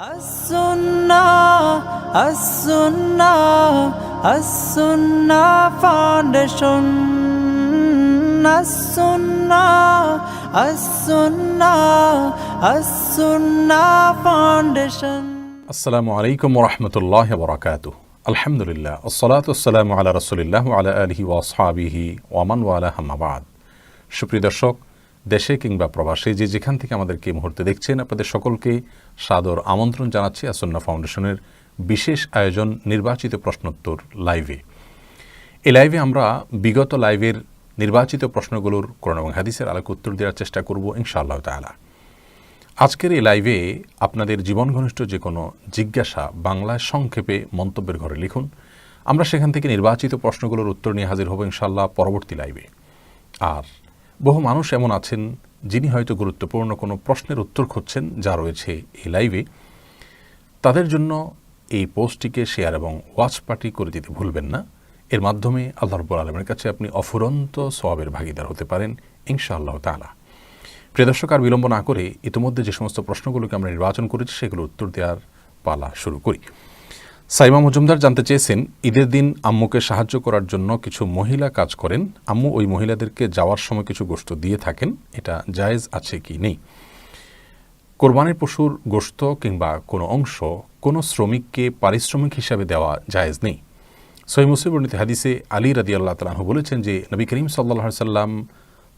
As-Sunnah, As-Sunnah, As-Sunnah Foundation. As-Sunnah, As-Sunnah, As-Sunnah Foundation. আসসালামু আলাইকুম ওয়া রাহমাতুল্লাহি ওয়া বারাকাতুহু। আলহামদুলিল্লাহ, আসসালাতু ওয়াসসালামু আলা রাসূলিল্লাহ ওয়া আলা আলিহি ওয়া আসহাবিহি ওয়া মান ওয়ালা, আম্মা বা'দ। সুপ্রিয় দর্শক, দেশে কিংবা প্রবাসে যে যেখান থেকে আমাদেরকে এই মুহূর্তে দেখছেন, আপনাদের সকলকে সাদর আমন্ত্রণ জানাচ্ছি as-Sunnah ফাউন্ডেশনের বিশেষ আয়োজন নির্বাচিত প্রশ্নোত্তর লাইভে। এই লাইভে আমরা বিগত লাইভের নির্বাচিত প্রশ্নগুলোর কোরআন এবং হাদিসের আলোকে উত্তর দেওয়ার চেষ্টা করব ইনশাআল্লাহ তাআলা। আজকের এই লাইভে আপনাদের জীবন ঘনিষ্ঠ যে কোনো জিজ্ঞাসা বাংলায় সংক্ষেপে মন্তব্যের ঘরে লিখুন। আমরা সেখান থেকে নির্বাচিত প্রশ্নগুলোর উত্তর নিয়ে হাজির হব ইনশাআল্লাহ পরবর্তী লাইভে। আর বহু মানুষ এমন আছেন যিনি হয়তো গুরুত্বপূর্ণ কোনো প্রশ্নের উত্তর খুঁজছেন যা রয়েছে এই লাইভে। তাদের জন্য এই পোস্টটিকে শেয়ার এবং ওয়াচ পার্টি করে দিতে ভুলবেন না। এর মাধ্যমে আল্লাহ রাব্বুল আলামিনের কাছে আপনি অফুরন্ত সওয়াবের ভাগীদার হতে পারেন ইনশাআল্লাহ তাআলা। প্রিয় দর্শক, আর বিলম্ব না করে ইতিমধ্যে যে সমস্ত প্রশ্নগুলোকে আমরা নির্বাচন করেছি সেগুলো উত্তর দেওয়ার পালা শুরু করি। সাইমা মজুমদার জানতে চেয়েছেন, ঈদের দিন আম্মুকে সাহায্য করার জন্য কিছু মহিলা কাজ করেন, আম্মু ওই মহিলাদেরকে যাওয়ার সময় কিছু গোশত দিয়ে থাকেন, এটা জায়েজ আছে কি নেই? কোরবানির পশুর গোশত কিংবা কোনো অংশ কোনো শ্রমিককে পারিশ্রমিক হিসাবে দেওয়া জায়েজ নেই। সহিহ মুসলিম বর্ণিত হাদিসে আলী রাদিয়াল্লাহু তাআলা আনহু বলেছেন যে নবী করিম সাল্লাল্লাহু আলাইহি সাল্লাম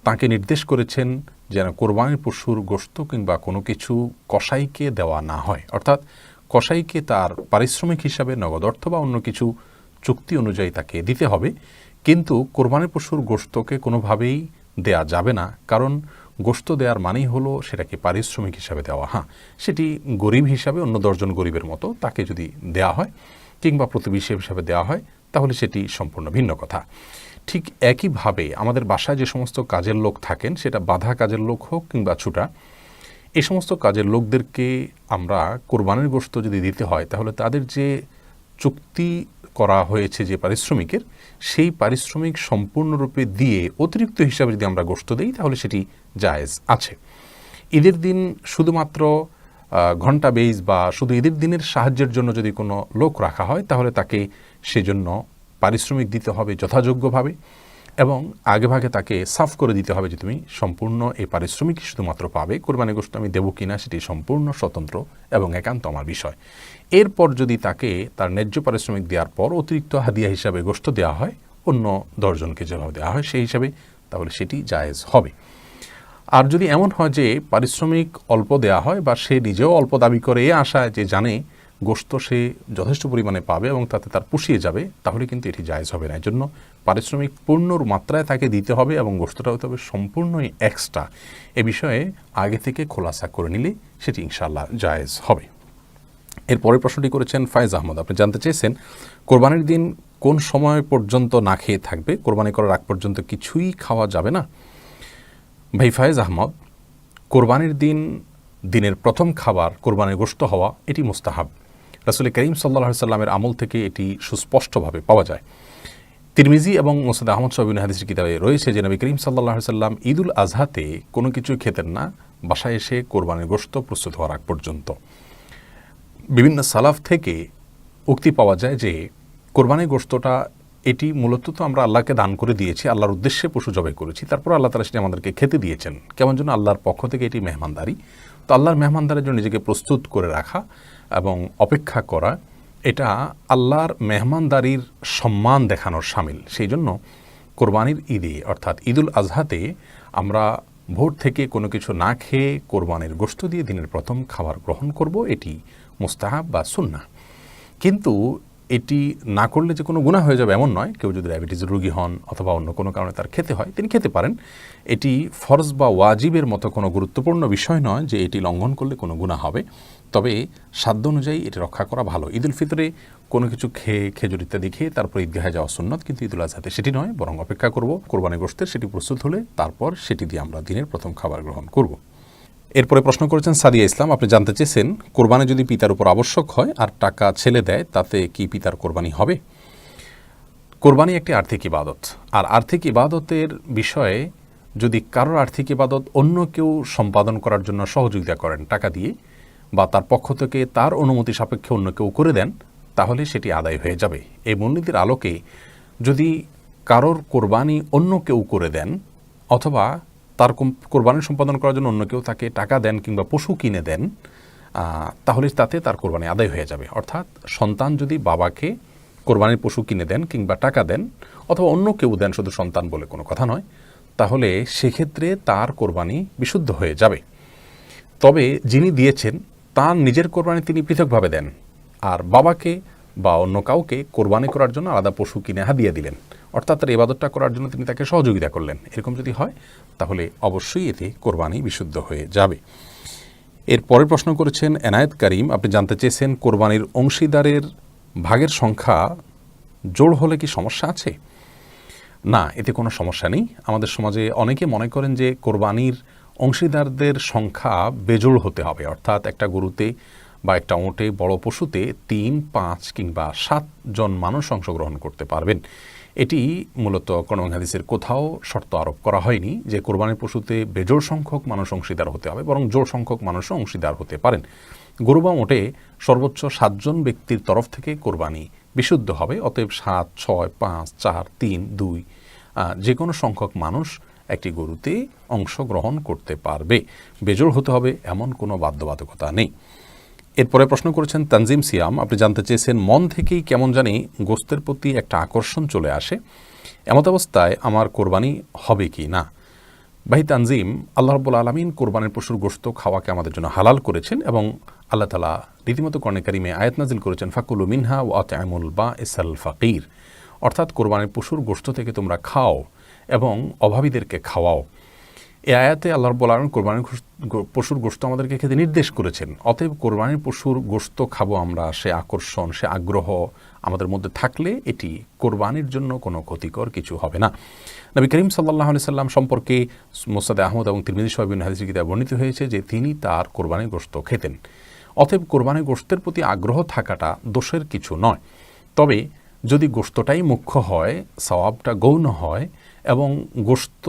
তাঁকে নির্দেশ করেছেন যেন কোরবানির পশুর গোশত কিংবা কোনো কিছু কসাইকে দেওয়া না হয়, অর্থাৎ কসাইকে তার পারিশ্রমিক হিসাবে নগদ অর্থ বা অন্য কিছু চুক্তি অনুযায়ী তাকে দিতে হবে, কিন্তু কোরবানির পশুর গোশতকে কোনোভাবেই দেয়া যাবে না, কারণ গোশত দেওয়ার মানেই হলো সেটাকে পারিশ্রমিক হিসাবে দেওয়া। হ্যাঁ, সেটি গরিব হিসাবে অন্য 10 জন গরিবের মতো তাকে যদি দেওয়া হয় কিংবা প্রতিবেশী হিসাবে দেওয়া হয় তাহলে সেটি সম্পূর্ণ ভিন্ন কথা। ঠিক একইভাবে আমাদের বাসায় যে সমস্ত কাজের লোক থাকেন, সেটা বাঁধা কাজের লোক হোক কিংবা ছুটা, এই সমস্ত কাজের লোকদেরকে আমরা কোরবানির গোশত যদি দিতে হয় তাহলে তাদের যে চুক্তি করা হয়েছে যে পারিশ্রমিকের, সেই পারিশ্রমিক সম্পূর্ণরূপে দিয়ে অতিরিক্ত হিসাবে যদি আমরা গোশত দিই তাহলে সেটি জায়েজ আছে। ঈদের দিন শুধুমাত্র ঘণ্টা বেইজ বা শুধু ঈদের দিনের সাহায্যের জন্য যদি কোনো লোক রাখা হয় তাহলে তাকে সেজন্য পারিশ্রমিক দিতে হবে যথাযোগ্যভাবে, এবং আগেভাগে তাকে সাফ করে দিতে হবে যে তুমি সম্পূর্ণ এই পারিশ্রমিক শুধুমাত্র পাবে, কোরবানি গোশত আমি দেবো কিনা সেটি সম্পূর্ণ স্বতন্ত্র এবং একান্ত আমার বিষয়। এরপর যদি তাকে তার ন্যায্য পারিশ্রমিক দেওয়ার পর অতিরিক্ত হাদিয়া হিসাবে গোশত দেওয়া হয় অন্য 10 জনকে যেভাবে দেওয়া হয় সেই হিসাবে, তাহলে সেটি জায়েজ হবে। আর যদি এমন হয় যে পারিশ্রমিক অল্প দেওয়া হয় বা সে নিজেও অল্প দাবি করে এ আশায় যে জানে গোশত সে যথেষ্ট পরিমাণে পাবে এবং তাতে তার পুষিয়ে যাবে, তাহলে কিন্তু এটি জায়েজ হবে না। এর জন্য পারিশ্রমিক পূর্ণর মাত্রায় তাকে দিতে হবে এবং গোশতটা হতে হবে সম্পূর্ণই এক্সট্রা। এ বিষয়ে আগে থেকে খোলাসা করে নিলে সেটি ইনশাআল্লাহ জায়েজ হবে। এর পরের প্রশ্নটি করেছেন ফায়েজ আহমদ। আপনি জানতে চেয়েছেন, কোরবানির দিন কোন সময় পর্যন্ত না খেয়ে থাকবে? কোরবানি করার আগ পর্যন্ত কিছুই খাওয়া যাবে না? ভাই ফায়েজ আহমদ, কোরবানির দিন দিনের প্রথম খাবার কোরবানির গোশত হওয়া এটি মুস্তাহাব। রাসূল করিম সাল্লাল্লাহু আলাইহি সাল্লামের আমল থেকে এটি সুস্পষ্টভাবে পাওয়া যায়। তিরমিজি এবং মুসনাদ আহমদ সহ বিভিন্ন হাদিসের কিতাবে রয়েছে যে নবী করিম সাল্লাল্লাহু আলাইহি সাল্লাম ঈদুল আজহাতে কোনো কিছু খেতেন না বাসায় এসে কোরবানির গোশত প্রস্তুত হওয়ার আগ পর্যন্ত। বিভিন্ন সালাফ থেকে উক্তি পাওয়া যায় যে কোরবানির গোশতটা এটি মূলত তো আমরা আল্লাহকে দান করে দিয়েছি, আল্লাহর উদ্দেশ্যে পশু জবাই করেছি, তারপর আল্লাহ তাআলা সেটি আমাদেরকে খেতে দিয়েছেন, কেমন যেন আল্লাহর পক্ষ থেকে এটি মেহমানদারি। তো আল্লাহর মেহমানদারের জন্য নিজেকে প্রস্তুত করে রাখা এবং অপেক্ষা করা, এটা আল্লাহর মেহমানদারির সম্মান দেখানোর শামিল। সেই জন্য কোরবানির ঈদে অর্থাৎ ঈদুল আজহাতে আমরা ভোর থেকে কোনো কিছু না খেয়ে কোরবানির গোশত দিয়ে দিনের প্রথম খাবার গ্রহণ করব, এটি মুস্তাহাব বা সুন্নাহ। কিন্তু এটি না করলে যে কোনো গুনাহ হয়ে যাবে এমন নয়। কেউ যদি ডায়াবেটিসের রোগী হন অথবা অন্য কোনো কারণে তার খেতে হয়, তিনি খেতে পারেন। এটি ফরজ বা ওয়াজিবের মতো কোনো গুরুত্বপূর্ণ বিষয় নয় যে এটি লঙ্ঘন করলে কোনো গুনাহ হবে, তবে সাধ্য অনুযায়ী এটি রক্ষা করা ভালো। ঈদুল ফিতরে কোনো কিছু খেয়ে খেজুর ইত্যাদি খেয়ে তারপর ঈদগাহে যাওয়া সুন্নত, কিন্তু ঈদুল আজহাতে সেটি নয়, বরং অপেক্ষা করব কোরবানি গোশতের সেটি প্রস্তুত হলে তারপর সেটি দিয়ে আমরা দিনের প্রথম খাবার গ্রহণ করব। এরপরে প্রশ্ন করেছেন সাদিয়া ইসলাম। আপনি জানতে চেয়েছেন, কোরবানি যদি পিতার উপর আবশ্যক হয় আর টাকা ছেলে দেয় তাতে কি পিতার কোরবানি হবে? কোরবানি একটি আর্থিক ইবাদত, আর আর্থিক ইবাদতের বিষয়ে যদি কারোর আর্থিক ইবাদত অন্য কেউ সম্পাদন করার জন্য সহযোগিতা করেন টাকা দিয়ে, বা তার পক্ষ থেকে তার অনুমতি সাপেক্ষে অন্য কেউ করে দেন, তাহলে সেটি আদায় হয়ে যাবে। এই মূলনীতির আলোকে যদি কারোর কোরবানি অন্য কেউ করে দেন অথবা তার কোরবানি সম্পাদন করার জন্য অন্য কেউ তাকে টাকা দেন কিংবা পশু কিনে দেন, তাহলে তাতে তার কোরবানি আদায় হয়ে যাবে। অর্থাৎ সন্তান যদি বাবাকে কোরবানির পশু কিনে দেন কিংবা টাকা দেন অথবা অন্য কেউ দেন, শুধু সন্তান বলে কোনো কথা নয়, তাহলে সেক্ষেত্রে তার কোরবানি বিশুদ্ধ হয়ে যাবে। তবে যিনি দিয়েছেন তার নিজের কোরবানি তিনি পৃথকভাবে দেন, আর বাবাকে বা অন্য কাউকে কোরবানি করার জন্য আলাদা পশু কিনে হাদিয়া দিলেন, অর্থাৎ তার ইবাদতটা করার জন্য তিনি তাকে সহযোগিতা করলেন, এরকম যদি হয় তাহলে অবশ্যই এতে কোরবানি বিশুদ্ধ হয়ে যাবে। এর পরের প্রশ্ন করেছেন এনায়েত করিম, আপনি জানতে চেয়েছেন কোরবানির অংশীদারের ভাগের সংখ্যা জোড় হলে কি সমস্যা আছে? না, এতে কোনো সমস্যা নেই। আমাদের সমাজে অনেকে মনে করেন যে কোরবানির অংশীদারদের সংখ্যা বেজোড় হতে হবে, অর্থাৎ একটা গরুতে বা একটা ওঁটে বড় পশুতে 3, 5 কিংবা 7 জন মানুষ অংশগ্রহণ করতে পারবেন। এটি মূলত কোরআন হাদিসের কোথাও শর্ত আরোপ করা হয়নি যে কোরবানির পশুতে বেজোড় সংখ্যক মানুষ অংশীদার হতে হবে, বরং জোড় সংখ্যক মানুষও অংশীদার হতে পারেন। গরু বা ওঁটে সর্বোচ্চ 7 জন ব্যক্তির তরফ থেকে কোরবানি বিশুদ্ধ হবে। অতএব 7, 6, 5, 4, 3, 2 যে কোনো সংখ্যক মানুষ একটি গরুতে অংশগ্রহণ করতে পারবে। বেজোড় হতে হবে এমন কোনো বাধ্যবাধকতা নেই। এরপরে প্রশ্ন করেছেন তানজিম সিয়াম, আপনি জানতে চেয়েছেন মন থেকেই কেমন জানি গোস্তের প্রতি একটা আকর্ষণ চলে আসে, এমত অবস্থায় আমার কোরবানি হবে কি না? ভাই তানজিম, আল্লাহ রাব্বুল আলামিন কোরবানির পশুর গোশত খাওয়াকে আমাদের জন্য হালাল করেছেন এবং আল্লাহ তাআলা রীতিমতো কোরআনে কারিমে আয়াত নাজিল করেছেন ফাকুলু মিনহা ওয়া আত'ইমুল বাইসাল ফাকির, অর্থাৎ কোরবানির পশুর গোশত থেকে তোমরা খাও এবং অভাবীদেরকে খাওয়াও। এই আয়াতে আল্লাহ রাব্বুল আলামিন কোরবানির পশুর গোশত আমাদেরকে খেতে নির্দেশ করেছেন। অতএব কোরবানির পশুর গোশত খাবো আমরা, সে আকর্ষণ, সে আগ্রহ আমাদের মধ্যে থাকলে এটি কোরবানির জন্য কোনো ক্ষতিকর কিছু হবে না। নবী করিম সাল্লাল্লাহু আলাইহি সাল্লাম সম্পর্কে মুসনাদে আহমদ এবং তিরমিজি সহ বিভিন্ন হাদিসে কিতাবে বর্ণিত হয়েছে যে তিনি তার কোরবানির গোশত খেতেন। অতএব কোরবানির গোশতের প্রতি আগ্রহ থাকাটা দোষের কিছু নয়। তবে যদি গোশতটাই মুখ্য হয়, সওয়াবটা গৌণ হয় এবং গোশত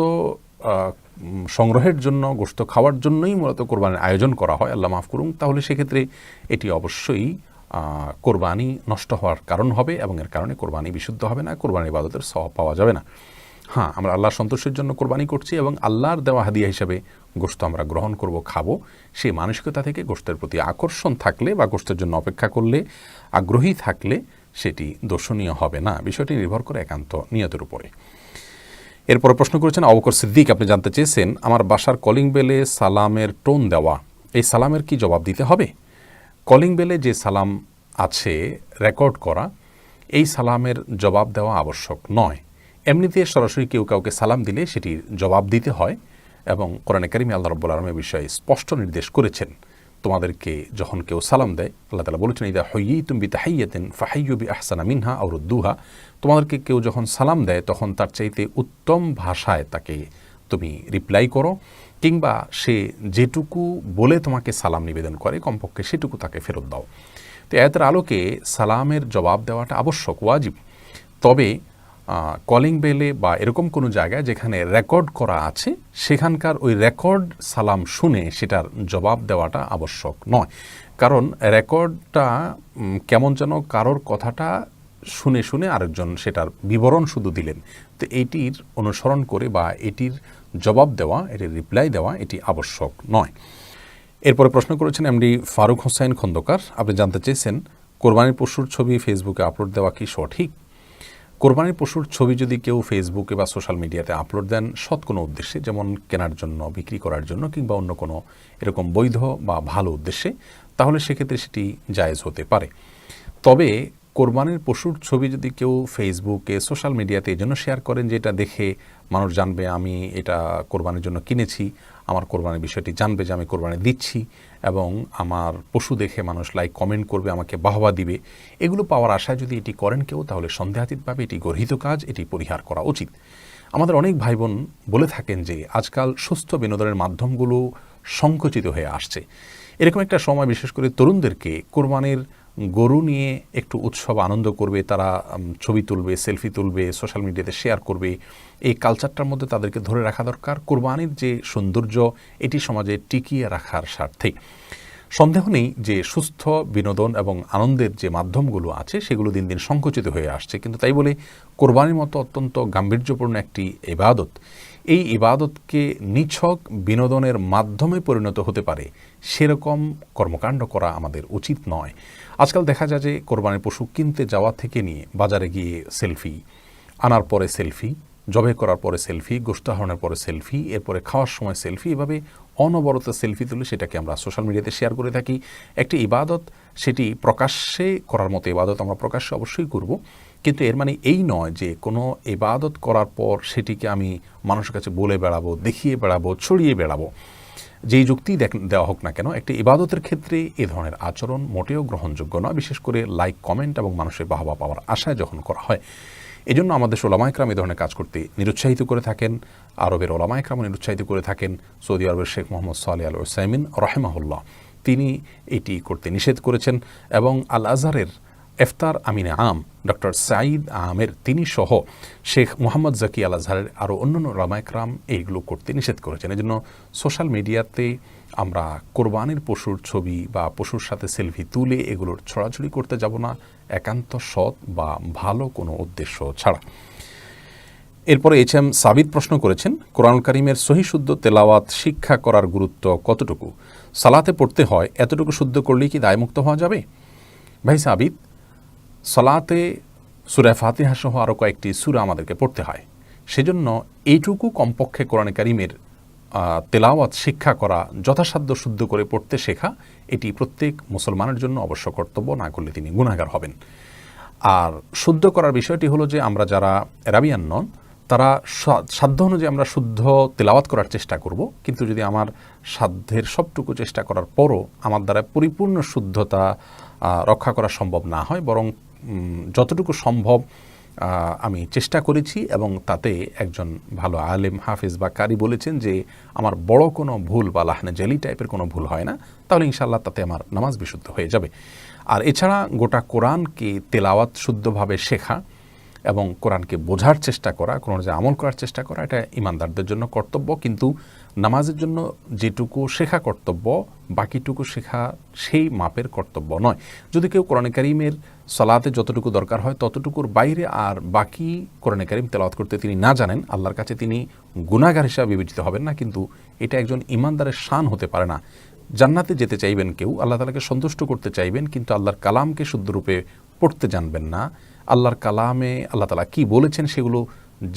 সংগ্রহের জন্য, গোশত খাওয়ার জন্যই মূলত কোরবানির আয়োজন করা হয়, আল্লাহ মাফ করুন, তাহলে সেক্ষেত্রে এটি অবশ্যই কোরবানি নষ্ট হওয়ার কারণ হবে এবং এর কারণে কোরবানি বিশুদ্ধ হবে না, কোরবানির ইবাদতের সওয়াব পাওয়া যাবে না। হ্যাঁ, আমরা আল্লাহর সন্তোষের জন্য কোরবানি করছি এবং আল্লাহর দেওয়া হাদিয়া হিসাবে গোশত আমরা গ্রহণ করব, খাবো, সেই মানসিকতা থেকে গোশতের প্রতি আকর্ষণ থাকলে বা গোশতের জন্য অপেক্ষা করলে, আগ্রহী থাকলে সেটি দর্শনীয় হবে না। বিষয়টি নির্ভর করে একান্ত নিয়তের উপরে। এরপরে প্রশ্ন করেছেন আবু বকর সিদ্দিক, আপনি জানতে চেয়েছেন আমার বাসার কলিং বেলে সালামের টোন দেওয়া, এই সালামের কি জবাব দিতে হবে? কলিং বেলে যে সালাম আছে রেকর্ড করা, এই সালামের জবাব দেওয়া আবশ্যক নয়। এমনিতে সরাসরি কেউ কাউকে সালাম দিলে সেটির জবাব দিতে হয় এবং কোরআনে কারিমে আল্লাহ রাব্বুল আলামিন বিষয়ে স্পষ্ট নির্দেশ করেছেন। তোমাদেরকে যখন কেউ সালাম দেয়, আল্লাহ তাআলা বলেছেন ইদা হুয়্যিতুম বিতাহিয়্যাতিন ফাহাইয়্যু বিআহসানা মিনহা আও রুদ্দুহা, তোমাদেরকে কেউ যখন সালাম দেয় তখন তার চাইতে উত্তম ভাষায় তাকে তুমি রিপ্লাই করো, কিংবা সে যেটুকু বলে তোমাকে সালাম নিবেদন করে কমপক্ষে সেটুকু তাকে ফেরত দাও। তো আয়াতের আলোকে সালামের জবাব দেওয়াটা আবশ্যক, ওয়াজিব। তবে কলিং বেলে বা এরকম কোনো জায়গায় যেখানে রেকর্ড করা আছে সেখানকার ওই রেকর্ড সালাম শুনে সেটার জবাব দেওয়াটা আবশ্যক নয়। কারণ রেকর্ডটা কেমন যেন কারোর কথাটা শুনে শুনে আরেকজন সেটার বিবরণ শুধু দিলেন, তো এইটির অনুসরণ করে বা এটির জবাব দেওয়া, এটির রিপ্লাই দেওয়া এটি আবশ্যক নয়। এরপরে প্রশ্ন করেছেন এমডি ফারুক হোসেন খন্দকার, আপনি জানতে চেয়েছেন কোরবানির পশুর ছবি ফেসবুকে আপলোড দেওয়া কি সঠিক? কোরবানির পশুর ছবি যদি কেউ ফেসবুকে বা সোশ্যাল মিডিয়াতে আপলোড দেন সৎ কোনো উদ্দেশ্যে, যেমন কেনার জন্য, বিক্রি করার জন্য কিংবা অন্য কোনো এরকম বৈধ বা ভালো উদ্দেশ্যে, তাহলে সেক্ষেত্রে সেটি জায়েজ হতে পারে। তবে কোরবানির পশুর ছবি যদি কেউ ফেসবুকে, সোশ্যাল মিডিয়াতে এই জন্য শেয়ার করেন যে এটা দেখে মানুষ জানবে আমি এটা কোরবানির জন্য কিনেছি, আমার কোরবানির বিষয়টি জানবে যে আমি কোরবানি দিচ্ছি এবং আমার পশু দেখে মানুষ লাইক কমেন্ট করবে, আমাকে বাহবা দিবে, এগুলো পাওয়ার আশায় যদি এটি করেন কেউ, তাহলে সন্দেহাতীতভাবে এটি গর্হিত কাজ, এটি পরিহার করা উচিত। আমাদের অনেক ভাই বোন বলে থাকেন যে আজকাল সুস্থ বিনোদনের মাধ্যমগুলো সংকুচিত হয়ে আসছে। এরকম একটা সময় বিশেষ করে তরুণদেরকে কোরবানির গরু নিয়ে একটু উৎসব আনন্দ করবে, তারা ছবি তুলবে, সেলফি তুলবে, সোশ্যাল মিডিয়াতে শেয়ার করবে, এই কালচারটার মধ্যে তাদেরকে ধরে রাখা দরকার। কোরবানির যে সৌন্দর্য এটি সমাজে টিকিয়ে রাখার স্বার্থে সন্দেহ নেই যে সুস্থ বিনোদন এবং আনন্দের যে মাধ্যমগুলো আছে সেগুলো দিন দিন সংকুচিত হয়ে আসছে, কিন্তু তাই বলে কোরবানির মতো অত্যন্ত গাম্ভীর্যপূর্ণ একটি ইবাদত, এই ইবাদতকে নিছক বিনোদনের মাধ্যমে পরিণত হতে পারে সেরকম কর্মকাণ্ড করা আমাদের উচিত নয়। আজকাল দেখা যায় যে কোরবানির পশু কিনতে যাওয়া থেকে নিয়ে বাজারে গিয়ে সেলফি, আনার পরে সেলফি, জবে করার পরে সেলফি, গোশত আহরণের পরে সেলফি, এরপরে খাওয়ার সময় সেলফি, এভাবে অনবরত সেলফি তুলে সেটাকে আমরা সোশ্যাল মিডিয়াতে শেয়ার করে থাকি। একটি ইবাদত, সেটি প্রকাশ্যে করার মতো ইবাদত আমরা প্রকাশ্যে অবশ্যই করব, কিন্তু এর মানে এই নয় যে কোনো ইবাদত করার পর সেটিকে আমি মানুষের কাছে বলে বেড়াবো, দেখিয়ে বেড়াবো, ছড়িয়ে বেড়াবো। যেই যুক্তি দেওয়া হোক না কেন, একটি ইবাদতের ক্ষেত্রে এ ধরনের আচরণ মোটেও গ্রহণযোগ্য নয়, বিশেষ করে লাইক, কমেন্ট এবং মানুষের বাহবা পাওয়ার আশায় যখন করা হয়। এজন্য আমাদের ওলামা ইকরাম এই ধরনের কাজ করতে নিরুৎসাহিত করে থাকেন, আরবের ওলামা ইকরাম নিরুৎসাহিত করে থাকেন। সৌদি আরবের শেখ মোহাম্মদ সালেহ আল উসাইমিন রাহিমাহুল্লাহ তিনি এটি করতে নিষেধ করেছেন, এবং আল আজহারের ইফতার আমিনে আম ডক্টর সাঈদ আমের তিনি সহ শেখ মোহাম্মদ জাকি আল আজহারের আরও অন্যান্য ওলামা ইকরাম এইগুলো করতে নিষেধ করেছেন। এজন্য সোশ্যাল মিডিয়াতে আমরা কোরবানির পশুর ছবি বা পশুর সাথে সেলফি তুলে এগুলোর ছড়াছড়ি করতে যাব না, একান্ত সৎ বা ভালো কোনো উদ্দেশ্য ছাড়া। এরপরে এইচএম সাবিত প্রশ্ন করেছেন, কোরআনুল কারীমের সহিহ শুদ্ধ তেলাওয়াত শিক্ষা করার গুরুত্ব কতটুকু? সালাতে পড়তে হয়, এতটুকু শুদ্ধ করলেই কি দায়মুক্ত হওয়া যাবে? ভাই সাবিত, সালাতে সূরা ফাতিহা সহ আরও কয়েকটি সূরা আমাদেরকে পড়তে হয়, সেজন্য এইটুকু কমপক্ষে কোরআন কারীমের তেলাওয়াত শিক্ষা করা, যথাসাধ্য শুদ্ধ করে পড়তে শেখা, এটি প্রত্যেক মুসলমানের জন্য অবশ্য কর্তব্য, না করলে তিনি গুনাহগার হবেন। আর শুদ্ধ করার বিষয়টি হলো যে আমরা যারা রাবিয়ান নন তারা সাধ্য অনুযায়ী আমরা শুদ্ধ তেলাওয়াত করার চেষ্টা করব, কিন্তু যদি আমার সাধ্যের সবটুকু চেষ্টা করার পরও আমার দ্বারা পরিপূর্ণ শুদ্ধতা রক্ষা করা সম্ভব না হয়, বরং যতটুকু সম্ভব আমি চেষ্টা করেছি এবং তাতে একজন ভালো আলেম, হাফিজ বা কারি বলেছেন যে আমার বড় কোনো ভুল বা লাহনে জালি টাইপের কোনো ভুল হয় না, তাহলে ইনশাআল্লাহ তাতে আমার নামাজ বিশুদ্ধ হয়ে যাবে। আর এছাড়া গোটা কোরআনকে তেলাওয়াত শুদ্ধভাবে শেখা এবং কোরআনকে বোঝার চেষ্টা করা, কোরআন যে আমল করার চেষ্টা করা, এটা ইমানদারদের জন্য কর্তব্য, কিন্তু নামাজের জন্য যেটুকু শেখা কর্তব্য, বাকিটুকু শেখা সেই মাপের কর্তব্য নয়। যদি কেউ কোরআনে কারীমের সালাতে যতটুকু দরকার হয় ততটুকুর বাইরে আর বাকি কোরআনে কারীম তেলাওয়াত করতে তিনি না জানেন, আল্লাহর কাছে তিনি গুনাহগার হিসাবে বিবেচিত হবেন না, কিন্তু এটা একজন ইমানদারের শান হতে পারে না। জান্নাতে যেতে চাইবেন কেউ, আল্লাহ তাআলাকে সন্তুষ্ট করতে চাইবেন, কিন্তু আল্লাহর কালামকে শুদ্ধরূপে পড়তে জানবেন না, আল্লাহর কালামে আল্লাহ তাআলা কি বলেছেন সেগুলো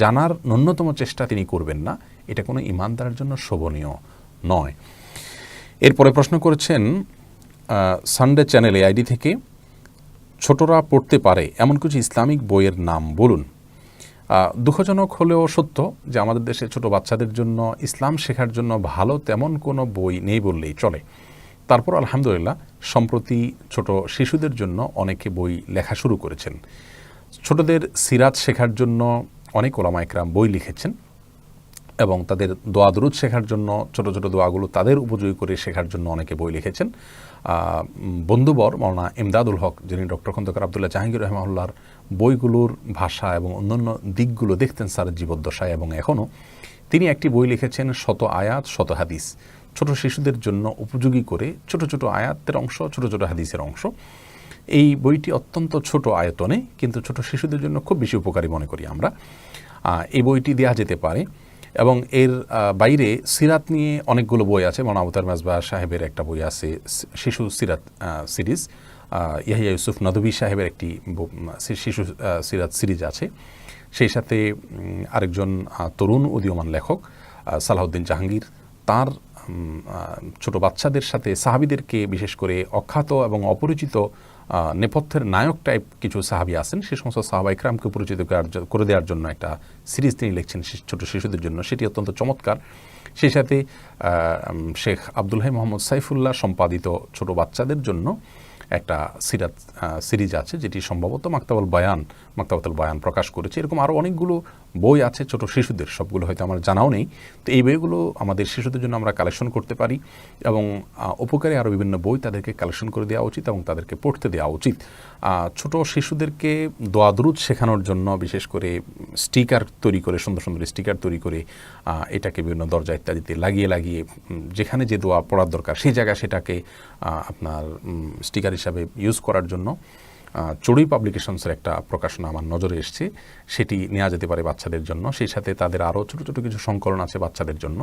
জানার ন্যূনতম চেষ্টা তিনি করবেন না, এটা কোনো ইমানদারের জন্য শোভনীয় নয়। এরপরে প্রশ্ন করেছেন সানডে চ্যানেলে আইডি থেকে, ছোটরা পড়তে পারে এমন কিছু ইসলামিক বইয়ের নাম বলুন। দুঃখজনক হলেও সত্য যে আমাদের দেশে ছোট বাচ্চাদের জন্য ইসলাম শেখার জন্য ভালো তেমন কোনো বই নেই বললেই চলে। তারপর আলহামদুলিল্লাহ সম্প্রতি ছোট শিশুদের জন্য অনেকে বই লেখা শুরু করেছেন। ছোটদের সিরাত শেখার জন্য অনেক ওলামা ইকরাম বই লিখেছেন এবং তাদের দোয়া দুরুদ শেখার জন্য ছোট ছোট দোয়াগুলো তাদের উপযোগী করে শেখার জন্য অনেকে বই লিখেছেন। বন্ধুবর মাওলানা ইমদাদুল হক, যিনি ডক্টর খন্দকার আবদুল্লাহ জাহাঙ্গীর রহমাহুল্লাহর বইগুলোর ভাষা এবং অন্যান্য দিকগুলো দেখতেন স্যার জীবদ্দশায় এবং এখনও, তিনি একটি বই লিখেছেন শত আয়াত শত হাদিস, ছোট শিশুদের জন্য উপযোগী করে ছোট ছোট আয়াতের অংশ, ছোট ছোট হাদিসের অংশ। এই বইটি অত্যন্ত ছোট আয়তনে কিন্তু ছোট শিশুদের জন্য খুব বেশি উপকারী মনে করি আমরা। এই বইটি দেওয়া যেতে পারে এবং এর বাইরে সিরাত নিয়ে অনেকগুলো বই আছে। মাওলানা আবু তাহের মাজবা সাহেবের একটা বই আছে শিশু সিরাত সিরিজ, ইয়াহিয়া ইউসুফ নদভী সাহেবের একটি শিশু সিরাত সিরিজ আছে। সেই সাথে আরেকজন তরুণ উদীয়মান লেখক সালাহউদ্দিন জাহাঙ্গীর, তার ছোট বাচ্চাদের সাথে সাহাবীদেরকে, বিশেষ করে অখ্যাত এবং অপরিচিত নেপথ্যের নায়ক টাইপ কিছু সাহাবী আছেন, সে সমস্ত সাহাবা ইকরামকে পরিচিত করে দেওয়ার জন্য একটা সিরিজ তিনি লিখছেন ছোট শিশুদের জন্য, সেটি অত্যন্ত চমৎকার। সেই সাথে শেখ আব্দুল হাই মোহাম্মদ সাইফুল্লাহ সম্পাদিত ছোট বাচ্চাদের জন্য একটা সিরিজ আছে, যেটি সম্ভবত মাকতাবুল বায়ান প্রকাশ করেছে। এরকম আরও অনেকগুলো বই আছে ছোট শিশুদের, সবগুলো হয়তো আমার জানাও নেই। তো এই বইগুলো আমাদের শিশুদের জন্য আমরা কালেকশন করতে পারি এবং উপকারী আরও বিভিন্ন বই তাদেরকে কালেকশন করে দেওয়া উচিত এবং তাদেরকে পড়তে দেওয়া উচিত। ছোট শিশুদেরকে দোয়া দুরূদ শেখানোর জন্য বিশেষ করে স্টিকার তৈরি করে, সুন্দর সুন্দর স্টিকার তৈরি করে এটাকে বিভিন্ন দরজা ইত্যাদিতে লাগিয়ে লাগিয়ে যেখানে যে দোয়া পড়ার দরকার সেই জায়গায় সেটাকে আপনার স্টিকার হিসাবে ইউজ করার জন্য চড়ুই পাবলিকেশনসের একটা প্রকাশনা আমার নজরে এসছে, সেটি নেওয়া যেতে পারে বাচ্চাদের জন্য। সেই সাথে তাদের আরও ছোটো ছোটো কিছু সংকলন আছে বাচ্চাদের জন্য,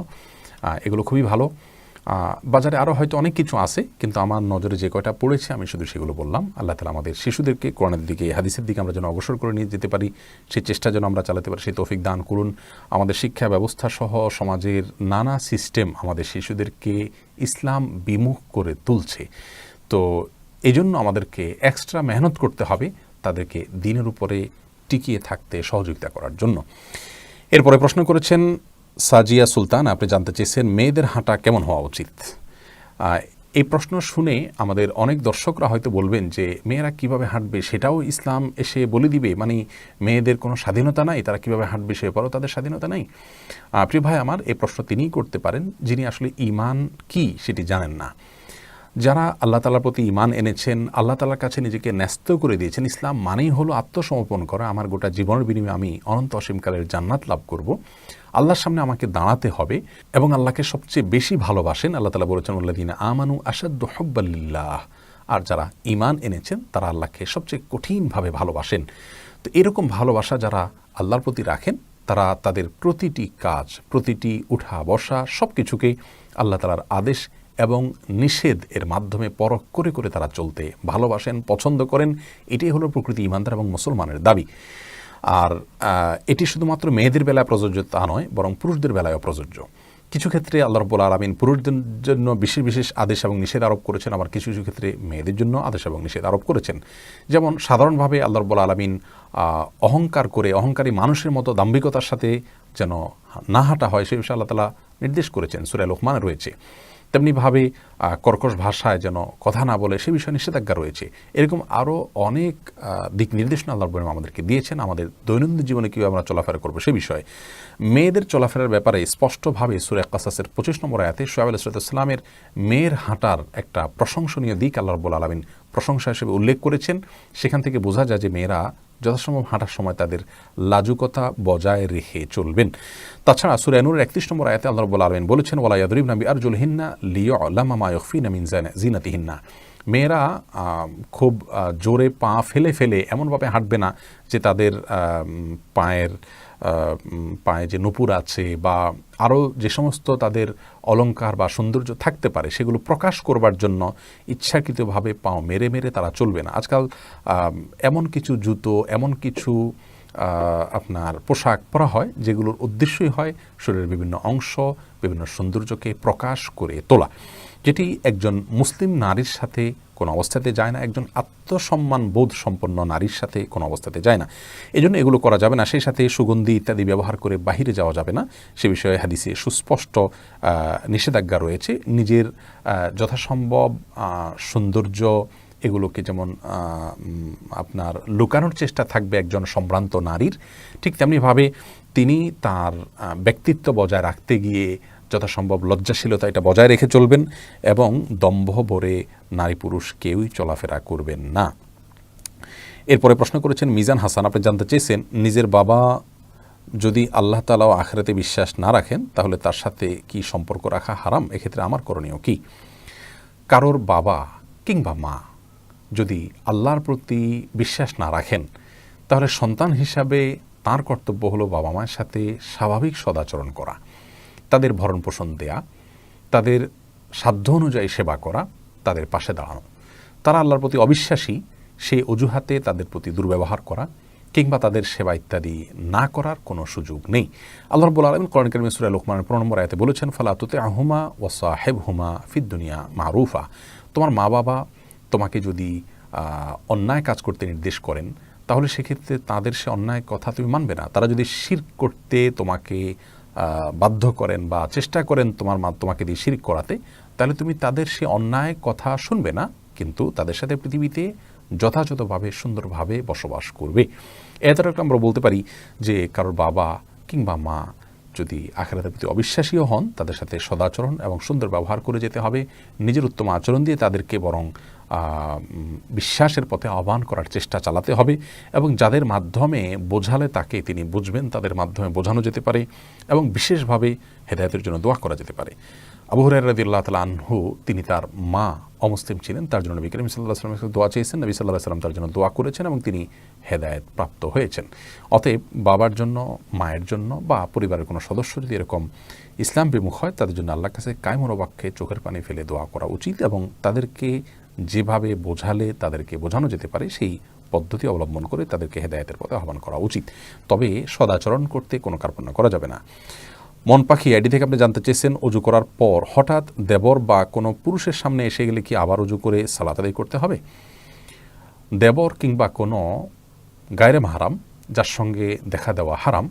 এগুলো খুবই ভালো। বাজারে আরও হয়তো অনেক কিছু আছে, কিন্তু আমার নজরে যে কয়টা পড়েছে আমি শুধু সেগুলো বললাম। আল্লাহ তাআলা আমাদের শিশুদেরকে কোরআনের দিকে, হাদিসের দিকে আমরা যেন অগ্রসর করে নিয়ে যেতে পারি, সেই চেষ্টা যেন আমরা চালাতে পারি, সেই তৌফিক দান করুন। আমাদের শিক্ষা ব্যবস্থা সহ সমাজের নানা সিস্টেম আমাদের শিশুদেরকে ইসলাম বিমুখ করে তুলছে। তো এই জন্য আমাদেরকে এক্সট্রা মেহনত করতে হবে তাদেরকে দিনের উপরে টিকিয়ে থাকতে সহযোগিতা করার জন্য। এরপরে প্রশ্ন করেছেন সাজিয়া সুলতান, আপনি জানতে চেয়েছেন মেয়েদের হাঁটা কেমন হওয়া উচিত। এই প্রশ্ন শুনে আমাদের অনেক দর্শকরা হয়তো বলবেন যে মেয়েরা কিভাবে হাঁটবে সেটাও ইসলাম এসে বলে দিবে, মানে মেয়েদের কোনো স্বাধীনতা নাই, তারা কিভাবে হাঁটবে সে ব্যাপারেও তাদের স্বাধীনতা নাই। প্রিয় ভাই আমার, এই প্রশ্ন তিনিই করতে পারেন যিনি আসলে ঈমান কি সেটি জানেন না। যারা আল্লাহ তাআলার প্রতি ঈমান এনেছেন, আল্লাহ তাআলার কাছে নিজেকে ন্যস্ত করে দিয়েছেন, ইসলাম মানেই হলো আত্মসমর্পণ করা, আমার গোটা জীবনের বিনিময়ে আমি অনন্ত অসীমকালের জান্নাত লাভ করব, আল্লাহর সামনে আমাকে দাঁড়াতে হবে এবং আল্লাহকে সবচেয়ে বেশি ভালোবাসেন। আল্লাহ তাআলা বলেছেন ওয়াল্লাযীনা আমানু আশাদ্দু হুব্বাল লিল্লাহ, আর যারা ঈমান এনেছেন তারা আল্লাহকে সবচেয়ে কঠিনভাবে ভালোবাসেন। তো এরকম ভালোবাসা যারা আল্লাহর প্রতি রাখেন তারা তাদের প্রতিটি কাজ, প্রতিটি উঠা বসা সব কিছুকে আল্লাহ তাআলার আদেশ এবং নিষেধ এর মাধ্যমে পরখ করে করে তারা চলতে ভালোবাসেন, পছন্দ করেন। এটাই হলো প্রকৃতি ইমানদার এবং মুসলমানের দাবি। আর এটি শুধুমাত্র মেয়েদের বেলায় প্রযোজ্য তা নয়, বরং পুরুষদের বেলায়ও প্রযোজ্য। কিছু ক্ষেত্রে আল্লাহ রাব্বুল আলামিন পুরুষদের জন্য বিশেষ বিশেষ আদেশ এবং নিষেধ আরোপ করেছেন, আবার কিছু কিছু ক্ষেত্রে মেয়েদের জন্য আদেশ এবং নিষেধ আরোপ করেছেন। যেমন সাধারণভাবে আল্লাহ রাব্বুল আলামিন অহংকার করে, অহংকারী মানুষের মতো দাম্ভিকতার সাথে যেন না হাঁটা হয় সে বিষয়ে আল্লাহ তাআলা নির্দেশ করেছেন, সূরা লুকমানে রয়েছে। তেমনিভাবে কর্কশ ভাষায় যেন কথা না বলে সে বিষয়ে নিষেধাজ্ঞা রয়েছে। এরকম আরও অনেক দিক নির্দেশনা আল্লাহ রাব্বুল আলামিন আমাদেরকে দিয়েছেন, আমাদের দৈনন্দিন জীবনে কীভাবে আমরা চলাফেরা করবো সে বিষয়ে। মেয়েদের চলাফেরার ব্যাপারে স্পষ্টভাবে সূরা কাসাসের 25 নম্বর আয়াতে শুআয়ব আলাইহিস সালামের মেয়ের হাঁটার একটা প্রশংসনীয় দিক আল্লাহ রাব্বুল আলামিন প্রশংসা হিসেবে উল্লেখ করেছেন। সেখান থেকে বোঝা যায় যে মেয়েরা যথাসম্ভব হাঁটার সময় তাদের লাজুকতা বজায় রেখে চলবেন। তাছাড়া সূরা নূরের 31 নম্বর আয়াতে আল্লাহ রাব্বুল আলামিন বলেছেন ওয়ালা ইয়াদরিবনা বিআরজুলিহিন্না লিয়ুলামা মা ইখফিনা মিন জিনাতিহিন্না, মেয়েরা খুব জোরে পা ফেলে ফেলে এমনভাবে হাঁটবে না যে তাদের পায়ে যে নূপুর আছে বা আরও যে সমস্ত তাদের অলংকার বা সৌন্দর্য থাকতে পারে সেগুলো প্রকাশ করবার জন্য ইচ্ছাকৃতভাবে পাও মেরে মেরে তারা চলবে না। আজকাল এমন কিছু জুতো, এমন কিছু আপনার পোশাক পরা হয় যেগুলোর উদ্দেশ্যই হয় শরীরের বিভিন্ন অংশ, বিভিন্ন সৌন্দর্যকে প্রকাশ করে তোলা, যেটি একজন মুসলিম নারীর সাথে কোনো অবস্থাতে যায় না, একজন আত্মসম্মান বোধ সম্পন্ন নারীর সাথে কোনো অবস্থাতে যায় না। এই জন্য এগুলো করা যাবে না। সেই সাথে সুগন্ধি ইত্যাদি ব্যবহার করে বাহিরে যাওয়া যাবে না, সে বিষয়ে হাদিসে সুস্পষ্ট নিষেধাজ্ঞা রয়েছে। নিজের যথাসম্ভব সৌন্দর্য এগুলোকে যেমন আপনার লুকানোর চেষ্টা থাকবে একজন সম্ভ্রান্ত নারীর, ঠিক তেমনিভাবে তিনি তার ব্যক্তিত্ব বজায় রাখতে গিয়ে যথাসম্ভব লজ্জাশীলতা এটা বজায় রেখে চলবেন এবং দম্ভ ভরে নারী পুরুষ কেউই চলাফেরা করবেন না। এরপরে প্রশ্ন করেছেন মিজান হাসান, আপনি জানতে চেয়েছেন নিজের বাবা যদি আল্লাহ তাআলা ও আখিরাতে বিশ্বাস না রাখেন তাহলে তার সাথে কি সম্পর্ক রাখা হারাম, এক্ষেত্রে আমার করণীয় কি? কারোর বাবা কিংবা মা যদি আল্লাহর প্রতি বিশ্বাস না রাখেন তাহলে সন্তান হিসাবে তার কর্তব্য হলো বাবা মায়ের সাথে স্বাভাবিক সদাচরণ করা, তাদের ভরণ পোষণ দেয়া, তাদের সাধ্য অনুযায়ী সেবা করা, তাদের পাশে দাঁড়ানো। তারা আল্লাহর প্রতি অবিশ্বাসী সেই অজুহাতে তাদের প্রতি দুর্ব্যবহার করা কিংবা তাদের সেবা ইত্যাদি না করার কোনো সুযোগ নেই। আল্লাহ রাব্বুল আলামিন কোরআন কারীমে সূরা লুকমানের 15 নম্বর আয়াতে বলেছেন ফালা তুতি'হুমা ওয়া সাহিবহুমা ফিদ দুনিয়া মারুফা, তোমার মা বাবা তোমাকে যদি অন্যায় কাজ করতে নির্দেশ করেন তাহলে সেক্ষেত্রে তাদের সে অন্যায় কথা তুমি মানবে না। তারা যদি শিরক করতে তোমাকে বাধ্য করেন বা চেষ্টা করেন তোমাকে দিয়ে শিরক করাতে, তাহলে তুমি তাদের সে অন্যায় কথা শুনবে না, কিন্তু তাদের সাথে পৃথিবীতে যথাযথভাবে সুন্দরভাবে বসবাস করবে। এতটা আমরা বলতে পারি যে কারোর বাবা কিংবা মা যদি আখিরাতের প্রতি অবিশ্বাসীও হন, তাদের সাথে সদাচরণ এবং সুন্দর ব্যবহার করে যেতে হবে, নিজের উত্তম আচরণ দিয়ে তাদেরকে বরং বিশ্বাসের পথে আহ্বান করার চেষ্টা চালাতে হবে, এবং যাদের মাধ্যমে বোঝালে তাকে তিনি বুঝবেন, তাদের মাধ্যমে বোঝানো যেতে পারে এবং বিশেষভাবে হেদায়েতের জন্য দোয়া করা যেতে পারে। আবু হুরায়রা রাদিয়াল্লাহু তাআলা আনহু, তিনি তার মা অমুসলিম ছিলেন, তার জন্য নবী করিম সাল্লাল্লাহু আলাইহি ওয়াসাল্লামের দোয়া চেয়েছেন, নবী সাল্লাল্লাহু আলাইহি ওয়াসাল্লাম তার জন্য দোয়া করেছেন এবং তিনি হেদায়েত প্রাপ্ত হয়েছেন। অতএব বাবার জন্য, মায়ের জন্য বা পরিবারের কোনো সদস্য যদি এরকম ইসলাম বিমুখ হয়, তাদের জন্য আল্লাহর কাছে কায়মনোবাক্যে চোখের পানি ফেলে দোয়া করা উচিত, এবং তাদেরকে যেভাবে বোঝালে তাদেরকে বোঝানো যেতে পারে সেই পদ্ধতি অবলম্বন করে তাদেরকে হেদায়েতের পথে আহ্বান করা উচিত। তবে সদাচরণ করতে কোনো কার্পণ্য করা যাবে না। মন পাখি আইডি থেকে আপনি জানতে চেয়েছেন, অজু করার পর হঠাৎ দেবর বা কোনো পুরুষের সামনে এসে গেলে কি আবার অজু করে সালাত আদায় করতে হবে? দেবর কিংবা কোনো গায়রে মাহরাম যার সঙ্গে দেখা দেওয়া হারাম,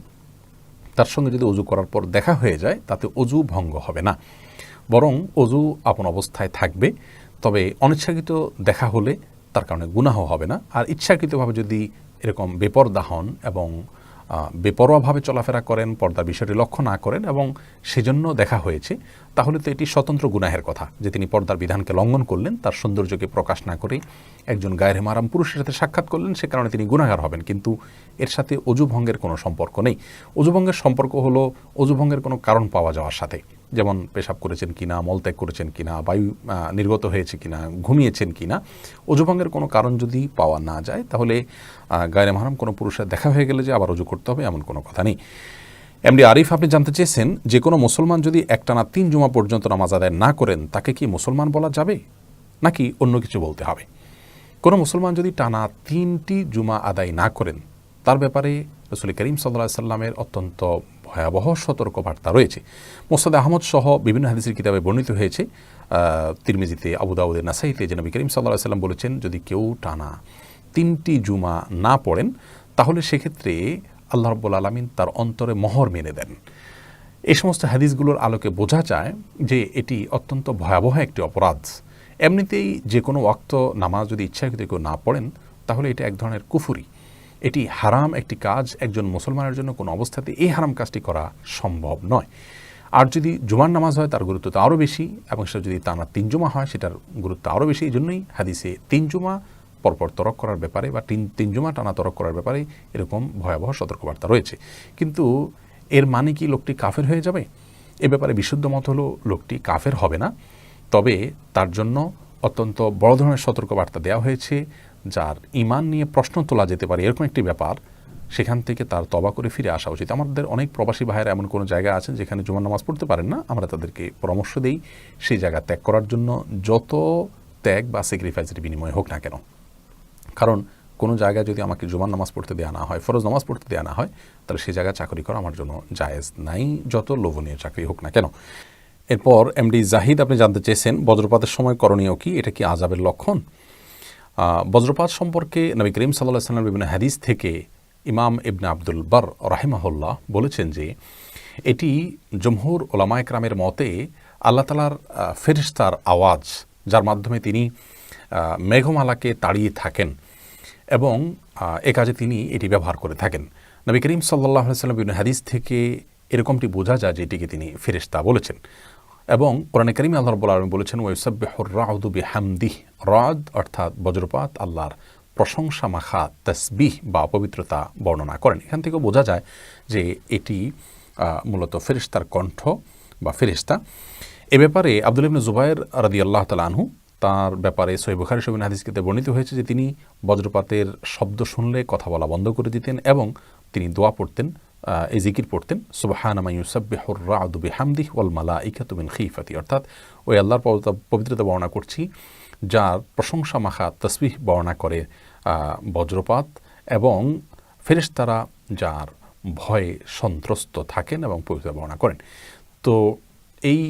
তার সঙ্গে যদি অজু করার পর দেখা হয়ে যায় তাতে অজু ভঙ্গ হবে না, বরং অজু আপন অবস্থায় থাকবে। তবে অনিচ্ছাকৃত দেখা হলে তার কারণে গুনাহ হবে না। আর ইচ্ছাকৃতভাবে যদি এরকম বেপরদা হন এবং বেপরোয়াভাবে চলাফেরা করেন, পর্দার বিষয়টি লক্ষ্য না করেন এবং সেজন্য দেখা হয়েছে, তাহলে তো এটি স্বতন্ত্র গুনাহের কথা যে তিনি পর্দার বিধানকে লঙ্ঘন করলেন, তার সৌন্দর্যকে প্রকাশ না করে একজন গায়রে মাহরাম পুরুষের সাথে সাক্ষাৎ করলেন, সে কারণে তিনি গুনাহগার হবেন। কিন্তু এর সাথে অজু ভঙ্গের কোনো সম্পর্ক নেই। অজু ভঙ্গের সম্পর্ক হলো অজু ভঙ্গের কোনো কারণ পাওয়া যাওয়ার সাথে, যেমন পেশাব করেছেন কিনা, মলত্যাগ করেছেন কিনা, বায়ু নির্গত হয়েছে কিনা, ঘুমিয়েছেন কিনা। অজু ভঙ্গের কোনো কারণ যদি পাওয়া না যায়, তাহলে গায়রে মাহরাম কোনো পুরুষের দেখা হয়ে গেলে যে আবার অজু করতে হবে এমন কোনো কথা নেই। এমডি আরিফ, আপনি জানতে চেয়েছেন যে কোনো মুসলমান যদি একটানা 3 জুমা পর্যন্ত নামাজ আদায় না করেন, তাকে কি মুসলমান বলা যাবে নাকি অন্য কিছু বলতে হবে? কোনো মুসলমান যদি টানা 3টি জুমা আদায় না করেন, তার ব্যাপারে রাসূল করিম সাল্লাল্লাহু আলাইহি সাল্লামের অত্যন্ত ভয়াবহ সতর্কবার্তা রয়েছে। মুসনাদ আহমদ সহ বিভিন্ন হাদিসের কিতাবে বর্ণিত হয়েছে, তিরমিজিতে, আবু দাউদে, নাসাইতে, যে নবী করিম সাল্লাল্লাহু আলাইহি সাল্লাম বলেছেন, যদি কেউ টানা 3টি জুমা না পড়েন, তাহলে সেক্ষেত্রে আল্লাহ রাব্বুল আলামিন তার অন্তরে মোহর মেরে দেন। এই সমস্ত হাদিসগুলোর আলোকে বোঝা যায় যে এটি অত্যন্ত ভয়াবহ একটি অপরাধ। এমনিতেই যে কোনো ওয়াক্ত নামাজ যদি ইচ্ছাকৃত কেউ না পড়েন, তাহলে এটা এক ধরনের কুফরি, এটি হারাম একটি কাজ। একজন মুসলমানের জন্য কোনো অবস্থাতে এই হারাম কাজটি করা সম্ভব নয়। আর যদি জুমার নামাজ হয়, তার গুরুত্ব তো আরও বেশি, এবং সেটা যদি টানা 3 জুমা হয়, সেটার গুরুত্ব আরও বেশি। এই জন্যই হাদিসে 3 জুমা পরপর তরক করার ব্যাপারে বা 3 জুমা টানা তরক করার ব্যাপারে এরকম ভয়াবহ সতর্কবার্তা রয়েছে। কিন্তু এর মানে কি লোকটি কাফের হয়ে যাবে? এ ব্যাপারে বিশুদ্ধ মত হলো লোকটি কাফের হবে না, তবে তার জন্য অত্যন্ত বড় ধরনের সতর্কবার্তা দেওয়া হয়েছে। যার ঈমান নিয়ে প্রশ্ন তোলা যেতে পারে এরকম একটি ব্যাপার, সেখান থেকে তার তওবা করে ফিরে আসা উচিত। আমাদের অনেক প্রবাসী ভাইয়েরা এমন কোনো জায়গা আছেন যেখানে জুমার নামাজ পড়তে পারেন না, আমরা তাদেরকে পরামর্শ দেই সেই জায়গা ত্যাগ করার জন্য, যত ত্যাগ বা স্যাক্রিফাইসের বিনিময় হোক না কেন। কারণ কোনো জায়গায় যদি আমাকে জুমার নামাজ পড়তে দেওয়া না হয়, ফরজ নামাজ পড়তে দেওয়া না হয়, তাহলে সেই জায়গায় চাকরি করা আমার জন্য জায়েজ নাই, যত লোভনীয় চাকরি হোক না কেন। এরপর এমডি জাহিদ, আপনি জানতে চেয়েছেন বজ্রপাতের সময় করণীয় কি, এটা কি আযাবের লক্ষণ? বজ্রপাত সম্পর্কে নবী করিম সাল্লাল্লাহু আলাইহি ওয়াসাল্লাম বিভিন্ন হাদিস থেকে ইমাম ইবনে আব্দুল বার রাহিমাহুল্লাহ বলেছেন যে এটি জমহুর উলামায়ে কেরামের মতে আল্লাহ তাআলার ফেরেশতার আওয়াজ, যার মাধ্যমে তিনি মেঘমালাকে তাড়িয়ে থাকেন এবং এ কাজে তিনি এটি ব্যবহার করে থাকেন। নবী করিম সাল্লাল্লাহু আলাইহি ওয়াসাল্লাম বিভিন্ন হাদিস থেকে এরকমটি বোঝা যায় যে এটিকে তিনি ফেরেশতা বলেছেন। এবং কোরআনে কারিমে আল্লাহ রাব্বুল আলামিন বলেছেন, ওয়ায়ুসাব্বিহুর রাউদু বিহামদিহি, রাদ অর্থাৎ বজ্রপাত আল্লাহর প্রশংসা মাখা তাসবিহ বা পবিত্রতা বর্ণনা করেন। এখান থেকে বোঝা যায় যে এটি মূলত ফেরেশতার কণ্ঠ বা ফেরেশতা। এ ব্যাপারে আব্দুল্লাহ ইবনে জুবায়ের রাদিয়াল্লাহু তাআলা আনহু, তার ব্যাপারে সহিহ বুখারী শরীফ হাদিসে বর্ণিত হয়েছে যে তিনি বজ্রপাতের শব্দ শুনলে কথা বলা বন্ধ করে দিতেন এবং তিনি দোয়া পড়তেন, এই জিকির পড়তেন, সুবহানা মা ইউসাব্বিহুর রা'দু বিহামদিহি ওয়াল মালাইকাতু মিন খিফাতি, অর্থাৎ ওই আল্লাহর পবিত্রতা বর্ণনা করছি যার প্রশংসা মাখা তাসবিহ বর্ণনা করে বজ্রপাত, এবং ফেরেশতারা যার ভয়ে সন্ত্রস্ত থাকেন এবং পবিত্রতা বর্ণনা করেন। তো এই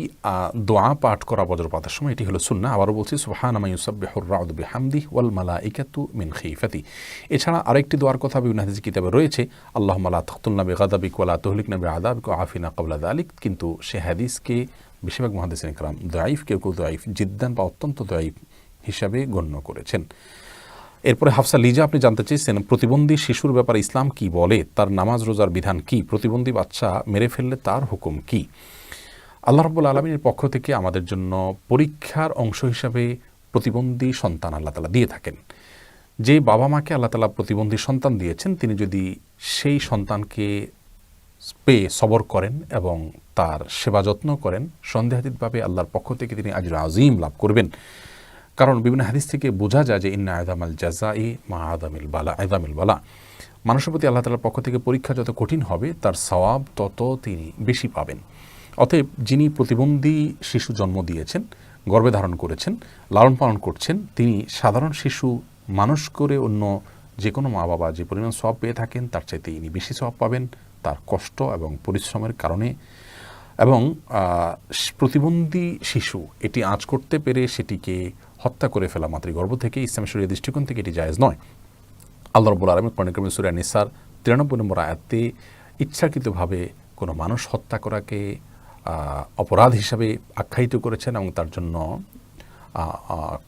দোয়া পাঠ করা বজ্রপাতের সময় এটি হলো সুন্নাহ। আবারও বলছি, সুবহানা মা ইউসাব্বিহুর রা'দু বিহামদিহি ওয়াল মালাইকাতু মিন খিফাতি। এছাড়া আরেকটি দোয়ার কথা বিভিন্ন হাদিস কিতাবে রয়েছে, আল্লাহুম্মা লা তাকতুলনা বিগাদাবিক ওয়া লা তুহলিকনা বিআযাবিক ওয়া আফিনা ক্বাবলা যালিক, কিন্তু সে হাদিসকে বেশিরভাগ মুহাদ্দিসিন কেরাম দাঈফ, কেউ কেউ দাঈফ জিদ্দান বা অত্যন্ত দাঈফ হিসাবে গণ্য করেছেন। এরপরে হাফসা লিজা আপনি জানতে চেয়েছেন প্রতিবন্ধী শিশুর ব্যাপারে ইসলাম কি বলে, তার নামাজ রোজার বিধান কি, প্রতিবন্ধী বাচ্চা মেরে ফেললে তার হুকুম কি। আল্লাহ রাব্বুল আলামিনের পক্ষ থেকে আমাদের জন্য পরীক্ষার অংশ হিসাবে প্রতিবন্ধী সন্তান আল্লাহ তাআলা দিয়ে থাকেন। যে বাবা মাকে আল্লাহ তাআলা প্রতিবন্ধী সন্তান দিয়েছেন, তিনি যদি সেই সন্তানকে পেয়ে সবর করেন এবং তার সেবা যত্ন করেন, সন্দেহাতীতভাবে আল্লাহর পক্ষ থেকে তিনি আজর আজিম লাভ করবেন। কারণ বিভিন্ন হাদিস থেকে বোঝা যায় যে ইন্না আযামাল জাযাই মা আযামিল বালা, মানুষের প্রতি আল্লাহ তাআলার পক্ষ থেকে পরীক্ষা যত কঠিন হবে তার সওয়াব তত তিনি বেশি পাবেন। অতএব যিনি প্রতিবন্ধী শিশু জন্ম দিয়েছেন, গর্ভে ধারণ করেছেন, লালন পালন করছেন, তিনি সাধারণ শিশু মানুষ করে অন্য যে কোনো মা বাবা যে পরিমাণ সওয়াব পেয়ে থাকেন তার চাইতে ইনি বেশি সওয়াব পাবেন তার কষ্ট এবং পরিশ্রমের কারণে। এবং প্রতিবন্ধী শিশু এটি আঁচ করতে পেরে সেটিকে হত্যা করে ফেলা মাতৃগর্ভ থেকে ইসলাম শরীয়তের দৃষ্টিকোণ থেকে এটি জায়েজ নয়। আল্লাহ রাব্বুল আলামিন কোরআনুল কারীম সূরা নিসার 93 নম্বর আয়াতে ইচ্ছাকৃতভাবে কোনো মানুষ হত্যা করাকে অপরাধ হিসাবে আখ্যায়িত করেছেন এবং তার জন্য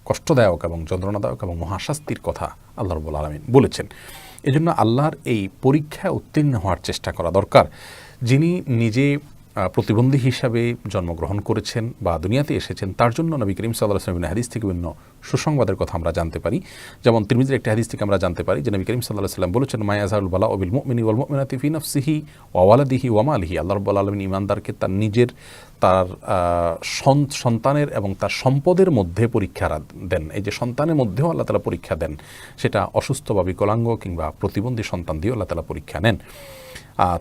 কষ্টদায়ক এবং যন্ত্রণাদায়ক এবং মহাশাস্তির কথা আল্লাহ রাব্বুল আলামিন বলেছেন। এজন্য আল্লাহর এই পরীক্ষায় উত্তীর্ণ হওয়ার চেষ্টা করা দরকার। যিনি নিজে প্রতিবন্ধী হিসাবে জন্মগ্রহণ করেছেন বা দুনিয়াতে এসেছেন, তার জন্য নবী করিম সাল্লাল্লাহু আলাইহি ওয়াসাল্লাম হাদিস থেকে বিভিন্ন সুসংবাদের কথা আমরা জানতে পারি। যেমন তিরমিজির একটি হাদিস থেকে আমরা জানতে পারি যে নবী করিম সাল্লাল্লাহু আলাইহি ওয়াসাল্লাম বলেছেন, মা ইয়াযালুল বালাউ বিল মুমিনি ওয়াল মুমিনাতি ফি নাফসিহি ওয়া ওয়ালাদিহি ওয়া মালিহি। আল্লাহ রাব্বুল আলামিন ঈমানদারকে তার নিজের, তার সন্তানের এবং তার সম্পদের মধ্যে পরীক্ষা দেন। এই যে সন্তানের মধ্যেও আল্লাহ তাআলা পরীক্ষা দেন, সেটা অসুস্থ বা বিকলাঙ্গ কিংবা প্রতিবন্ধী সন্তান দিয়েও আল্লাহ তাআলা পরীক্ষা নেন।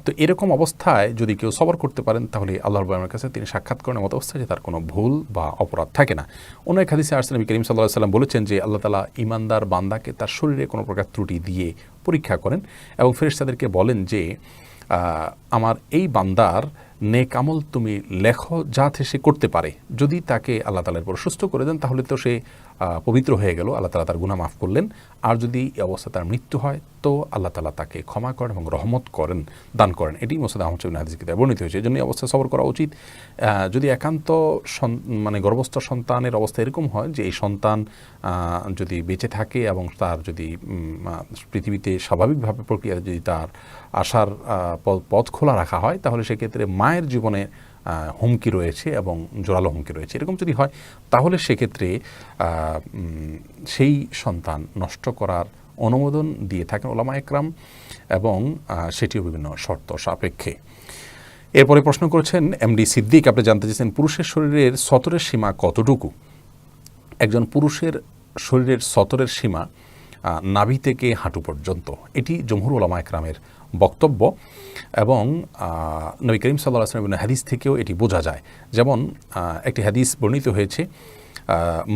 তো এরকম অবস্থায় যদি কেউ সবর করতে পারেন তাহলে আল্লাহ রাব্বুল আলামিনের কাছে তিনি সাক্ষাৎ করেন এমন অবস্থায় যে তার কোনো ভুল বা অপরাধ থাকে না। অন্য এক হাদিসে আসছে নবী করিম সাল্লাল্লাহু আলাইহি ওয়াসাল্লাম বলেছেন যে আল্লাহ তাআলা ঈমানদার বান্দাকে তার শরীরে কোনো প্রকার ত্রুটি দিয়ে পরীক্ষা করেন এবং ফেরেশতাদেরকে বলেন যে আমার এই বান্দার নেক আমল তুমি লেখো যাতে সে করতে পারে। যদি তাকে আল্লাহ তাআলার উপর সুস্থ করে দেন তাহলে তো সে পবিত্র হয়ে গেল, আল্লাহ তাআলা তার গুনাহ মাফ করলেন। আর যদি এই অবস্থা তার মৃত্যু হয় তো আল্লাহ তাআলা তাকে ক্ষমা করেন এবং রহমত করেন, দান করেন। এটি মুসনাদ আহমদ ইবনে হাদিস কিতাবে বর্ণিত হয়েছে। এই জন্য এই অবস্থায় সবর করা উচিত। যদি একান্ত মানে গর্ভস্থ সন্তানের অবস্থা এরকম হয় যে এই সন্তান যদি বেঁচে থাকে এবং তার যদি পৃথিবীতে স্বাভাবিকভাবে প্রক্রিয়া যদি তার আসার পথ খোলা রাখা হয় তাহলে সেক্ষেত্রে মায়ের জীবনে হুমকি রয়েছে এবং জোরালো হুমকি রয়েছে। এরকম যদি হয় তাহলে সেক্ষেত্রে সেই সন্তান নষ্ট করার অনুমোদন দিয়ে থাকেন উলামা একরাম এবং সেটিও বিভিন্ন শর্ত সাপেক্ষে। এরপরে প্রশ্ন করেছেন এমডি সিদ্দিক, আপনি জানতে চেয়েছেন পুরুষের শরীরের সতরের সীমা কতটুকু। একজন পুরুষের শরীরের সতরের সীমা নাভি থেকে হাঁটু পর্যন্ত, এটি জমহুর উলামা একরামের বক্তব্য এবং নবী করিম সাল্লাল্লাহু আলাইহি ওয়াসাল্লামের হাদিস থেকেও এটি বোঝা যায়। যেমন একটি হাদিস বর্ণিত হয়েছে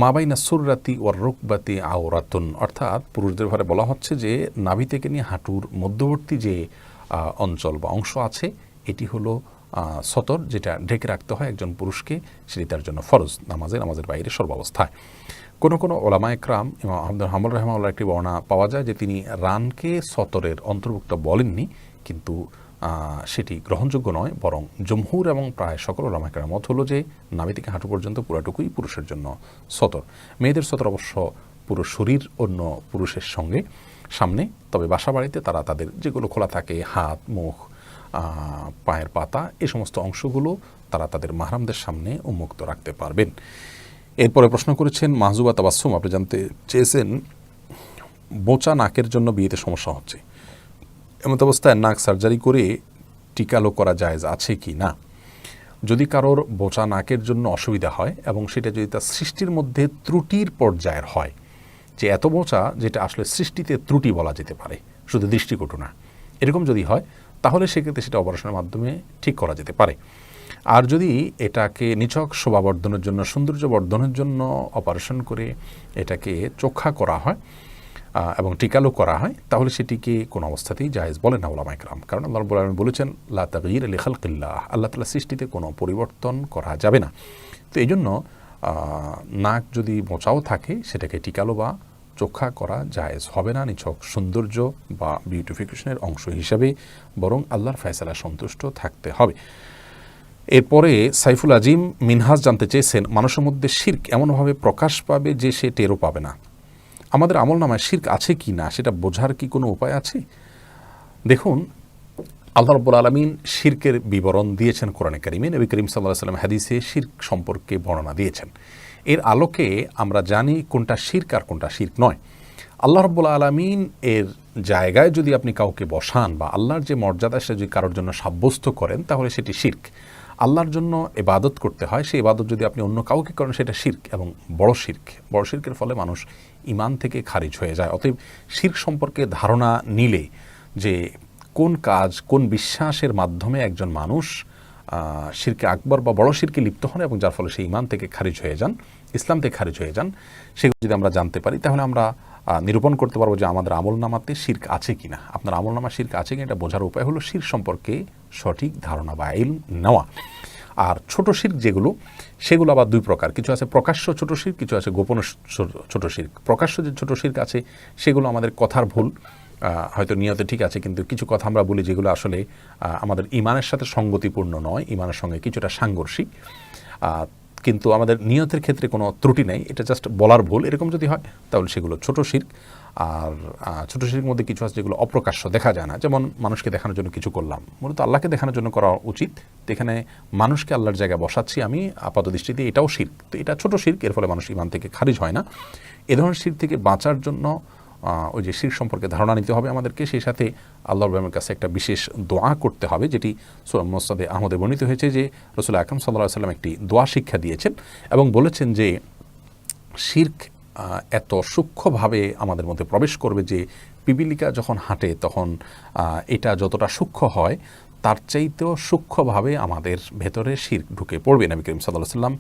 মা বাইনা সুররাতি ওয়ার রুকবাতি আওরাতুন, অর্থাৎ পুরুষদের ঘরে বলা হচ্ছে যে নাভি থেকে নিয়ে হাঁটুর মধ্যবর্তী যে অঞ্চল বা অংশ আছে এটি হলো সতর, যেটা ঢেকে রাখতে হয় একজন পুরুষকে, সেটি তার জন্য ফরজ নামাজের বাইরে সর্বাবস্থায়। কোনো কোনো ওলামা একরাম ইমাম আহমদ বিন হাম্বল রাহিমাহুল্লাহ একটি বর্ণনা পাওয়া যায় যে তিনি রানকে সতরের অন্তর্ভুক্ত বলেননি, কিন্তু সেটি গ্রহণযোগ্য নয়। বরং জমহুর এবং প্রায় সকল ওলামা একরামের মত হলো যে নাভি থেকে হাঁটু পর্যন্ত পুরাটুকুই পুরুষের জন্য সতর। মেয়েদের সতর অবশ্য পুরো শরীর অন্য পুরুষের সঙ্গে সামনে, তবে বাসা বাড়িতে তারা তাদের যেগুলো খোলা থাকে হাত, মুখ, পায়ের পাতা, এই সমস্ত অংশগুলো তারা তাদের মাহরামদের সামনে উন্মুক্ত রাখতে পারবেন। এরপরে প্রশ্ন করেছেন মাহজুবা তাবাসসুম, আপনি জানতে চেয়েছেন বোঁচা নাকের জন্য বিয়েতে সমস্যা হচ্ছে, এমন অবস্থায় নাক সার্জারি করে টিকালো করা জায়েজ আছে কি না। যদি কারোর বোঁচা নাকের জন্য অসুবিধা হয় এবং সেটা যদি তার সৃষ্টির মধ্যে ত্রুটির পর্যায়ের হয়, যে এত বোঁচা যেটা আসলে সৃষ্টিতে ত্রুটি বলা যেতে পারে, শুধু দৃষ্টিকটু না, এরকম যদি হয় তাহলে সেক্ষেত্রে সেটা অপারেশনের মাধ্যমে ঠিক করা যেতে পারে। আর যদি এটাকে নিছক শোভাবর্ধনের জন্য, সৌন্দর্য বর্ধনের জন্য অপারেশন করে এটাকে চোখা করা হয় এবং টিকালো করা হয় তাহলে সেটিকে কোনো অবস্থাতেই জায়েজ বলেন না উলামা একরাম। কারণ আল্লাহ রাব্বুল আলামিন বলেছেন লা তাগয়িরা লিখালকিল্লাহ, আল্লাহ তাআলার সৃষ্টিতে কোনো পরিবর্তন করা যাবে না। তো এই জন্য নাক যদি মোচাও থাকে সেটাকে টিকালো বা চোখা করা জায়েজ হবে না নিছক সৌন্দর্য বা বিউটিফিকেশনের অংশ হিসাবে, বরং আল্লাহর ফয়সালা সন্তুষ্ট থাকতে হবে। এরপরে সাইফুল আজিম মিনহাজ জানতে চেয়েছেন মানুষের মধ্যে শিরক এমনভাবে প্রকাশ পাবে যে সে টেরও পাবে না, আমাদের আমলনামায় শিরক আছে কি না সেটা বোঝার কি কোনো উপায় আছে? দেখুন, আল্লাহ রাব্বুল আলামিন শিরকের বিবরণ দিয়েছেন কোরআনে কারিমে। নবী করিম সাল্লাল্লাহু আলাইহি ওয়াসাল্লাম হাদিসে শিরক সম্পর্কে বর্ণনা দিয়েছেন। এর আলোকে আমরা জানি কোনটা শিরক আর কোনটা শিরক নয়। আল্লাহ রাব্বুল আলামিন এর জায়গায় যদি আপনি কাউকে বসান বা আল্লাহর যে মর্যাদা সেটা যদি কারোর জন্য সাব্যস্ত করেন তাহলে সেটি শিরক। আল্লাহর জন্য ইবাদত করতে হয়, সেই ইবাদত যদি আপনি অন্য কাউকে করেন সেটা শিরক এবং বড় শিরক। বড় শিরকের ফলে মানুষ ঈমান থেকে খারিজ হয়ে যায়। অতএব শিরক সম্পর্কে ধারণা নিলে যে কোন কাজ কোন বিশ্বাসের মাধ্যমে একজন মানুষ শিরকে আকবর বা বড় শিরকে লিপ্ত হন এবং যার ফলে সেই ঈমান থেকে খারিজ হয়ে যান, ইসলাম থেকে খারিজ হয়ে যান, সেগুলো যদি আমরা জানতে পারি তাহলে আমরা নিরূপণ করতে পারবো যে আমাদের আমলনামাতে শিরক আছে কিনা। আপনার আমলনামা শিরক আছে কিনা এটা বোঝার উপায় হলো শিরক সম্পর্কে সঠিক ধারণা বা ইলম নেওয়া। আর ছোট শিরক যেগুলো, সেগুলো আবার দুই প্রকার, কিছু আছে প্রকাশ্য ছোট শিরক, কিছু আছে গোপন ছোট শিরক। প্রকাশ্য যে ছোট শিরক আছে সেগুলো আমাদের কথার ভুল, হয়তো নিয়তে ঠিক আছে কিন্তু কিছু কথা আমরা বলি যেগুলো আসলে আমাদের ঈমানের সাথে সঙ্গতিপূর্ণ নয়, ঈমানের সঙ্গে কিছুটা সাংঘর্ষিক, কিন্তু আমাদের নিয়তের ক্ষেত্রে কোনো ত্রুটি নেই, এটা জাস্ট বলার ভুল, এরকম যদি হয় তাহলে সেগুলো ছোট শিরক। আর ছোট শিরকের মধ্যে কিছু আছে যেগুলো অপ্রকাশ্য, দেখা যায় না, যেমন মানুষকে দেখানোর জন্য কিছু করলাম, মূলত আল্লাহকে দেখানোর জন্য করা উচিত, তো এখানে মানুষকে আল্লাহর জায়গায় বসাচ্ছি আমি আপাত দৃষ্টিতে, এটাও শিরক। তো এটা ছোট শিরক, এর ফলে মানুষ ঈমান থেকে খারিজ হয় না। এ ধরনের শিরক থেকে বাঁচার জন্য ওই যে শিরক সম্পর্কে ধারণা নিতে হবে আমাদেরকে, সেই সাথে আল্লাহর রাব্বুল কাছে একটা বিশেষ দোয়া করতে হবে, যেটি সূরা মুসনাদে আহমদে বর্ণিত হয়েছে যে রাসূল আকরাম সাল্লাল্লাহু আলাইহি ওয়াসাল্লাম একটি দোয়া শিক্ষা দিয়েছেন এবং বলেছেন যে শিরক এত সূক্ষ্মভাবে আমাদের মধ্যে প্রবেশ করবে যে পিপিলিকা যখন হাঁটে তখন এটা যতটা সূক্ষ্ম হয় তার চাইতেও সূক্ষ্মভাবে আমাদের ভেতরে শিরক ঢুকে পড়বে। নবী করিম সাল্লাল্লাহু আলাইহি ওয়াসাল্লাম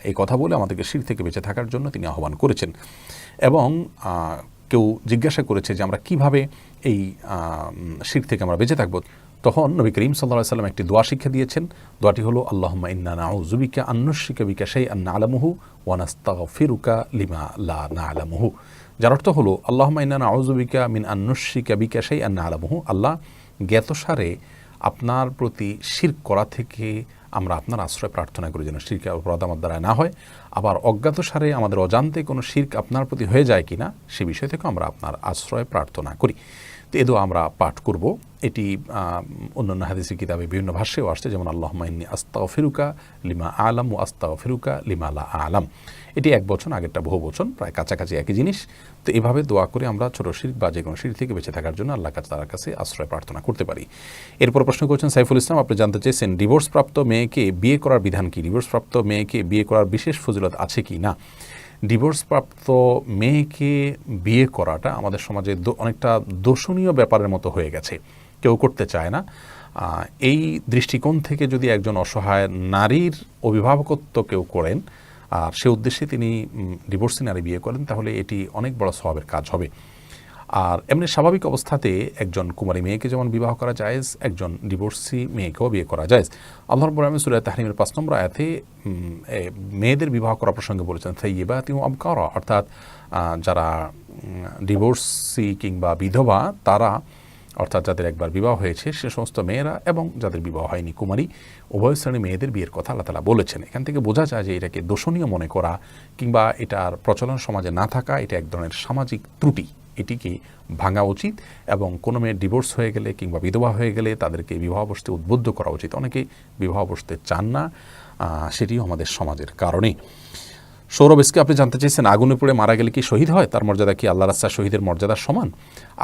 এই কথা বলে আমাদেরকে শিরক থেকে বেঁচে থাকার জন্য তিনি আহ্বান করেছেন। এবং কেউ জিজ্ঞাসা করেছে যে আমরা কিভাবে এই শিরক থেকে আমরা বেঁচে থাকব, তখন নবী করিম সাল্লাল্লাহু আলাইহি ওয়াসাল্লাম একটি দোয়া শিক্ষা দিয়েছেন। দোয়াটি হলো আল্লাহুম্মা ইন্না নাউযু বিকা আন নুশরিকা বিকা শাইআন না'লামুহু ওয়া নাস্তাগফিরুকা লিমা লা না'লামুহু। যার অর্থ হলো আল্লাহুম্মা ইন্না নাউযু বিকা মিন আন নুশরিকা বিকা শাইআন না'লামুহু, আল্লাহ জ্ঞাতসারে আপনার প্রতি শিরক করা থেকে আমরা আপনার আশ্রয় প্রার্থনা করি যেন শিরকের অপরাধ আমার দ্বারা না হয়। আবার অজ্ঞাতসারে আমাদের অজান্তে কোনো শিরক আপনার প্রতি হয়ে যায় কিনা সে বিষয় থেকে আমরা আপনার আশ্রয় প্রার্থনা করি। তো এ দোয়া আমরা পাঠ করব। এটি অন্যান্য হাদিসের কিতাবে বিভিন্ন ভাষ্যেও আসছে, যেমন আল্লাহুম্মা ইন্নী আস্তাগফিরুকা লিমা আ'লাম ওয়া আস্তাগফিরুকা লিমা লা আ'লাম। এটি এক বচন, আগেরটা বহু বচন, প্রায় কাছাকাছি একই জিনিস। তো এভাবে দোয়া করে আমরা ছোট শিরক বা যে কোনো শিরক থেকে বেঁচে থাকার জন্য আল্লাহ তাআলার কাছে আশ্রয় প্রার্থনা করতে পারি। এরপর প্রশ্ন করেছেন সাইফুল ইসলাম, আপনি জানতে চেয়েছেন ডিভোর্সপ্রাপ্ত মেয়েকে বিয়ে করার বিধান কি, ডিভোর্সপ্রাপ্ত মেয়েকে বিয়ে করার বিশেষ ফজিলত আছে কি না। ডিভোর্সপ্রাপ্ত মেয়েকে বিয়ে করাটা আমাদের সমাজে অনেকটা দর্শনীয় ব্যাপারের মতো হয়ে গেছে, কেউ করতে চায় না। এই দৃষ্টিকোণ থেকে যদি একজন অসহায় নারীর অভিভাবকত্ব কেউ করেন আর সে উদ্দেশ্যে তিনি ডিভোর্সি নারী বিয়ে করেন তাহলে এটি অনেক বড় সওয়াবের কাজ হবে। আর এমনি স্বাভাবিক অবস্থাতে একজন কুমারী মেয়েকে যেমন বিবাহ করা জায়েজ, একজন ডিভোর্সি মেয়েকেও বিয়ে করা জায়েজ। আল্লাহ রাব্বুল আলামিন সূরা তাহরিমের 5 নম্বর আয়াতে মেয়েদের বিবাহ করা প্রসঙ্গে বলেছেন সাইয়্যিবাতিন ওয়া আবকারা, অর্থাৎ যারা ডিভোর্সি কিংবা বিধবা তারা, অর্থাৎ যাদের একবার বিবাহ হয়েছে সে সমস্ত মেয়েরা এবং যাদের বিবাহ হয়নি কুমারী, উভয় শ্রেণী মেয়েদের বিয়ের কথা আল্লাহ তাআলা বলেছেন। এখান থেকে বোঝা যায় যে এটাকে দোষণীয় মনে করা কিংবা এটার প্রচলন সমাজে না থাকা এটা এক ধরনের সামাজিক ত্রুটি, এটিকে ভাঙা উচিত এবং কোনো মেয়ের ডিভোর্স হয়ে গেলে কিংবা বিধবা হয়ে গেলে তাদেরকে বিবাহ বসতে উদ্বুদ্ধ করা উচিত। অনেকে বিবাহ বসতে চান না, সেটিও আমাদের সমাজের কারণে। সৌরভ এসকে আপনি জানতে চেয়েছেন আগুনে পুড়ে মারা গেলে কি শহীদ হয়, তার মর্যাদা কি আল্লাহর রাস্তায় শহীদের মর্যাদার সমান।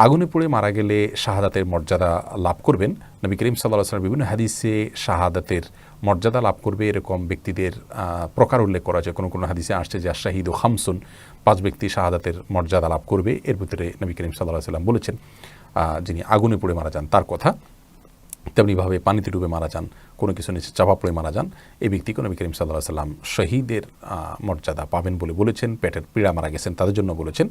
আগুনে পুড়ে মারা গেলে শাহাদাতের মর্যাদা লাভ করবেন। নবী করিম সাল্লাল্লাহু আলাইহি ওয়াসাল্লাম বিভিন্ন হাদিসে শাহাদাতের মর্যাদা লাভ করবে এরকম ব্যক্তিদের প্রকার উল্লেখ করা যায়। কোনো কোনো হাদিসে আসছে যে শাহিদু খামসুন, 5 ব্যক্তি শাহাদাতের মর্যাদা লাভ করবে। এর ভিতরে নবী করিম সাল্লাল্লাহু আলাইহি ওয়াসাল্লাম বলেছেন যিনি আগুনে পুড়ে মারা যান তার কথা, তেমনিভাবে পানিতে ডুবে মারা যান, কোনো কিছু নিচে চাপা পড়ে মারা যান, এই ব্যক্তিকে নবী করিম সাল্লাল্লাহু আলাইহি ওয়াসাল্লাম শহীদের মর্যাদা পাবেন বলে বলেছেন। পেটের পীড়া মারা গেছেন তাদের জন্য বলেছেন।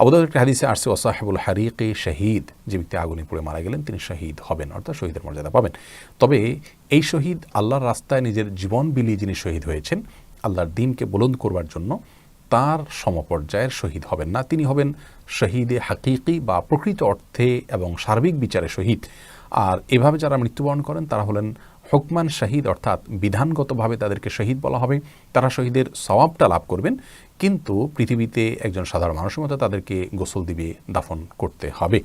আবু দাউদের একটা হাদিসে আসছে ওয়াসাহিবুল হারিকি শহীদ, যে ব্যক্তি আগুনে পুড়ে মারা গেলেন তিনি শহীদ হবেন, অর্থাৎ শহীদের মর্যাদা পাবেন। তবে এই শহীদ আল্লাহর রাস্তায় নিজের জীবন বিলিয়ে যিনি শহীদ হয়েছেন আল্লাহর দ্বীনকে বুলন্দ করবার জন্য, তার সমপর্যায়ের শহীদ হবেন না, তিনি হবেন শহীদে হাকিকি বা প্রকৃত অর্থে এবং সার্বিক বিচারে শহীদ। আর এভাবে যারা মৃত্যুবরণ করেন তারা হলেন হুকমান শহীদ, অর্থাৎ বিধানগতভাবে তাদেরকে শহীদ বলা হবে, তারা শহীদের সওয়াবটা লাভ করবেন, কিন্তু পৃথিবীতে একজন সাধারণ মানুষের মতো তাদেরকে গোসল দিবে, দাফন করতে হবে।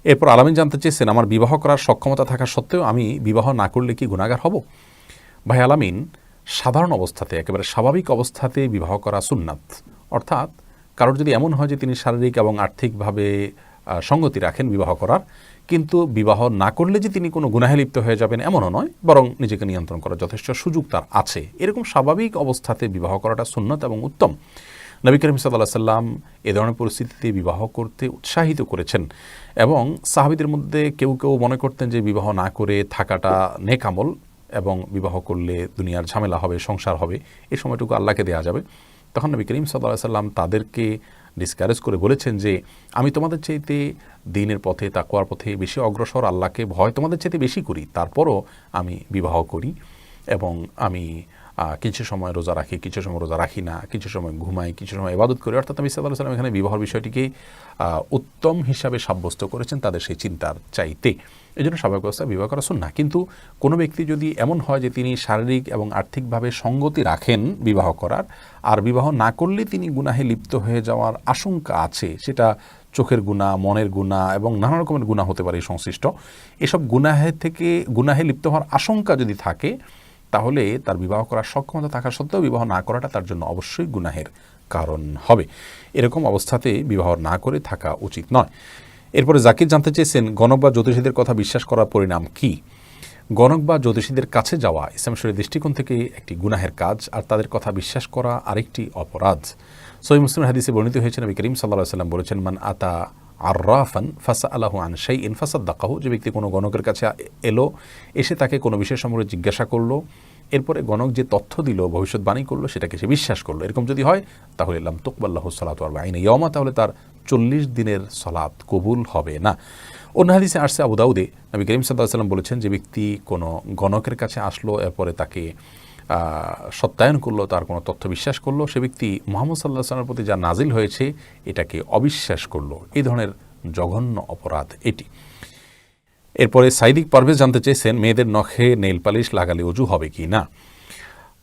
এরপর আলামিন জানতে চেয়েছেন, আমার বিবাহ করার সক্ষমতা থাকা সত্ত্বেও আমি বিবাহ না করলে কি গুনাহগার হব? ভাই আলামিন, সাধারণ অবস্থাতে, একেবারে স্বাভাবিক অবস্থাতে বিবাহ করা সুন্নাত, অর্থাৎ কারোর যদি এমন হয় যে তিনি শারীরিক এবং আর্থিকভাবে সঙ্গতি রাখেন বিবাহ করার, কিন্তু বিবাহ না করলে যে তিনি কোনো গুনাহে লিপ্ত হয়ে যাবেন এমনও নয়, বরং নিজেকে নিয়ন্ত্রণ করার যথেষ্ট সুযোগ তার আছে, এরকম স্বাভাবিক অবস্থাতে বিবাহ করাটা সুন্নত এবং উত্তম। নবী করিম সাল্লাল্লাহু আলাইহি ওয়াসাল্লাম এ ধরনের পরিস্থিতিতে বিবাহ করতে উৎসাহিত করেছেন, এবং সাহাবীদের মধ্যে কেউ কেউ মনে করতেন যে বিবাহ না করে থাকাটা নেক আমল, এবং বিবাহ করলে দুনিয়ার ঝামেলা হবে, সংসার হবে, এই সময়টুকু আল্লাহকে দেয়া যাবে। তখন নবী করিম সাল্লাল্লাহু আলাইহি ওয়াসাল্লাম তাদেরকে ডিসকারেজ করে বলেছেন যে আমি তোমাদের চাইতে দ্বীনের পথে, তাকওয়ার পথে বেশি অগ্রসর, আল্লাহকে ভয় তোমাদের চাইতে বেশি করি, তারপরও আমি বিবাহ করি, এবং আমি কিছু সময় রোজা রাখি, কিছু সময় রোজা রাখি না, কিছু সময় ঘুমাই, কিছু সময় ইবাদত করি। অর্থাৎ নবী সাল্লাল্লাহু আলাইহি ওয়াসাল্লাম এখানে বিবাহের বিষয়টিকে উত্তম হিসাবে সাব্যস্ত করেছেন তাদের সেই চিন্তার চাইতে। এই জন্য স্বাভাবিক অবস্থায় বিবাহ করা সুন্নাহ। কিন্তু কোনো ব্যক্তি যদি এমন হয় যে তিনি শারীরিক এবং আর্থিকভাবে সঙ্গতি রাখেন বিবাহ করার, আর বিবাহ না করলে তিনি গুনাহে লিপ্ত হয়ে যাওয়ার আশঙ্কা আছে, সেটা চোখের গুনাহ, মনের গুনাহ এবং নানা রকমের গুনাহ হতে পারে সংশ্লিষ্ট, এসব গুনাহে লিপ্ত হওয়ার আশঙ্কা যদি থাকে, তাহলে তার বিবাহ করার সক্ষমতা থাকা সত্ত্বেও বিবাহ না করাটা তার জন্য অবশ্যই গুনাহের কারণ হবে। এরকম অবস্থাতে বিবাহ না করে থাকা উচিত নয়। এরপরে জাকির জানতে চেয়েছেন, গণক বা জ্যোতিষীদের কথা বিশ্বাস করার পরিণাম কি? গণক বা জ্যোতিষীদের কাছে যাওয়া ইসলাম শরীয়তের দৃষ্টিকোণ থেকে একটি গুনাহের কাজ, আর তাদের কথা বিশ্বাস করা আরেকটি অপরাধ। সহিহ মুসলিম হাদিসে বর্ণিত হয়েছে, নবী করিম সাল্লাল্লাহু আলাইহি ওয়াসাল্লাম বলেছেন, মান আতা আররাফান ফাসআলাহু আন শাইইন ফাসাদ্দাকাহু, যে ব্যক্তি কোনো গণকের কাছে এলো, এসে তাকে কোনো বিষয় সম্পর্কে জিজ্ঞাসা করলো, এরপরে গণক যে তথ্য দিল, ভবিষ্যৎবাণী করলো, সেটাকে সে বিশ্বাস করলো, এরকম যদি হয় তাহলে লাম তুকবাল লাহু সালাতু 40 ইয়াওমা, তাহলে তার 40 দিনের সালাত কবুল হবে না। অন্য হাদিসে আসছে, আবু দাউদে নবী করিম সাল্লাল্লাহু আলাইহি ওয়াসাল্লাম বলেছেন, যে ব্যক্তি কোনো গণকের কাছে আসলো, এরপরে তাকে সত্যায়ন করলো, তার কোনো তথ্য বিশ্বাস করলো, সে ব্যক্তি মুহাম্মদ সাল্লাল্লাহু আলাইহি ওয়াসাল্লামের প্রতি যা নাজিল হয়েছে এটাকে অবিশ্বাস করলো। এই ধরনের জঘন্য অপরাধ এটি। এরপরে সাইদিক পারভেজ জানতে চেয়েছেন, মেয়েদের নখে নেইল পালিশ লাগালে অজু হবে কি না?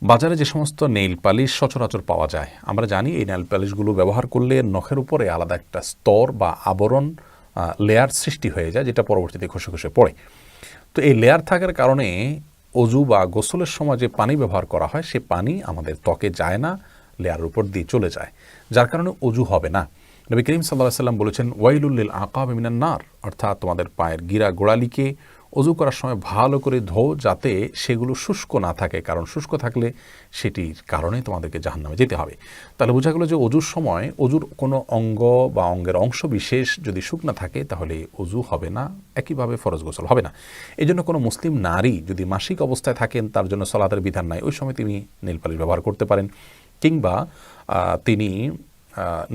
বাজারে যে সমস্ত নেইল পালিশ সচরাচর পাওয়া যায়, আমরা জানি এই নেইল পালিশগুলো ব্যবহার করলে নখের উপরে আলাদা একটা স্তর বা আবরণ, লেয়ার সৃষ্টি হয়ে যায়, যেটা পরবর্তীতে খসে খসে পড়ে। তো এই লেয়ার থাকার কারণে অজু বা গোসলের সময় যে পানি ব্যবহার করা হয়, সে পানি আমাদের ত্বকে যায় না, লেয়ারের উপর দিয়ে চলে যায়, যার কারণে অজু হবে না। নবী করিম সাল্লাল্লাহু আলাইহি ওয়াসাল্লাম বলেছেন, ওয়াইলুল লিল আকাব মিনান নার, অর্থাৎ তোমাদের পায়ের গিরা গোড়ালিকে অজু করার সময় ভালো করে ধোও, যাতে সেগুলো শুষ্ক না থাকে, কারণ শুষ্ক থাকলে সেটির কারণে তোমাদেরকে জাহান্নামে যেতে হবে। তাহলে বোঝা গেল যে অজুর সময় অজুর কোনো অঙ্গ বা অঙ্গের অংশ বিশেষ যদি শুকনো থাকে, তাহলে অজু হবে না, একইভাবে ফরজ গোসল হবে না। এই জন্য কোনো মুসলিম নারী যদি মাসিক অবস্থায় থাকেন, তার জন্য সালাতের বিধান নাই, ওই সময় তিনি নেইল পালিশ ব্যবহার করতে পারেন, কিংবা তিনি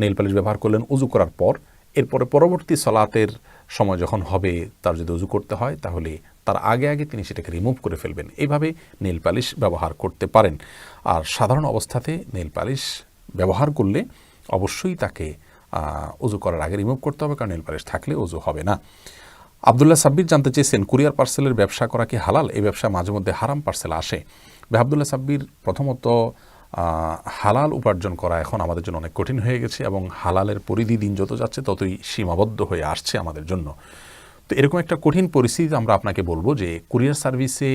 নেইল পালিশ ব্যবহার করলেন অজু করার পর, এরপরে পরবর্তী সালাতের সময় যখন হবে, তার যদি অজু করতে হয়, তাহলে তার আগে আগে তিনি সেটাকে রিমুভ করে ফেলবেন। এইভাবে নেইল পালিশ ব্যবহার করতে পারেন। আর সাধারণ অবস্থাতে নেইল পালিশ ব্যবহার করলে অবশ্যই তাকে অজু করার আগে রিমুভ করতে হবে, কারণ নেইল পালিশ থাকলে অজু হবে না। আবদুল্লাহ সাব্বির জানতে চেয়েছেন, কুরিয়ার পার্সেলের ব্যবসা করা কি হালাল? এই ব্যবসা মাঝে মধ্যে হারাম পার্সেল আসে। আবদুল্লাহ সাব্বির, প্রথমত হালাল উপার্জন করা এখন আমাদের জন্য অনেক কঠিন হয়ে গেছে, এবং হালালের পরিধি দিন যত যাচ্ছে ততই সীমাবদ্ধ হয়ে আসছে আমাদের জন্য। তো এরকম একটা কঠিন পরিস্থিতিতে আমরা আপনাকে বলবো যে কুরিয়ার সার্ভিসে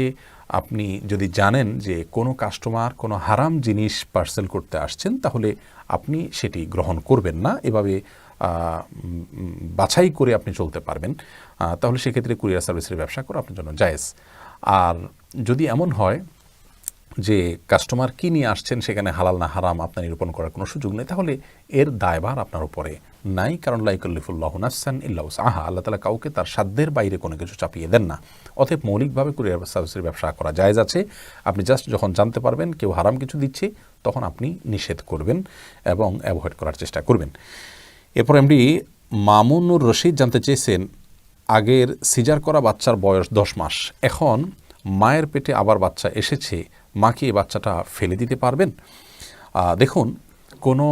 আপনি যদি জানেন যে কোনো কাস্টমার কোনো হারাম জিনিস পার্সেল করতে আসছেন, তাহলে আপনি সেটি গ্রহণ করবেন না, এভাবে বাছাই করে আপনি চলতে পারবেন। তাহলে সেক্ষেত্রে কুরিয়ার সার্ভিসের ব্যবসা করা আপনার জন্য জায়েজ। আর যদি এমন হয় যে কাস্টমার কি নিয়ে আসছেন সেখানে হালাল না হারাম আপনার নিরূপণ করার কোনো সুযোগ নেই, তাহলে এর দায়ভার আপনার উপরে নাই, কারণ লা ইউকাল্লিফুল্লাহু নাফসান ইল্লা উসআহা, আল্লাহ তাআলা কাউকে তার সাধ্যের বাইরে কোনো কিছু চাপিয়ে দেন না। অতএব মৌলিকভাবে কুরিয়ার সার্ভিসের ব্যবসা করা জায়েজ আছে। আপনি জাস্ট যখন জানতে পারবেন কেউ হারাম কিছু দিচ্ছে, তখন আপনি নিষেধ করবেন এবং অ্যাভয়েড করার চেষ্টা করবেন। এরপর এমডি মামুনুর রশিদ জানতে চেয়েছেন, আগের সিজার করা বাচ্চার বয়স 10 মাস, এখন মায়ের পেটে আবার বাচ্চা এসেছে, মা কি এই বাচ্চাটা ফেলে দিতে পারবেন? দেখুন, কোনো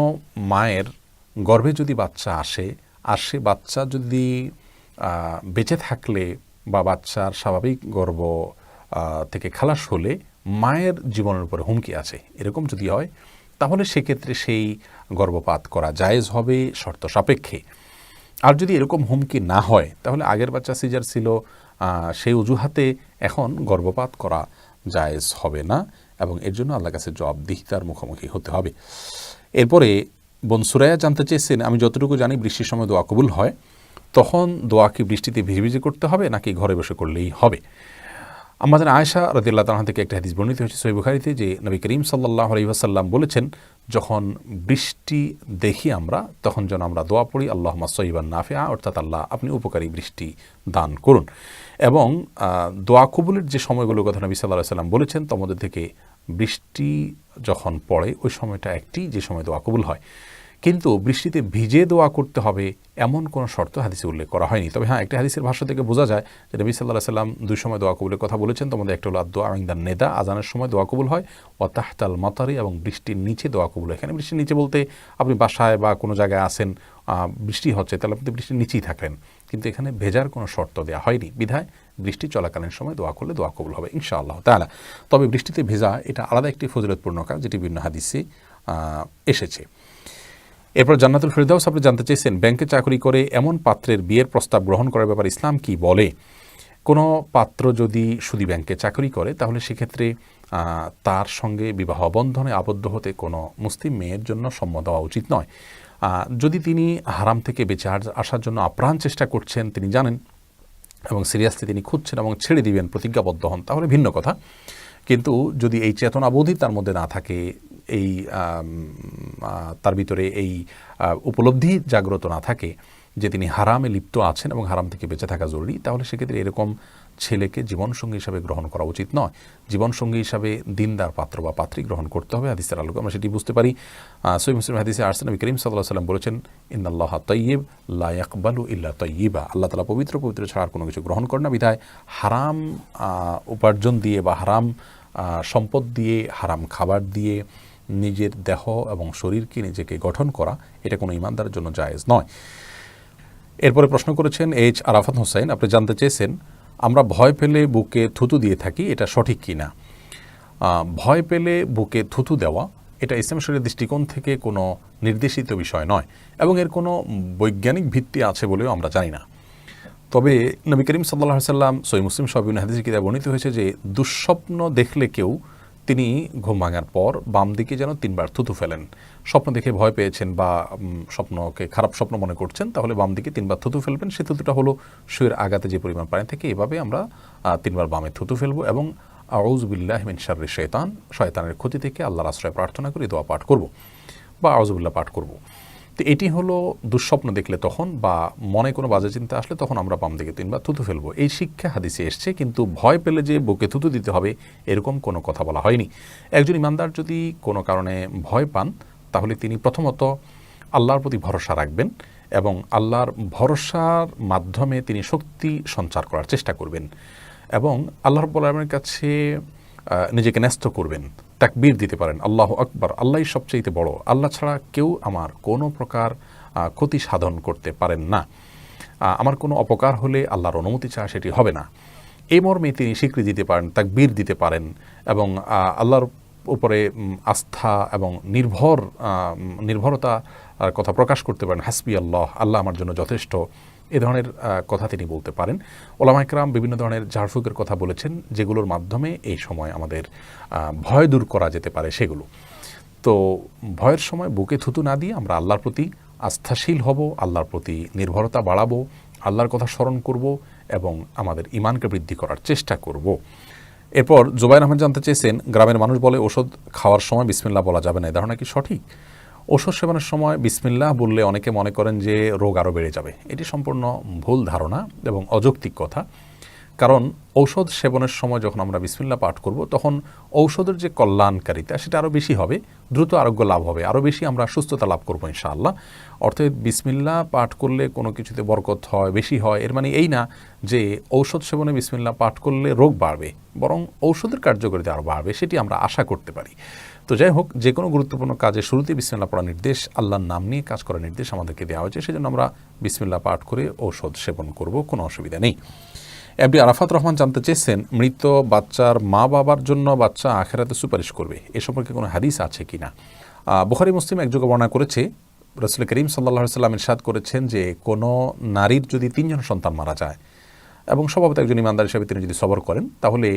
মায়ের গর্ভে যদি বাচ্চা আসে, আর সে বাচ্চা যদি বেঁচে থাকলে বা বাচ্চার স্বাভাবিক গর্ভ থেকে খালাস হলে মায়ের জীবনের উপরে হুমকি আছে, এরকম যদি হয় তাহলে সেক্ষেত্রে সেই গর্ভপাত করা জায়েজ হবে শর্ত সাপেক্ষে। আর যদি এরকম হুমকি না হয় তাহলে আগের বাচ্চা সিজার ছিল, সেই অজুহাতে এখন গর্ভপাত করা জায়েজ হবে না এবং এর জন্য আল্লাহর কাছে জবাবদিহিতার মুখোমুখি হতে হবে। এরপরে বোন সুরাইয়া জানতে চেয়েছেন, আমি যতটুকু জানি বৃষ্টির সময় দোয়া কবুল হয়, তখন দোয়া কি বৃষ্টিতে ভিজে ভিজে করতে হবে নাকি ঘরে বসে করলেই হবে? আমাদের আয়েশা রাদিয়াল্লাহু তাআলা থেকে একটা হাদিস বর্ণিত হয়েছে সহিহ বুখারীতে যে নবী করিম সাল্লাল্লাহু আলাইহি ওয়াসাল্লাম বলেছেন, যখন বৃষ্টি দেখি আমরা তখন যেন আমরা দোয়া পড়ি আল্লাহুম্মা সাইয়্যিবান নাফিআ, অর্থাৎ আল্লাহ আপনি উপকারী বৃষ্টি দান করুন। এবং দোয়া কবুলের যে সময়গুলোর কথা নবী সাল্লাল্লাহু আলাইহি ওয়াসাল্লাম বলেছেন তার মধ্যে থেকে বৃষ্টি যখন পড়ে ওই সময়টা একটি যে সময় দোয়া কবুল হয়। কিন্তু বৃষ্টিতে ভিজে দোয়া করতে হবে এমন কোনো শর্ত হাদিসে উল্লেখ করা হয়নি। তবে হ্যাঁ, একটা হাদিসের ভাষ্য থেকে বোঝা যায় যে নবী সাল্লাল্লাহু আলাইহি ওয়াসাল্লাম দুই সময় দোয়া কবুলের কথা বলেছেন। তোমাদের একটা হলো দোয়া ইনদান নেদা, আজানের সময় দোয়া কবুল হয়, ওয়া তাহতাল মাতারি, এবং বৃষ্টির নিচে দোয়া কবুল হয়। এখানে বৃষ্টির নিচে বলতে আপনি বাসায় বা কোনো জায়গায় আছেন, বৃষ্টি হচ্ছে, তাহলে আপনি বৃষ্টির নিচেই থাকলেন, কিন্তু এখানে ভেজার কোনো শর্ত দেওয়া হয়নি, বিধায় বৃষ্টি চলাকালীন সময় দোয়া করলে দোয়া কবুল হবে ইনশাআল্লাহ তাআলা। তবে বৃষ্টিতে ভেজা এটা আলাদা একটি ফজিলতপূর্ণ কাজ, যেটি বিভিন্ন হাদিসে এসেছে। এরপর জান্নাতুল ফেরদাউস আপনি জানতে চেয়েছেন, ব্যাংকে চাকরি করে এমন পাত্রের বিয়ের প্রস্তাব গ্রহণ করার ব্যাপারে ইসলাম কি বলে? কোনো পাত্র যদি শুধু ব্যাংকে চাকরি করে তাহলে সেক্ষেত্রে তার সঙ্গে বিবাহ বন্ধনে আবদ্ধ হতে কোনো মুসলিম মেয়ের জন্য সম্মত হওয়া উচিত নয়। যদি তিনি হারাম থেকে বেঁচে আসার জন্য আপ্রাণ চেষ্টা করছেন, তিনি জানেন এবং সিরিয়াসলি তিনি খুঁজছেন এবং ছেড়ে দিবেন প্রতিজ্ঞাবদ্ধ হন, তাহলে ভিন্ন কথা। কিন্তু যদি এই চেতনাবোধই তার মধ্যে না থাকে, এই তার ভিতরে এই উপলব্ধি জাগ্রত না থাকে যে তিনি হারামে লিপ্ত আছেন এবং হারাম থেকে বেঁচে থাকা জরুরি, তাহলে সেক্ষেত্রে এরকম ছেলেকে জীবনসঙ্গী হিসাবে গ্রহণ করা উচিত নয়। জীবনসঙ্গী হিসাবে দিনদার পাত্র বা পাত্রী গ্রহণ করতে হবে। হাদিসের আলোকে আমরা সেটি বুঝতে পারি। সহিহ মুসলিম হাদিসে আসছে নবী করিম সাল্লাল্লাহু আলাইহি ওয়াসাল্লাম বলেছেন, ইন্নাল্লাহা তাইয়্যিব লা ইয়াকবালু ইল্লা তাইয়্যিবা, আল্লাহ তাআলা পবিত্র ছাড়া আর কোনো কিছু গ্রহণ করেন না। বিধায় হারাম উপার্জন দিয়ে বা হারাম সম্পদ দিয়ে, হারাম খাবার দিয়ে নিজের দেহ এবং শরীরকে নিজেকে গঠন করা, এটা কোনো ইমানদারের জন্য জায়েজ নয়। এরপরে প্রশ্ন করেছেন এইচ আরাফাত হোসেন, আপনি জানতে চেয়েছেন, আমরা ভয় পেলে বুকে থুতু দিয়ে থাকি, এটা সঠিক কি না? ভয় পেলে বুকে থুতু দেওয়া এটা ইসলাম শরীয়তের দৃষ্টিকোণ থেকে কোনো নির্দেশিত বিষয় নয় এবং এর কোনো বৈজ্ঞানিক ভিত্তি আছে বলেও আমরা জানি না। তবে নবী করিম সাল্লাল্লাহু আলাইহি ওয়াসাল্লাম সহিহ মুসলিম সহ বিভিন্ন হাদিসে কিতাবে বর্ণিত হয়েছে যে দুঃস্বপ্ন দেখলে কেউ তিনি ঘুম ভাঙার পর বাম দিকে যেন 3 বার থুতু ফেলেন। স্বপ্ন দেখে ভয় পেয়েছেন বা স্বপ্নকে খারাপ স্বপ্ন মনে করছেন, তাহলে বাম দিকে 3 বার থুতু ফেলবেন। সেই থুতুটা হলো শুয়ের আগাতে যে পরিমাণ পানি থাকে, এভাবে আমরা 3 বার বামে থুতু ফেলবো এবং আউযু বিল্লাহি মিন শাররি শাইতান, শয়তানের ক্ষতি থেকে আল্লাহর আশ্রয় প্রার্থনা করে দোয়া পাঠ করব বা আউযু বিল্লাহ পাঠ করব। তো এটি হলো দুঃস্বপ্ন দেখলে তখন বা মনে কোনো বাজে চিন্তা আসলে তখন আমরা বাম দিকে 3 বার থুতু ফেলবো, এই শিক্ষা হাদিসে এসছে। কিন্তু ভয় পেলে যে বুকে থুতু দিতে হবে এরকম কোনো কথা বলা হয়নি। একজন ইমানদার যদি কোনো কারণে ভয় পান তাহলে তিনি প্রথমত আল্লাহর প্রতি ভরসা রাখবেন এবং আল্লাহর ভরসার মাধ্যমে তিনি শক্তি সঞ্চার করার চেষ্টা করবেন এবং আল্লাহ রাব্বুল আলামিনের কাছে নিজেকে ন্যস্ত করবেন। তাকবীর দিতে পারেন, আল্লাহু আকবার, আল্লাহই সবচেয়ে বড়, আল্লাহ ছাড়া কেউ আমার কোনো প্রকার ক্ষতি সাধন করতে পারেন না, আমার কোনো অপকার হলে আল্লাহর অনুমতি ছাড়া সেটি হবে না, এই মর্মে তিনি স্বীকৃতি দিতে পারেন, তাকবীর দিতে পারেন এবং আল্লাহর উপরে আস্থা এবং নির্ভরতার কথা প্রকাশ করতে পারেন। হাসবি আল্লাহ, আল্লাহ আমার জন্য যথেষ্ট, এ ধরনের কথা তিনি বলতে পারেন। ওলামায়ে কেরাম বিভিন্ন ধরনের ঝাড়ফুঁকের কথা বলেছেন যেগুলোর মাধ্যমে এই সময় আমাদের ভয় দূর করা যেতে পারে সেগুলো। তো ভয়ের সময় বুকে থুতু না দিয়ে আমরা আল্লাহর প্রতি আস্থাশীল হব, আল্লাহর প্রতি নির্ভরতা বাড়াবো, আল্লাহর কথা স্মরণ করব এবং আমাদের ঈমানকে বৃদ্ধি করার চেষ্টা করব। এরপর জুবাইর আহমেদ জানতে চেয়েছেন, গ্রামের মানুষ বলে ওষুধ খাওয়ার সময় বিসমিল্লাহ বলা যাবে না, এই ধারণা কি সঠিক? ওষুধ সেবনের সময় বিসমিল্লাহ বললে অনেকে মনে করেন যে রোগ আরও বেড়ে যাবে, এটি সম্পূর্ণ ভুল ধারণা এবং অযৌক্তিক কথা। কারণ ঔষধ সেবনের সময় যখন আমরা বিসমিল্লাহ পাঠ করব তখন ঔষধের যে কল্যাণকারিতা সেটা আরও বেশি হবে, দ্রুত আরোগ্য লাভ হবে, আরও বেশি আমরা সুস্থতা লাভ করবো ইনশাআল্লাহ। অর্থাৎ বিসমিল্লাহ পাঠ করলে কোনো কিছুতে বরকত হয়, বেশি হয়, এর মানে এই না যে ঔষধ সেবনে বিসমিল্লাহ পাঠ করলে রোগ বাড়বে, বরং ঔষধের কার্যকারিতা আরও বাড়বে, সেটি আমরা আশা করতে পারি। তো যাই হোক, যে কোনো গুরুত্বপূর্ণ কাজে শুরুতে বিসমিল্লাহ পড়ার নির্দেশ, আল্লাহর নাম নিয়ে কাজ করার নির্দেশ আমাদেরকে দেওয়া হয়েছে, সেজন্য আমরা বিসমিল্লাহ পাঠ করে ঔষধ সেবন করব, কোনো অসুবিধা নেই। এমডি আরাফাত রহমান জানতে চেয়েছেন, মৃত বাচ্চার মা বাবার জন্য বাচ্চা আখেরাতে সুপারিশ করবে, এ সম্পর্কে কোনো হাদিস আছে কি না? বুখারী মুসলিম একযোগে বর্ণনা করেছে, রাসূল করিম সাল্লাল্লাহু আলাইহি ওয়াসাল্লাম ইরশাদ করেছেন যে কোনো নারীর যদি 3 জন সন্তান মারা যায় এবং স্বভাবত একজন ইমানদার হিসেবে তিনি যদি সবর করেন, তাহলে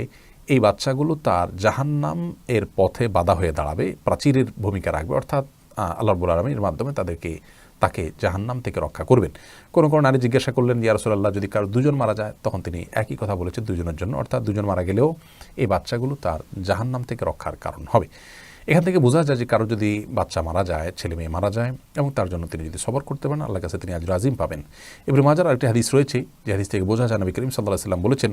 এই বাচ্চাগুলো তার জাহান্নাম এর পথে বাধা হয়ে দাঁড়াবে, প্রাচীরের ভূমিকা রাখবে, অর্থাৎ আল্লাহ রাব্বুল আলামিনের মাধ্যমে তাকে জাহান্নাম থেকে রক্ষা করবেন। কোনো নারী জিজ্ঞাসা করলেন, ইয়া রাসূলুল্লাহ, যদি কারো 2 জন মারা যায়? তখন তিনি একই কথা বলেছেন, 2 জনের জন্য, অর্থাৎ 2 জন মারা গেলেও এই বাচ্চাগুলো তার জাহান্নাম থেকে রক্ষার কারণ হবে। এখান থেকে বোঝা যায় যে কারো যদি বাচ্চা মারা যায়, ছেলে মেয়ে মারা যায় এবং তার জন্য তিনি যদি সবর করতে পারেন, আল্লাহর কাছে তিনি আজর আজিম পাবেন। ইবনে মাজার আরেকটি হাদিস রয়েছে, যে হাদিস থেকে বোঝা যায় নবী করিম সাল্লাল্লাহু আলাইহি ওয়াসাল্লাম বলেছেন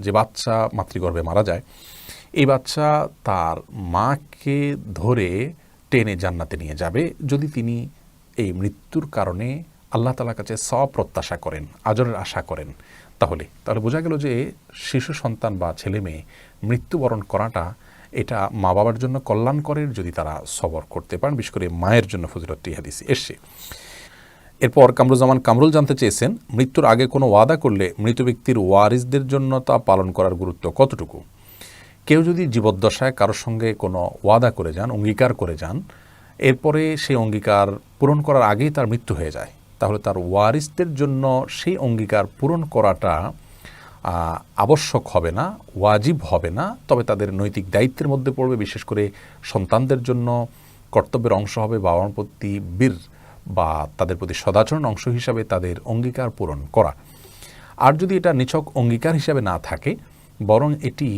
যে বাচ্চা মাতৃগর্ভে মারা যায়, এই বাচ্চা তার মাকে ধরে টেনে জান্নাতে নিয়ে যাবে যদি তিনি এই মৃত্যুর কারণে আল্লাহ তাআলার কাছে সওয়াব প্রত্যাশা করেন, আজরের আশা করেন। তাহলে বোঝা গেল যে শিশু সন্তান বা ছেলে মেয়ে মৃত্যুবরণ করাটা এটা মা বাবার জন্য কল্যাণকরের যদি তারা সবর করতে পারেন, বিশেষ করে মায়ের জন্য ফজিলতটি হাদিসে এসছে। এরপর কামরুজ্জামান কামরুল জানতে চেয়েছেন, মৃত্যুর আগে কোনো ওয়াদা করলে মৃত ব্যক্তির ওয়ারিসদের জন্য তা পালন করার গুরুত্ব কতটুকু? কেউ যদি জীবদ্দশায় কারোর সঙ্গে কোনো ওয়াদা করে যান, অঙ্গীকার করে যান, এরপরে সেই অঙ্গীকার পূরণ করার আগেই তার মৃত্যু হয়ে যায়, তাহলে তার ওয়ারিসদের জন্য সেই অঙ্গীকার পূরণ করাটা আবশ্যক হবে না, ওয়াজিব হবে না, তবে তাদের নৈতিক দায়িত্বের মধ্যে পড়বে। বিশেষ করে সন্তানদের জন্য কর্তব্যের অংশ হবে বাবা মার প্রতি বীর বা তাদের প্রতি সদাচরণ অংশ হিসাবে তাদের অঙ্গীকার পূরণ করা। আর যদি এটা নিছক অঙ্গীকার হিসাবে না থাকে, বরং এটি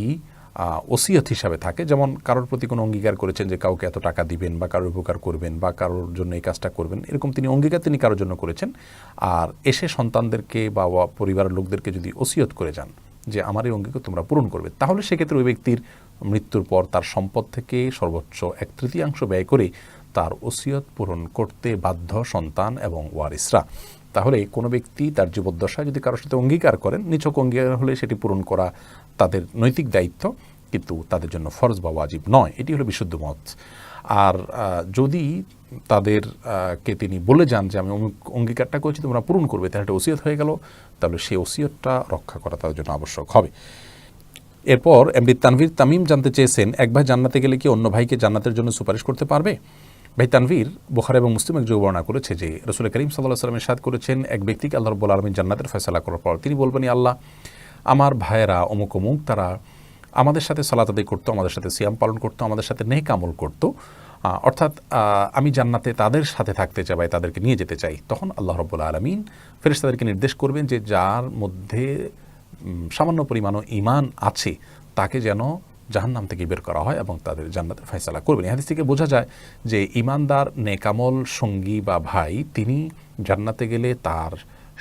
ওসিয়ত হিসাবে থাকে, যেমন কারোর প্রতি কোনো অঙ্গীকার করেছেন যে কাউকে এত টাকা দিবেন বা কারোর উপকার করবেন বা কারোর জন্য এই কাজটা করবেন, এরকম তিনি অঙ্গীকার তিনি কারোর জন্য করেছেন, আর এসে সন্তানদেরকে বা পরিবারের লোকদেরকে যদি ওসিয়ত করে যান যে আমার এই অঙ্গীকার তোমরা পূরণ করবে, তাহলে সেক্ষেত্রে ওই ব্যক্তির মৃত্যুর পর তার সম্পদ থেকে সর্বোচ্চ 1/3 ব্যয় করে তার ওসিয়ত পূরণ করতে বাধ্য সন্তান এবং ওয়ারিসরা। তাহলে কোনো ব্যক্তি তার জীবদ্দশায় যদি কারোর সাথে অঙ্গীকার করেন, নিছক অঙ্গীকার হলে সেটি পূরণ করা তাদের নৈতিক দায়িত্ব, কিন্তু তাদের জন্য ফরজ বা ওয়াজিব নয়, এটি হলো বিশুদ্ধ মত। আর যদি তাদেরকে তিনি বলে যান যে আমি অঙ্গীকারটা করেছি তোমরা পূরণ করবে, তাহলে একটা ওসিয়ত হয়ে গেল, তাহলে সেই ওসিয়তটা রক্ষা করা তাদের জন্য আবশ্যক হবে। এরপর এমডি তানভীর তামিম জানতে চেয়েছেন, এক ভাই জান্নাতে গেলে কি অন্য ভাইকে জান্নাতের জন্য সুপারিশ করতে পারবে? ভাই তানভীর বুখারী এবং মুসলিম এক বর্ণনা করেছে যে রাসূল করিম সাল্লাল্লাহু আলাইহি ওয়াসাল্লাম ইরশাদ করেছেন, এক ব্যক্তিকে আল্লাহ রাব্বুল আলামিন জান্নাতের ফয়সালা করার পর তিনি বলবেন, আল্লাহ, আমার ভাইয়েরা অমুক অমুক তারা আমাদের সাথে সালাত আদায় করতো, আমাদের সাথে সিয়াম পালন করতো, আমাদের সাথে নেক আমল করতো, অর্থাৎ আমি জান্নাতে তাদের সাথে থাকতে চাই, তাদেরকে নিয়ে যেতে চাই। তখন আল্লাহ রাব্বুল আলামিন ফেরেশতাদেরকে নির্দেশ করবেন যে যার মধ্যে সামান্য পরিমাণও ঈমান আছে তাকে যেন জাহান্নাম থেকে বের করা হয় এবং তাদের জান্নাতের ফয়সালা করবেন। এই হাদিস থেকে বোঝা যায় যে ঈমানদার নেকামল সঙ্গী বা ভাই তিনি জান্নাতে গেলে তার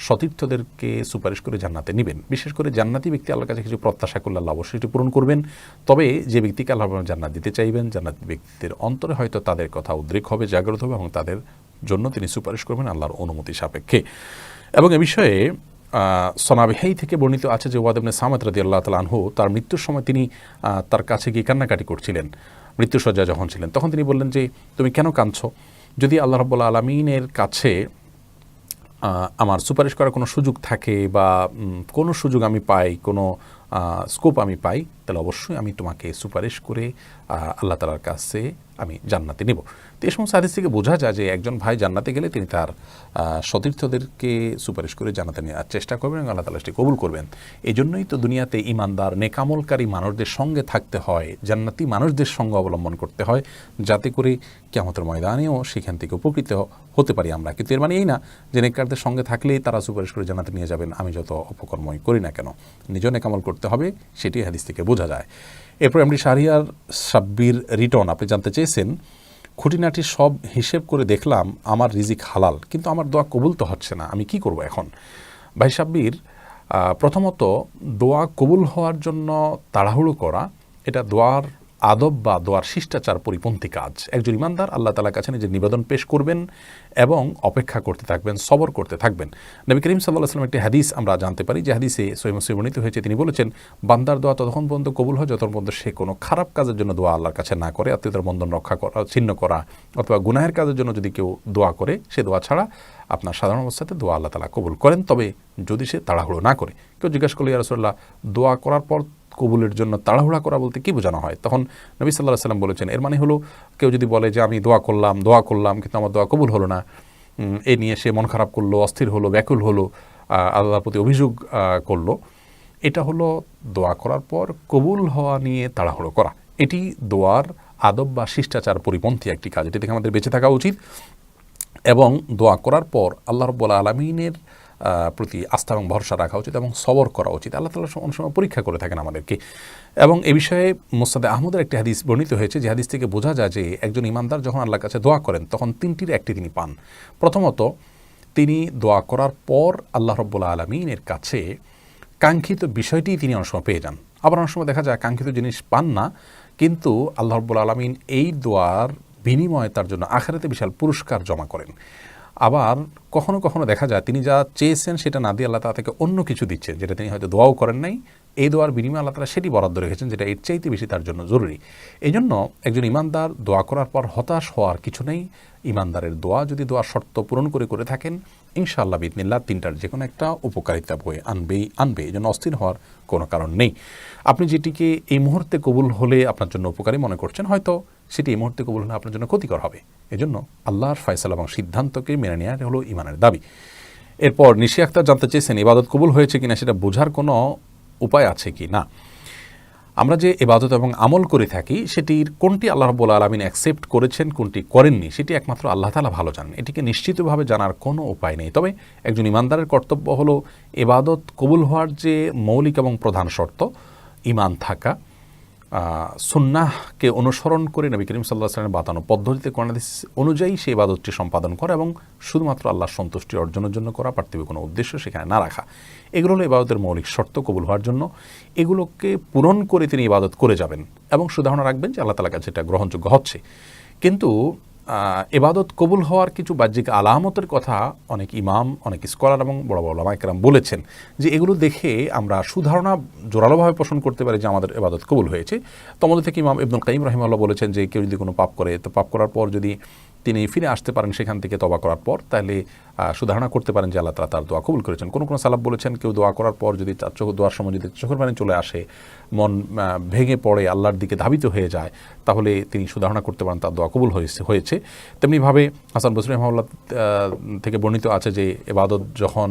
সতীর্থদেরকে সুপারিশ করে জান্নাতে নেবেন। বিশেষ করে জান্নাতি ব্যক্তি আল্লাহর কাছে কিছু প্রত্যাশা করলে আল্লাহ অবশ্যই এটি পূরণ করবেন। তবে যে ব্যক্তিকে আল্লাহ জান্নাত দিতে চাইবেন, জান্নাতি ব্যক্তিদের অন্তরে হয়তো তাদের কথা উদ্রেক হবে, জাগ্রত হবে এবং তাদের জন্য তিনি সুপারিশ করবেন আল্লাহর অনুমতি সাপেক্ষে। এবং এ বিষয়ে সনাবিহাই থেকে বর্ণিত আছে যে ওয়াদ ইবনে সামাত রাদিয়াল্লাহু তাআলা আনহু তার মৃত্যুর সময় তিনি তার কাছে গিয়ে কান্নাকাটি করছিলেন, মৃত্যুশয্যা যখন ছিলেন, তখন তিনি বললেন যে তুমি কেন কাঁদছো? যদি আল্লাহ রাব্বুল আলামিনের কাছে আমার সুপারিশ করার কোনো সুযোগ থাকে বা কোনো সুযোগ আমি পাই, কোনো স্কোপ আমি পাই, তাহলে অবশ্যই আমি তোমাকে সুপারিশ করে আল্লাহ তাআলার কাছে আমি জান্নাতে নেব। তো এই সমস্ত হাদিস থেকে বোঝা যায় যে একজন ভাই জান্নাতে গেলে তিনি তার সতীর্থদেরকে সুপারিশ করে জান্নাতে নেওয়ার চেষ্টা করবেন এবং আল্লাহ তাআলা সেটি কবুল করবেন। এই জন্যই তো দুনিয়াতে ঈমানদার নেকামলকারী মানুষদের সঙ্গে থাকতে হয়, জান্নাতি মানুষদের সঙ্গে অবলম্বন করতে হয়, যাতে করে কিয়ামতের ময়দানেও সেখান থেকে উপকৃত হতে পারি আমরা। কিন্তু এর মানে এই না যে নেককারদের সঙ্গে থাকলেই তারা সুপারিশ করে জান্নাতে নিয়ে যাবেন, আমি যত অপকর্মই করি না কেন, নিজেও নেকামল করতে হবে, সেটি হাদিস থেকে বোঝা যায়। এরপর এমডি শাহরিয়ার সাব্বির রিটন আপনি জানতে চেয়েছেন, খুঁটিনাটি সব হিসেব করে দেখলাম আমার রিজিক হালাল, কিন্তু আমার দোয়া কবুল তো হচ্ছে না, আমি কি করব এখন? ভাই সাব্বির, প্রথমত দোয়া কবুল হওয়ার জন্য তাড়াহুড়ো করা এটা দোয়ার আদব বা দোয়ার শিষ্টাচার পরিপন্থী কাজ। একজন ইমানদার আল্লাহ তাআলার কাছে নিজের নিবেদন পেশ করবেন এবং অপেক্ষা করতে থাকবেন, সবর করতে থাকবেন। নবী করিম সাল্লাল্লাহু আলাইহি ওয়াসাল্লাম একটি হাদিস আমরা জানতে পারি, যে হাদিসে সহিহ মুসলিমে বর্ণিত হয়েছে, তিনি বলেছেন, বান্দার দোয়া ততক্ষণ পর্যন্ত কবুল হয় যতক্ষণ পর্যন্ত সে কোনো খারাপ কাজের জন্য দোয়া আল্লাহর কাছে না করে। আত্মীয়তার বন্ধন রক্ষা করা, ছিন্ন করা অথবা গুনাহের কাজের জন্য যদি কেউ দোয়া করে, সে দোয়া ছাড়া আপনার সাধারণ অবস্থাতে দোয়া আল্লাহ তাআলা কবুল করেন, তবে যদি সে তাড়াহুড়ো না করে। কেউ জিজ্ঞাসা করল, ইয়া রাসূলুল্লাহ, দোয়া করার পর কবুলের জন্য তাড়াহুড়া করা বলতে কি বোঝানো হয়? তখন নবী সাল্লাল্লাহু আলাইহি ওয়াসাল্লাম বলেছেন, এর মানে হলো কেউ যদি বলে যে আমি দোয়া করলাম কিন্তু আমার দোয়া কবুল হলো না, এ নিয়ে সে মন খারাপ করলো, অস্থির হলো, ব্যাকুল হলো, আল্লাহর প্রতি অভিযোগ করলো, এটা হলো দোয়া করার পর কবুল হওয়া নিয়ে তাড়াহুড়ো করা। এটি দোয়ার আদব বা শিষ্টাচার পরিপন্থী একটি কাজ। এটি থেকে আমাদের বেঁচে থাকা উচিত এবং দোয়া করার পর আল্লাহ রাব্বুল আলামিনের প্রতি আস্থা এবং ভরসা রাখা উচিত এবং সবর করা উচিত। আল্লাহ তাআলা অনেক সময় পরীক্ষা করে থাকেন আমাদেরকে। এবং এ বিষয়ে মুসনাদে আহমদের একটি হাদিস বর্ণিত হয়েছে, যে হাদিস থেকে বোঝা যায় যে একজন ইমানদার যখন আল্লাহর কাছে দোয়া করেন তখন তিনটির একটি তিনি পান। প্রথমত, তিনি দোয়া করার পর আল্লাহ রাব্বুল আলামিনের কাছে কাঙ্ক্ষিত বিষয়টি তিনি অনেক সময় পেয়ে যান। আবার অনেক সময় দেখা যায় কাঙ্ক্ষিত জিনিস পান না, কিন্তু আল্লাহ রাব্বুল আলামিন এই দোয়ার বিনিময়ে তার জন্য আখিরাতে বিশাল পুরস্কার জমা করেন। আবার কখনো কখনো দেখা যায় তিনি যা চেয়েছেন সেটা না দিয়ে আল্লাহ তাআলা তাকে অন্য কিছু দিচ্ছেন, যেটা তিনি হয়তো দোয়াও করেন নাই, এই দোয়ার বিনিময়ে আল্লাহ তাআলা সেটি বরাদ্দ রেখেছেন, যেটা এর চাইতে বেশি তার জন্য জরুরি। এই জন্য একজন ইমানদার দোয়া করার পর হতাশ হওয়ার কিছু নেই। ইমানদারের দোয়া যদি দোয়ার শর্ত পূরণ করে থাকেন, ইনশাআল্লাহ বিইذনিল্লাহ তিনটার যে কোনো একটা উপকারিতা বয়ে আনবে। এই জন্য অস্থির হওয়ার কোনো কারণ নেই। আপনি যেটিকে এই মুহূর্তে কবুল হলে আপনার জন্য উপকারী মনে করছেন, হয়তো সেটি এই মুহূর্তে কবুল হলে আপনার জন্য ক্ষতিকর হবে। এজন্য আল্লাহর ফয়সালা এবং সিদ্ধান্তকে মেনে নেওয়া হলো ইমানের দাবি। এরপর নিশি আক্তার জানতে চেয়েছেন, ইবাদত কবুল হয়েছে কিনা সেটা বোঝার কোনো উপায় আছে কি না। আমরা যে ইবাদত এবং আমল করে থাকি সেটির কোনটি আল্লাহ রাব্বুল আলামিন অ্যাকসেপ্ট করেছেন, কোনটি করেননি, সেটি একমাত্র আল্লাহ তাআলা ভালো জানেন। এটিকে নিশ্চিতভাবে জানার কোনো উপায় নেই। তবে একজন ইমানদারের কর্তব্য হলো ইবাদত কবুল হওয়ার যে মৌলিক এবং প্রধান শর্ত, ঈমান থাকা, সুন্নাহকে অনুসরণ করে নবী করিম সাল্লাল্লাহু আলাইহি ওয়াসাল্লামের বাতানো পদ্ধতিতে কোরআন হাদিস অনুযায়ী সেই ইবাদতটি সম্পাদন করা এবং শুধুমাত্র আল্লাহর সন্তুষ্টি অর্জনের জন্য করা, পার্থিব কোনো উদ্দেশ্য সেখানে না রাখা, এগুলো হলো ইবাদতের মৌলিক শর্ত কবুল হওয়ার জন্য। এগুলোকে পূরণ করে তিনি ইবাদত করে যাবেন এবং সুধারণা রাখবেন যে আল্লাহ তাআলার কাছে এটা গ্রহণযোগ্য হচ্ছে। কিন্তু ইবাদত কবুল হওয়ার কিছু বাহ্যিক আলামতের কথা অনেক ইমাম, অনেক স্কলার এবং বড় বড় উলামা ইকরাম বলেছেন, যে এগুলো দেখে আমরা সুধারণা জোরালোভাবে পোষণ করতে পারি যে আমাদের ইবাদত কবুল হয়েছে। তোমাদের থেকে ইমাম ইবনুল কাইয়িম রাহিমাহুল্লাহ বলেছেন যে কেউ যদি কোনো পাপ করে, তো পাপ করার পর যদি তিনি ফিরে আসতে পারেন সেখান থেকে তওবা করার পর, তাহলে সুধারণা করতে পারেন যে আল্লাহ তাআলা তার দোয়া কবুল করেছেন। কোনো সালাফ বলেছেন কেউ দোয়া করার পর যদি দোয়ার সময় যদি চোখের পানি চলে আসে, মন ভেঙে পড়ে, আল্লাহর দিকে ধাবিত হয়ে যায়, তাহলে তিনি সুধারণা করতে পারেন তার দোয়া কবুল হয়েছে। তেমনিভাবে হাসান বসরি রাহিমাহুল্লাহ থেকে বর্ণিত আছে যে ইবাদত যখন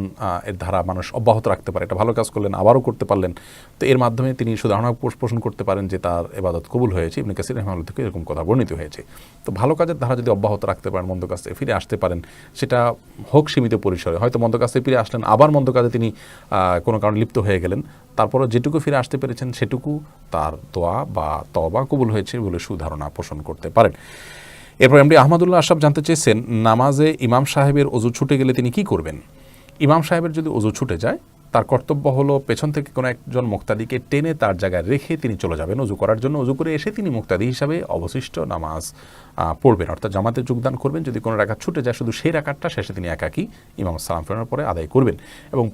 এর ধারা মানুষ অব্যাহত রাখতে পারে, এটা ভালো কাজ করলেন আবারও করতে পারলেন, তো এর মাধ্যমে তিনি সুধারণা পোষণ করতে পারেন যে তার ইবাদত কবুল হয়েছে। ইবনে কাসির রাহিমাহুল্লাহ থেকে এরকম কথা বর্ণিত হয়েছে। তো ভালো কাজের ধারা যদি অব্যাহত রাখতে পারেন, মন্দ কাজ থেকে ফিরে আসতে পারেন, সেটা হোক সীমিত পরিসরে, হয়তো মন্দ কাজ থেকে ফিরে আসলেন, আবার মন্দ কাজে তিনি কোনো কারণে লিপ্ত হয়ে গেলেন, তারপরও যেটুকু ফিরে আসতে পেরেছেন সেটুকু তার দোয়া বা তওবা কবুল হয়েছে বলে সুধারণা পোষণ করতে পারেন। এরপর এমডি আহমদুল্লাহ আশরাফ জানতে চেয়েছেন, নামাজে ইমাম সাহেবের ওযু ছুটে গেলে তিনি কি করবেন? ইমাম সাহেবের যদি ওযু ছুটে যায়, তার কর্তব্য হলো পেছন থেকে কোনো একজন মুক্তাদিকে টেনে তার জায়গায় রেখে তিনি চলে যাবেন ওযু করার জন্য। ওযু করে এসে তিনি মুক্তাদি হিসাবে অবশিষ্ট নামাজ পড়বেন, অর্থাৎ জামাতে যোগদান করবেন। যদি কোনো রাকাত ছুটে যায়, শুধু সেই রাকাতটা শেষে তিনি একাকী ইমাম সালাম ফেরানোর পরে আদায় করবেন। এবং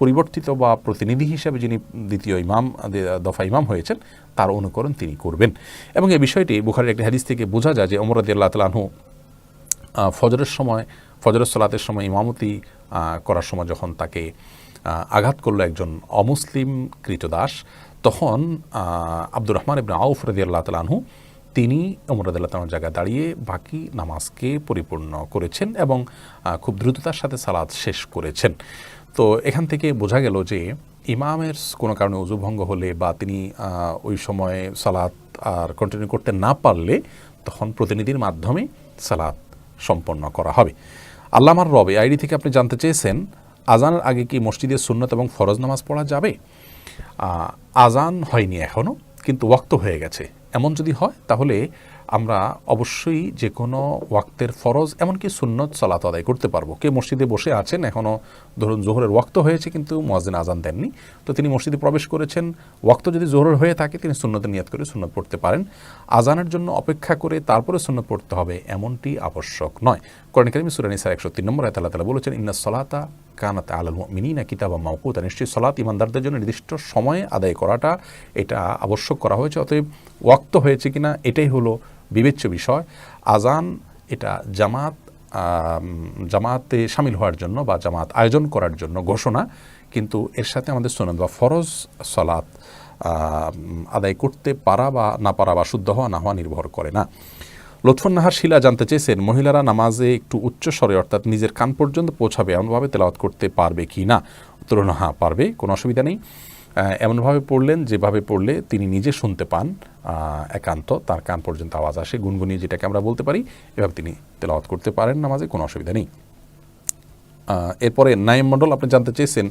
পরিবর্তিত বা প্রতিনিধি হিসাবে যিনি দ্বিতীয় দফা ইমাম হয়েছেন, তার অনুকরণ তিনি করবেন। এবং এই বিষয়টি বুখারীর একটি হাদিস থেকে বোঝা যায় যে ওমর রাদিয়াল্লাহু তাআলা আনহু ফজরের সালাতের সময় ইমামতি করার সময় যখন তাকে আঘাত করলো একজন অমুসলিম কৃতদাস, তখন আব্দুর রহমান ইবনে আউফ রাদিয়াল্লাহু তাআলা আনহু তিনি ওমর রাদিয়াল্লাহু তাআলার জায়গায় দাঁড়িয়ে বাকি নামাজকে পরিপূর্ণ করেছেন এবং খুব দ্রুততার সাথে সালাত শেষ করেছেন। তো এখান থেকে বোঝা গেল যে ইমামের কোনো কারণে ওযু ভঙ্গ হলে বা তিনি ওই সময়ে সালাত আর কন্টিনিউ করতে না পারলে, তখন প্রতিনিধির মাধ্যমে সালাত সম্পন্ন করা হবে। আল্লামার রব আইডি থেকে আপনি জানতে চেয়েছেন, আজানের আগে কি মসজিদে সুন্নত এবং ফরজ নামাজ পড়া যাবে? আজান হয়নি এখনও, কিন্তু ওয়াক্ত হয়ে গেছে, এমন যদি হয় তাহলে আমরা অবশ্যই যে কোনো ওয়াক্তের ফরজ এমনকি সুন্নত সালাত আদায় করতে পারবো। কে মসজিদে বসে আছেন, এখনও ধরুন জোহরের ওয়াক্ত হয়েছে কিন্তু মুয়াজ্জিন আজান দেননি, তো তিনি মসজিদে প্রবেশ করেছেন, ওয়াক্ত যদি জোহরের হয়ে থাকে তিনি সুন্নতের নিয়াত করে সুন্নত পড়তে পারেন। আজানের জন্য অপেক্ষা করে তারপরে সুন্নত পড়তে হবে এমনটি আবশ্যক নয়। কোরআন কারীমে সূরা নিসার 103 নম্বর আয়াতে আল্লাহ তাআলা বলেছেন, ইন্নাস সালাতা কানাত আলাল মুমিনিনা কিতাবাম মাওকুতা, নিশ্চয়ই সালাত ইমানদারদের জন্য নির্দিষ্ট সময়ে আদায় করাটা এটা আবশ্যক করা হয়েছে। অতএব ওয়াক্ত হয়েছে কিনা এটাই হলো বিবেচ্য বিষয়। আজান এটা জামাতে শামিল হওয়ার জন্য বা জামাত আয়োজন করার জন্য ঘোষণা, কিন্তু এর সাথে আমাদের সুন্নত বা ফরজ সালাত আদায় করতে পারা বা না পারা বা শুদ্ধ হওয়া না হওয়া নির্ভর করে না। লুৎফুন্নাহার শিলা জানতে চেয়েছেন, মহিলারা নামাজে একটু উচ্চ স্বরে অর্থাৎ নিজের কান পর্যন্ত পৌঁছাবে এমনভাবে তেলাওয়াত করতে পারবে কি না? উত্তর হলো হ্যাঁ, পারবে, কোনো অসুবিধা নেই। এমনভাবে পড়লেন যেভাবে পড়লে তিনি নিজে শুনতে পান, একান্ত তার কান পর্যন্ত আওয়াজ আসে, গুনগুনিয়ে যেটাকে আমরা বলতে পারি, এভাবে তিনি তেলাওয়াত করতে পারেন নামাজে, কোনো অসুবিধা নেই। এরপরে নাইম মণ্ডল আপনি জানতে চেয়েছেন,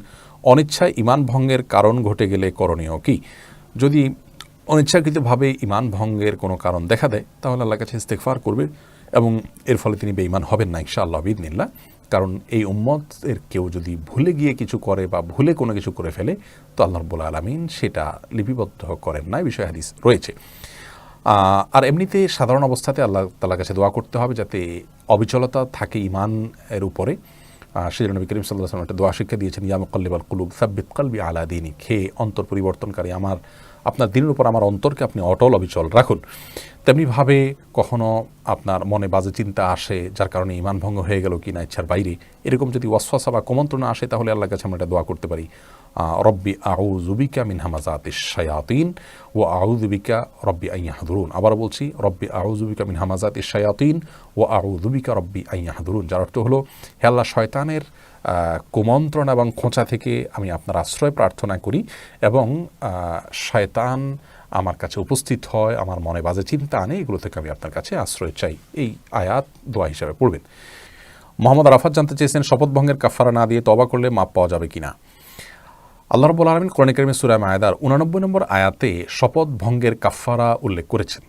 অনিচ্ছায় ইমান ভঙ্গের কারণ ঘটে গেলে করণীয় কি? যদি অনিচ্ছাকৃতভাবে ইমান ভঙ্গের কোনো কারণ দেখা দেয় তাহলে আল্লাহর কাছে ইস্তেগফার করবে এবং এর ফলে তিনি বেঈমান হবেন না ইনশাআল্লাহ বিইذনিল্লাহ। কারণ এই উম্মতের কেউ যদি ভুলে গিয়ে কিছু করে বা ভুলে কোনো কিছু করে ফেলে তো আল্লাহ রাব্বুল আলামিন সেটা লিপিবদ্ধ করেন না, এই বিষয়ে হাদিস রয়েছে। আর এমনিতে সাধারণ অবস্থাতে আল্লাহ তাআলার কাছে দোয়া করতে হবে যাতে অবিচলতা থাকে ইমানের উপরে। সেজন্য নবী করিম সাল্লাল্লাহু আলাইহি ওয়াসাল্লাম একটা দোয়া শিক্ষা দিয়েছেন, ইয়া মুকাল্লিবাল কুলুব সাব্বিত কলবি আলা দীনিক, হে অন্তর পরিবর্তনকারী, আপনার দিনের উপর আমার অন্তরকে আপনি অটল অবিচল রাখুন। তেমনিভাবে কখনো আপনার মনে বাজে চিন্তা আসে যার কারণে ইমান ভঙ্গ হয়ে গেল কি না ইচ্ছার বাইরে, এরকম যদি ওয়াসওয়াসা বা কুমন্ত্রণা আসে তাহলে আল্লাহর কাছে আমরা এটা দোয়া করতে পারি, রব্বি আউযু বিকা মিন হামাযাতিশ শায়াতিন ওয়া আউযু বিকা রব্বি আন ইয়াহদুরুন। আবার বলছি, রব্বি আউযু বিকা মিন হামাযাতিশ শায়াতিন ওয়া আউযু বিকা রব্বি আন ইয়াহদুরুন, যার অর্থ হলো হে আল্লাহ, শয়তানের কুমন্ত্রণা এবং খোঁচা থেকে আমি আপনার আশ্রয় প্রার্থনা করি এবং শয়তান আমার কাছে উপস্থিত হয়, আমার মনে বাজে চিন্তা আনে, এগুলো থেকে আমি আপনার কাছে আশ্রয় চাই। এই আয়াত দোয়া হিসাবে পড়বেন। মোহাম্মদ আরাফাত জানতে চেয়েছেন, শপথ ভঙ্গের কাফারা না দিয়ে তওবা করলে মাপ পাওয়া যাবে কিনা? আল্লাহ রাব্বুল আলামিন কোরআন কারীমে সূরা মায়েদার 89 নম্বর আয়াতে শপথ ভঙ্গের কাফারা উল্লেখ করেছেন।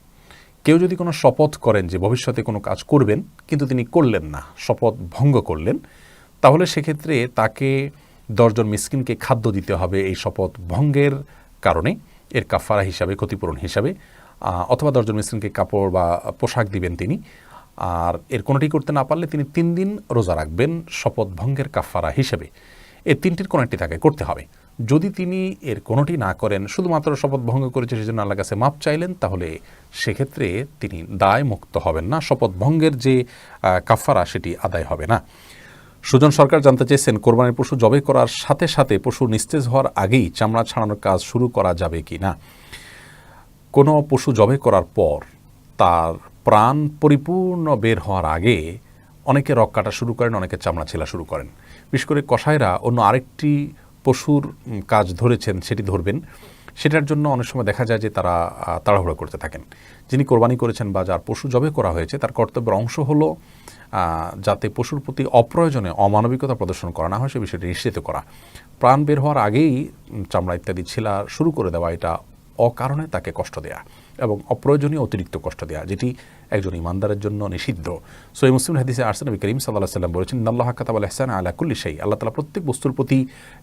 কেউ যদি কোনো শপথ করেন যে ভবিষ্যতে কোনো কাজ করবেন কিন্তু তিনি করলেন না, শপথ ভঙ্গ করলেন, তাহলে সেক্ষেত্রে তাকে 10 জন মিসকিনকে খাদ্য দিতে হবে এই শপথ ভঙ্গের কারণে, এর কাফারা হিসাবে, ক্ষতিপূরণ হিসাবে, অথবা 10 জন মিসকিনকে কাপড় বা পোশাক দিবেন তিনি। আর এর কোনোটি করতে না পারলে তিনি 3 দিন রোজা রাখবেন শপথ ভঙ্গের কাফারা হিসেবে। এই 3টির কোনো একটি তাকে করতে হবে। যদি তিনি এর কোনোটি না করেন, শুধুমাত্র শপথ ভঙ্গ করেছে সেজন্য আল্লাহর কাছে মাপ চাইলেন, তাহলে সেক্ষেত্রে তিনি দায় মুক্ত হবেন না, শপথ ভঙ্গের যে কাফারা সেটি আদায় হবে না। সুজন সরকার জানতে চেয়েছেন, কোরবানির পশু জবাই করার সাথে সাথে পশু নিস্তেজ হওয়ার আগেই চামড়া ছাড়ানোর কাজ শুরু করা যাবে কি না? কোনো পশু জবাই করার পর তার প্রাণ পরিপূর্ণ বের হওয়ার আগে অনেকে রক কাটা শুরু করেন, অনেকে চামড়া ছেলা শুরু করেন। বিশেষ করে কসাইরা অন্য আরেকটি পশুর কাজ ধরেছেন সেটি ধরবেন, সেটার জন্য অনেক সময় দেখা যায় যে তারা তাড়াহুড়ো করতে থাকেন। যিনি কোরবানি করেছেন বা যার পশু জবাই করা হয়েছে তার কর্তব্যের অংশ হলো যাতে পশুর প্রতি অপ্রয়োজনে অমানবিকতা প্রদর্শন করা না হয় সে বিষয়টি নিশ্চিত করা। প্রাণ বের হওয়ার আগেই চামড়া ইত্যাদি ছেলা শুরু করে দেওয়া এটা অকারণে তাকে কষ্ট দেয়া এবং অপ্রয়োজনীয় অতিরিক্ত কষ্ট দেয়া, যেটি একজন ইমানদারের জন্য নিষিদ্ধ। সহিহ মুসলিম হাদিসে আসছে, নবী করিম সাল্লাল্লাহু আলাইহি ওয়াসাল্লাম বলেছেন, ইন্নাল্লাহা কাতাবাল ইহসানা আলা কুল্লি শাই, আল্লাহ তাআলা প্রত্যেক বস্তুর প্রতি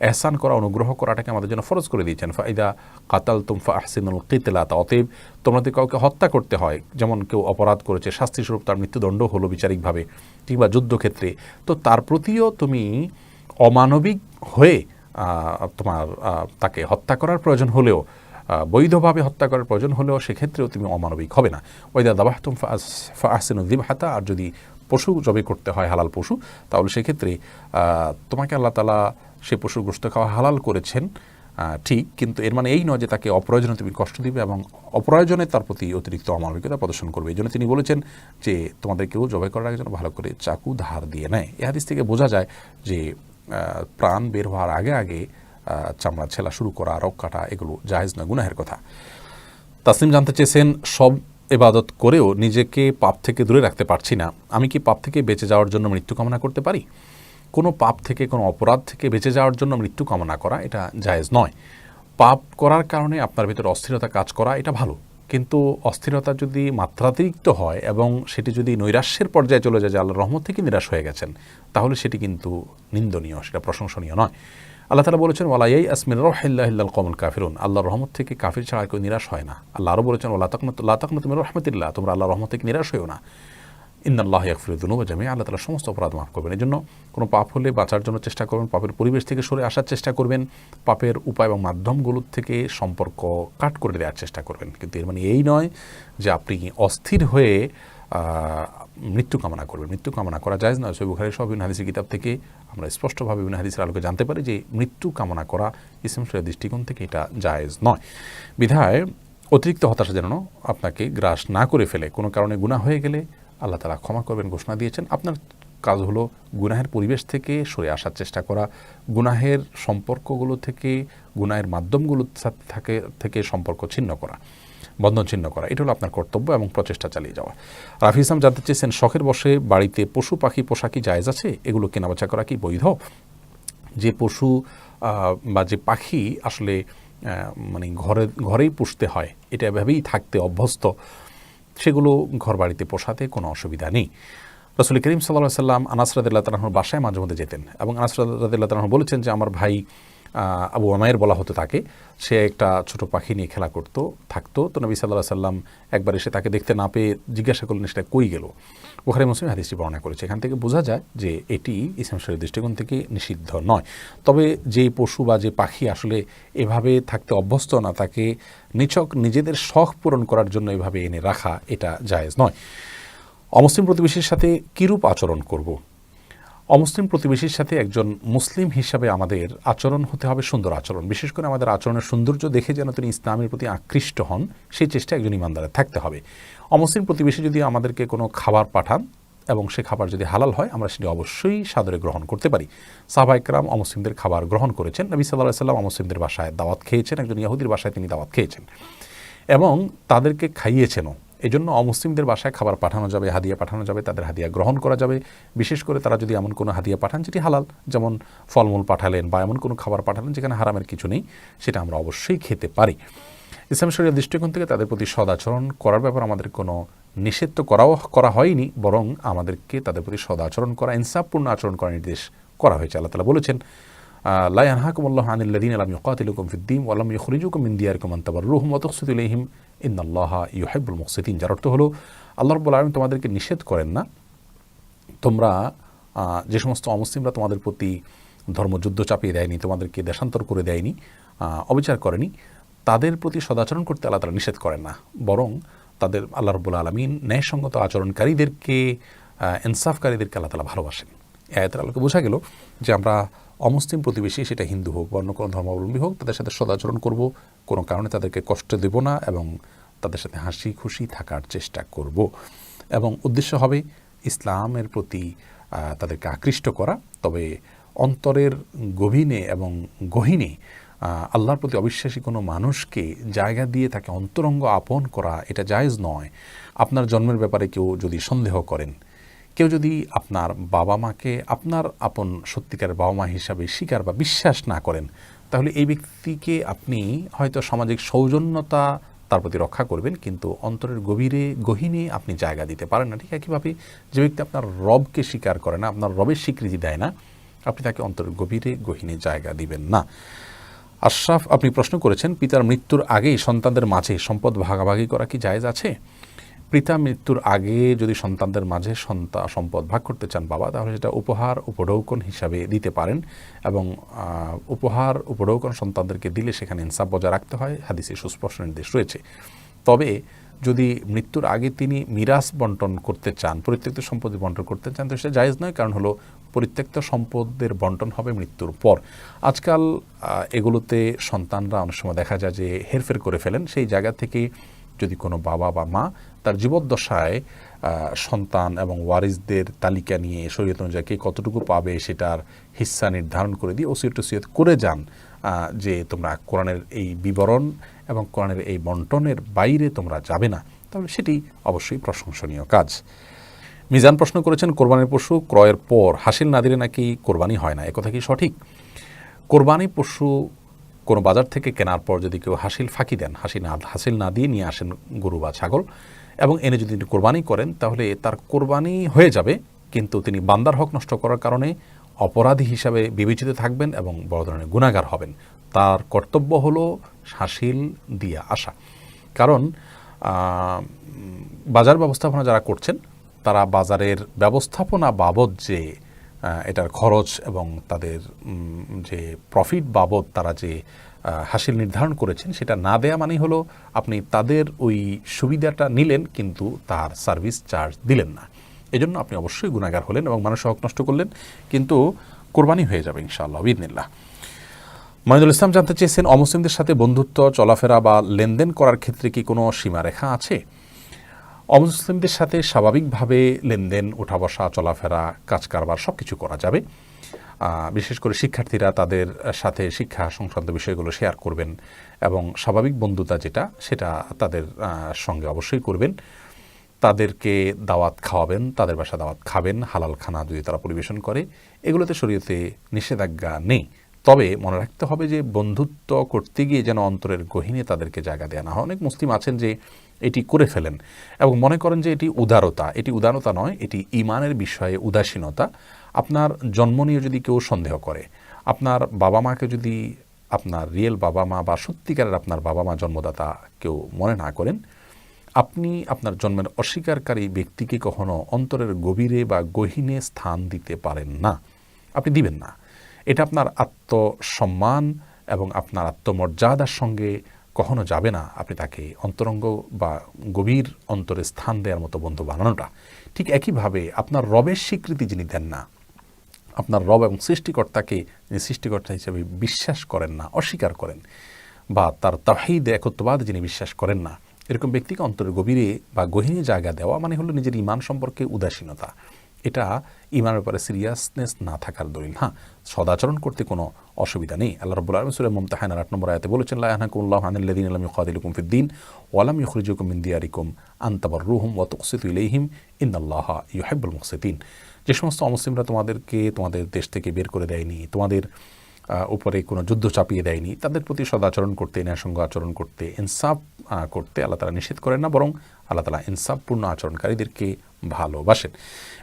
ইহসান করা, অনুগ্রহ করাটাকে আমাদের জন্য ফরজ করে দিয়েছেন। ফাইদা কাতালতুম ফাহসিনুল কিতলাতা, অতএব তোমরা যদি কাউকে হত্যা করতে হয়, যেমন কেউ অপরাধ করেছে শাস্তিস্বরূপ তার মৃত্যুদণ্ড হলো বিচারিকভাবে, কিংবা যুদ্ধক্ষেত্রে, তো তার প্রতিও তুমি অমানবিক হয়ে তোমার তাকে হত্যা করার প্রয়োজন হলেও, বৈধভাবে হত্যা করার প্রয়োজন হলেও সেক্ষেত্রেও তুমি অমানবিক হবে না। ওয়াইদা দাবাহতুম ফাহসিনু যিবহাতা, আর যদি পশু জবাই করতে হয় হালাল পশু, তাহলে সেক্ষেত্রে তোমাকে আল্লাহ তাআলা সে পশুর গোশত খাওয়া হালাল করেছেন ঠিক, কিন্তু এর মানে এই নয় যে তাকে অপ্রয়োজনে তুমি কষ্ট দিবে এবং অপ্রয়োজনে তার প্রতি অতিরিক্ত অমানবিকতা প্রদর্শন করবে। এই জন্য তিনি বলেছেন যে তোমাদের কেউ জবাই করার আগে যেন ভালো করে চাকু ধার দিয়ে নেয়। এই হাদিস থেকে বোঝা যায় যে প্রাণ বের হওয়ার আগে আগে চামড়া ছেলা শুরু করা, রক কাটা, এগুলো জায়েজ নয়, গুনাহের কথা। তাসলিম জানতে চেয়েছেন, সব ইবাদত করেও নিজেকে পাপ থেকে দূরে রাখতে পারছি না, আমি কি পাপ থেকে বেঁচে যাওয়ার জন্য মৃত্যু কামনা করতে পারি? কোনো পাপ থেকে, কোনো অপরাধ থেকে বেঁচে যাওয়ার জন্য মৃত্যু কামনা করা এটা জায়েজ নয়। পাপ করার কারণে আপনার ভিতরে অস্থিরতা কাজ করা এটা ভালো, কিন্তু অস্থিরতা যদি মাত্রাতিরিক্ত হয় এবং সেটি যদি নৈরাশ্যের পর্যায়ে চলে যায় যে আল্লাহর রহমত থেকে নিরাশ হয়ে গেছেন, তাহলে সেটি কিন্তু নিন্দনীয়, সেটা প্রশংসনীয় নয়। আল্লাহ তাআলা বলেছেন ওয়ালা ইয়াসমির রাহমাতিল্লাহিল কওমুল কাফিরুন, আল্লাহর রহমত থেকে কাফির ছাড়া কেউ নিরাশ হয় না। আল্লাহ আরও বলেছেন ওয়ালা তাকনাতু মির রাহমাতিল্লাহ, তোমরা আল্লাহর রহমত থেকে নিরাশ হইও না। ইন্নাল্লাহা ইয়াগফিরুয যুনুবা জামিআ, আল্লাহ তাআলা সমস্ত অপরাধ মাফ করবেন। এজন্য কোনো পাপ হলে বাঁচার জন্য চেষ্টা করবেন, পাপের পরিবেশ থেকে সরে আসার চেষ্টা করবেন, পাপের উপায় এবং মাধ্যমগুলোর থেকে সম্পর্ক কাট করে দেওয়ার চেষ্টা করবেন। কিন্তু এর মানে এই নয় যে আপনি অস্থির হয়ে মৃত্যু কামনা করবেন। মৃত্যু কামনা করা জায়েজ নয়। সহিহ বুখারী সহ বিভিন্ন হাদিসের কিতাব থেকে আমরা স্পষ্টভাবে বিভিন্ন হাদিসের আলোকে জানতে পারি যে মৃত্যু কামনা করা ইসলাম শরীয়তের দৃষ্টিকোণ থেকে এটা জায়েজ নয়। বিধায় অতিরিক্ত হতাশা যেন আপনাকে গ্রাস না করে ফেলে। কোনো কারণে গুনাহ হয়ে গেলে আল্লাহ তাআলা ক্ষমা করবেন ঘোষণা দিয়েছেন। আপনার কাজ হলো গুনাহের পরিবেশ থেকে সরে আসার চেষ্টা করা, গুনাহের সম্পর্কগুলো থেকে, গুনাহের মাধ্যমগুলো থেকে সম্পর্ক ছিন্ন করা, বন্ধন ছিন্ন করা। এটা হলো আপনার কর্তব্য এবং প্রচেষ্টা চালিয়ে যাওয়া। রাফি ইসলাম জানতে চেয়েছেন শখের বশে বাড়িতে পশু পাখি পোষা কি জায়েজ আছে? এগুলো কেনাবেচা করা কি বৈধ? যে পশু বা যে পাখি আসলে মানে ঘরেই পুষতে হয়, এটা এভাবেই থাকতে অভ্যস্ত, সেগুলো ঘর বাড়িতে পোষাতে কোনো অসুবিধা নেই। রাসূল করিম সাল্লাল্লাহু আলাইহি ওয়াসাল্লাম আনাস রাদিয়াল্লাহু তাআলার বাসায় মাঝে মধ্যে যেতেন এবং আনাস রাদিয়াল্লাহু তাআলা বলেছেন যে আমার ভাই আবু উমাইর বলা হতো তাকে, সে একটা ছোট পাখি নিয়ে খেলা থাকতো। তো নবী সাল্লাল্লাহু আলাইহি ওয়াসাল্লাম একবার এসে তাকে দেখতে না পেয়ে জিজ্ঞাসা করলেন সেটা কই গেল। বুখারী মুসলিম হাদিসটি বর্ণনা করেছে। এখান থেকে বোঝা যায় যে এটি ইসলাম শরীয়তের দৃষ্টিকোণ থেকে নিষিদ্ধ নয়। তবে যে পশু বা যে পাখি আসলে এভাবে থাকতে অভ্যস্ত না, তাকে নিছক নিজেদের শখ পূরণ করার জন্য এভাবে এনে রাখা এটা জায়েজ নয়। অমুসলিম প্রতিবেশীর সাথে কীরূপ আচরণ করব? অমুসলিম প্রতিবেশীর সাথে একজন মুসলিম হিসাবে আমাদের আচরণ হতে হবে সুন্দর আচরণ। বিশেষ করে আমাদের আচরণের সৌন্দর্য দেখে যেন তিনি ইসলামের প্রতি আকৃষ্ট হন, সেই চেষ্টা একজন ইমানদারের থাকতে হবে। অমুসলিম প্রতিবেশী যদি আমাদেরকে কোনো খাবার পাঠান এবং সে খাবার যদি হালাল হয়, আমরা সেটি অবশ্যই সাদরে গ্রহণ করতে পারি। সাহাবা ইকরাম অমুসলিমদের খাবার গ্রহণ করেছেন। নবী সাল্লাল্লাহু আলাইহি ওয়াসাল্লাম অমুসলিমদের বাসায় দাওয়াত খেয়েছেন, একজন ইহুদির বাসায় তিনি দাওয়াত খেয়েছেন এবং তাদেরকে খাইয়েছেনও। এই জন্য অমুসলিমদের বাসায় খাবার পাঠানো যাবে, হাদিয়া পাঠানো যাবে, তাদের হাদিয়া গ্রহণ করা যাবে। বিশেষ করে তারা যদি এমন কোনো হাদিয়া পাঠান যেটি হালাল, যেমন ফলমূল পাঠালেন বা এমন কোনো খাবার পাঠালেন যেখানে হারামের কিছু নেই, সেটা আমরা অবশ্যই খেতে পারি। ইসলাম শরীয়তের দৃষ্টিকোণ থেকে তাদের প্রতি সদাচরণ করার ব্যাপারে আমাদের কোনো নিষেধ তো করা হয়নি, বরং আমাদেরকে তাদের প্রতি সদাচরণ করা, ইনসাফপূর্ণ আচরণ করার নির্দেশ করা হয়েছে। আল্লাহ তাআলা বলেছেন লা ইয়ানহাকুমুল্লাহু আনিল লাযীনা লাম ইউকাতিলুকুম ফিদ-দীন ওয়া লাম ইখরিজুকুম মিন দিয়ারিকুম আন তাবাররুহুম ওয়া তুকসিতু ইলাইহিম ইন্নাল্লাহা ইউহিব্বুল মুকসিতিন। যার অর্থ হলো আল্লাহ রাব্বুল আলামিন তোমাদেরকে নিষেধ করেন না, তোমরা যে সমস্ত অমুসলিমরা তোমাদের প্রতি ধর্মযুদ্ধ চাপিয়ে দেয়নি, তোমাদেরকে দেশান্তর করে দেয়নি, অবিচার করেনি, তাদের প্রতি সদাচরণ করতে আল্লাহ তাআলা নিষেধ করেন না, বরং তাদের আল্লাহ রাব্বুল আলামিন ন্যায়সঙ্গত আচরণকারীদেরকে, ইনসাফকারীদেরকে আল্লাহ তাআলা ভালোবাসেন। এই আয়াতের আলোকে বোঝা গেল যে আমরা অমুসলিম প্রতিবেশী, সেটা হিন্দু হোক বা অন্য কোনো ধর্মাবলম্বী হোক, তাদের সাথে সদাচরণ করব, কোনো কারণে তাদেরকে কষ্ট দেব না এবং তাদের সাথে হাসি খুশি থাকার চেষ্টা করব এবং উদ্দেশ্য হবে ইসলামের প্রতি তাদেরকে আকৃষ্ট করা। তবে অন্তরের গভীরে এবং গহীনে আল্লাহর প্রতি অবিশ্বাসী কোনো মানুষকে জায়গা দিয়ে তাকে অন্তরঙ্গ আপন করা এটা জায়েজ নয়। আপনার জন্মের ব্যাপারে কেউ যদি সন্দেহ করেন, কেউ যদি আপনার বাবা মাকে আপনার আপন সত্যিকারের বাবা মা হিসাবে স্বীকার বা বিশ্বাস না করেন, তাহলে এই ব্যক্তিকে আপনি হয়তো সামাজিক সৌজন্যতা তার প্রতি রক্ষা করবেন, কিন্তু অন্তরের গহীনে আপনি জায়গা দিতে পারেন না। ঠিক একইভাবে যে ব্যক্তি আপনার রবকে স্বীকার করে না, আপনার রবের স্বীকৃতি দেয় না, আপনি তাকে অন্তরের গহীনে জায়গা দিবেন না। আশরাফ, আপনি প্রশ্ন করেছেন পিতার মৃত্যুর আগেই সন্তানদের মাঝে সম্পদ ভাগাভাগি করা কি জায়েজ আছে? পিতা মৃত্যুর আগে যদি সন্তানদের মাঝে সম্পদ ভাগ করতে চান বাবা, তাহলে সেটা উপহার উপঢৌকন হিসাবে দিতে পারেন এবং উপহার উপঢৌকন সন্তানদেরকে দিলে সেখানে ইনসাফ বজায় রাখতে হয়, হাদিসে সুস্পষ্ট নির্দেশ রয়েছে। তবে যদি মৃত্যুর আগে তিনি মিরাস বন্টন করতে চান, পরিত্যক্ত সম্পত্তি বন্টন করতে চান, তো সেটা জায়েজ নয়। কারণ হলো পরিত্যক্ত সম্পদের বন্টন হবে মৃত্যুর পর। আজকাল এগুলোতে সন্তানরা অনেক সময় দেখা যায় যে হেরফের করে ফেলেন। সেই জায়গা থেকে যদি কোনো বাবা বা মা তার জীবদ্দশায় সন্তান এবং ওয়ারিসদের তালিকা নিয়ে শরীয়ত অনুযায়ী কে কতটুকু পাবে সেটার হিস্সা নির্ধারণ করে দিয়ে ওসিয়ত করে যান যে তোমরা কোরআনের এই বিবরণ এবং কোরআনের এই বন্টনের বাইরে তোমরা যাবে না, তাহলে সেটি অবশ্যই প্রশংসনীয় কাজ। মিজান প্রশ্ন করেছেন কোরবানির পশু ক্রয়ের পর হাসিল না দিলে নাকি কোরবানি হয় না, একথা কি সঠিক? কোরবানি পশু কোনো বাজার থেকে কেনার পর যদি কেউ হাসিল ফাঁকি দেন, হাসিল না দিয়ে নিয়ে আসেন গরু বা ছাগল এবং এনে যদি তিনি কোরবানি করেন, তাহলে তার কোরবানি হয়ে যাবে, কিন্তু তিনি বান্দার হক নষ্ট করার কারণে অপরাধী হিসাবে বিবেচিত থাকবেন এবং বড় ধরনের গুনাহগার হবেন। তার কর্তব্য হলো হাসিল দিয়ে আসা। কারণ বাজার ব্যবস্থাপনা যারা করছেন তারা বাজারের ব্যবস্থাপনা বাবদ যে এটার খরচ এবং তাদের যে প্রফিট বাবদ তারা যে হাসিল নির্ধারণ করেছেন সেটা না দেয়া মানেই হলো আপনি তাদের ওই সুবিধাটা নিলেন কিন্তু তার সার্ভিস চার্জ দিলেন না। এজন্য আপনি অবশ্যই গুনাহগার হলেন এবং মানুষের হক নষ্ট করলেন, কিন্তু কোরবানি হয়ে যাবে ইনশাআল্লাহ বিইذনিল্লাহ। মনিদুল ইসলাম জানতে চেয়েছেন, অমুসলিমদের সাথে বন্ধুত্ব, চলাফেরা বা লেনদেন করার ক্ষেত্রে কি কোনো সীমারেখা আছে? অমুসলিমদের সাথে স্বাভাবিকভাবে লেনদেন, ওঠা বসা, চলাফেরা, কাজ কারবার সব কিছু করা যাবে। বিশেষ করে শিক্ষার্থীরা তাদের সাথে শিক্ষা সংক্রান্ত বিষয়গুলো শেয়ার করবেন এবং স্বাভাবিক বন্ধুতা যেটা সেটা তাদের সঙ্গে অবশ্যই করবেন। তাদেরকে দাওয়াত খাওয়াবেন, তাদের বাসা দাওয়াত খাবেন, হালাল খানা যদি তারা পরিবেশন করে, এগুলোতে শরীয়তে নিষেধাজ্ঞা নেই। তবে মনে রাখতে হবে যে বন্ধুত্ব করতে গিয়ে যেন অন্তরের গহীনে তাদেরকে জায়গা দেয়া না হয়। অনেক মুসলিম আছেন যে এটি করে ফেলেন এবং মনে করেন যে এটি উদারতা। এটি উদারতা নয়, এটি ঈমানের বিষয়ে উদাসীনতা। আপনার জন্ম নিয়ে যদি কেউ সন্দেহ করে, আপনার বাবা মাকে যদি আপনার রিয়েল বাবা মা বা সত্যিকারের আপনার বাবা মা জন্মদাতা কেউ মনে না করেন, আপনি আপনার জন্মের অস্বীকারী ব্যক্তিকে কখনো অন্তরের গভীরে বা গহীনে স্থান দিতে পারেন না, আপনি দিবেন না। এটা আপনার আত্মসম্মান এবং আপনার আত্মমর্যাদার সঙ্গে কখনো যাবে না আপনি তাকে অন্তরঙ্গ বা গভীর অন্তরে স্থান দেওয়ার মতো বন্ধু বানানোটা। ঠিক একইভাবে আপনার রবের স্বীকৃতি যিনি দেন না, আপনার রব এবং সৃষ্টিকর্তাকে যিনি সৃষ্টিকর্তা হিসেবে বিশ্বাস করেন না, অস্বীকার করেন, বা তার তাওহীদ একত্ববাদ যিনি বিশ্বাস করেন না, এরকম ব্যক্তিকে অন্তরের গভীরে বা গহীনে জায়গা দেওয়া মানে হলো নিজের ঈমান সম্পর্কে উদাসীনতা। এটা ঈমানের উপরে সিরিয়াসনেস না থাকার দলিল। হ্যাঁ, সদাচরণ করতে কোনো অসুবিধা নেই। আল্লাহ রাব্বুল আলামিন সূরা মুমতাহানার ৮ নম্বর আয়াতে বলেছেন, লা ইয়ানহাকুমুল্লাহু আনিল লাযিনা লাম ইউখাযিলুকুম ফিদ-দীন ওয়া লাম ইউখরিজুকুম মিন দিয়ারিকুম আন তাবাররুহুম ওয়া তুকসিতু ইলাইহিম ইন্নাল্লাহা ইউহিব্বুল মুকসিতিন। যে সমস্ত অমুসলিমরা তোমাদেরকে তোমাদের দেশ থেকে বের করে দেয়নি, তোমাদের উপরে কোনো যুদ্ধ চাপিয়ে দেয়নি, তাদের প্রতি সদাচরণ করতে, ন্যায়সঙ্গ আচরণ করতে, ইনসাফ করতে আল্লাহ তাআলা নিষেধ করেন না, বরং আল্লাহ তাআলা ইনসাফপূর্ণ আচরণকারীদেরকে ভালোবাসেন।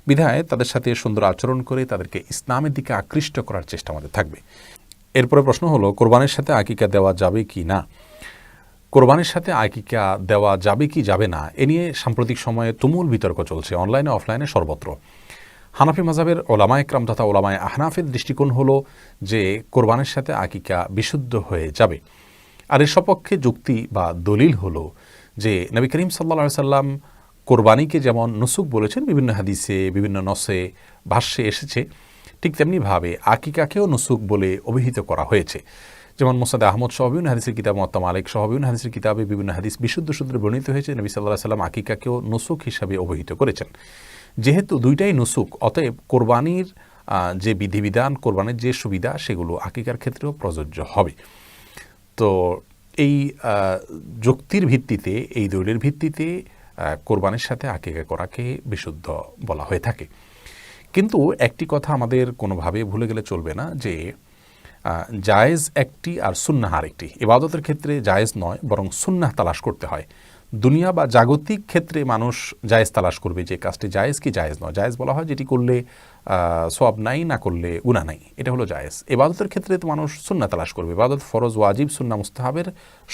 বিধায় তাদের সাথে সুন্দর আচরণ করে তাদেরকে ইসলামের দিকে আকৃষ্ট করার চেষ্টা আমাদের থাকবে। এরপরে প্রশ্ন হলো, কোরবানির সাথে আকিকা দেওয়া যাবে কি না? কোরবানির সাথে আকিকা দেওয়া যাবে কি যাবে না এ নিয়ে সাম্প্রতিক সময়ে তুমুল বিতর্ক চলছে, অনলাইনে অফলাইনে সর্বত্র। হানাফি মাযহাবের ওলামায়ে কেরাম তথা ওলামায়ে আহনাফের দৃষ্টিকোণ হলো যে কোরবানির সাথে আকিকা বিশুদ্ধ হয়ে যাবে। আর এর সপক্ষে যুক্তি বা দলিল হলো যে নবী করিম সাল্লাল্লাহু আলাইহি সাল্লাম কোরবানিকে যেমন নুসুক বলেছেন, বিভিন্ন হাদিসে বিভিন্ন নসে ভাষ্যে এসেছে, ঠিক তেমনিভাবে আকিকাকেও নুসুক বলে অভিহিত করা হয়েছে। যেমন মুসনাদ আহমদ সহ বিভিন্ন হাদিসের কিতাব, মুওয়াত্তা মালিক সহ বিভিন্ন হাদিসের কিতাবে বিভিন্ন হাদিস বিশুদ্ধ সূত্রে বর্ণিত হয়েছে। নবী সাল্লাল্লাহু আলাইহি সাল্লাম আকিকাকেও নুসুক হিসাবে অভিহিত করেছেন। যেহেতু দুইটাই নুসুক, অতএব কোরবানির যে বিধিবিধান, কোরবানির যে সুবিধা, সেগুলো আকিকার ক্ষেত্রেও প্রযোজ্য হবে। তো এই যুক্তির ভিত্তিতে, এই দলিলের ভিত্তিতে কোরবানির সাথে আকিকা করাকে বিশুদ্ধ বলা হয়ে থাকে। কিন্তু একটি কথা আমাদের কোনোভাবে ভুলে গেলে চলবে না যে জায়েজ একটি আর সুন্নাহ আরেকটি। ইবাদতের ক্ষেত্রে জায়েজ নয়, বরং সুন্নাহ তালাশ করতে হয়। দুনিয়া বা জাগতিক ক্ষেত্রে মানুষ জায়েজ তালাশ করবে যে কাজটি জায়েজ কি জায়েজ নয়। জায়েজ বলা হয় যেটি করলে সওয়াব নাই, না করলে গুনাহ নাই, এটা হলো জায়েজ। ইবাদতের ক্ষেত্রে তো মানুষ সুন্নাহ তালাশ করবে। ইবাদত ফরজ, ওয়াজিব, সুন্নাহ, মুস্তাহাবের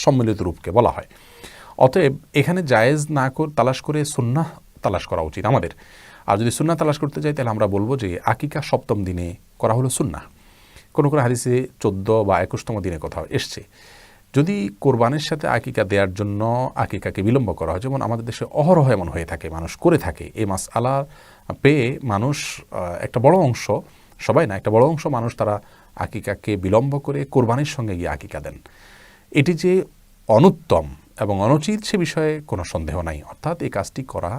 সম্মিলিত রূপকে বলা হয়। অতএব এখানে জায়েজ না তালাশ করে সুন্নাহ তালাশ করা উচিত আমাদের। আর যদি সুন্নাহ তালাশ করতে যাই তাহলে আমরা বলবো যে আকিকা ৭ম দিনে করা হলো সুন্নাহ। কোনো কোনো হাদিসে 14 বা 21তম দিনে কোথাও এসছে। যদি কোরবানির সাথে আকিকা দেওয়ার জন্য আকিকাকে বিলম্ব করা হয়, যেমন আমাদের দেশে অহরহ এমন হয়ে থাকে, মানুষ করে থাকে, এই মাসআলা পেয়ে মানুষ একটা বড় অংশ, সবাই না, একটা বড় অংশ মানুষ তারা আকিকাকে বিলম্ব করে কোরবানির সঙ্গে গিয়ে আকিকা দেন। এটি যে অনুত্তম এবং অনুচিত সে বিষয়ে কোনো সন্দেহ নাই। অর্থাৎ এই কাজটি করা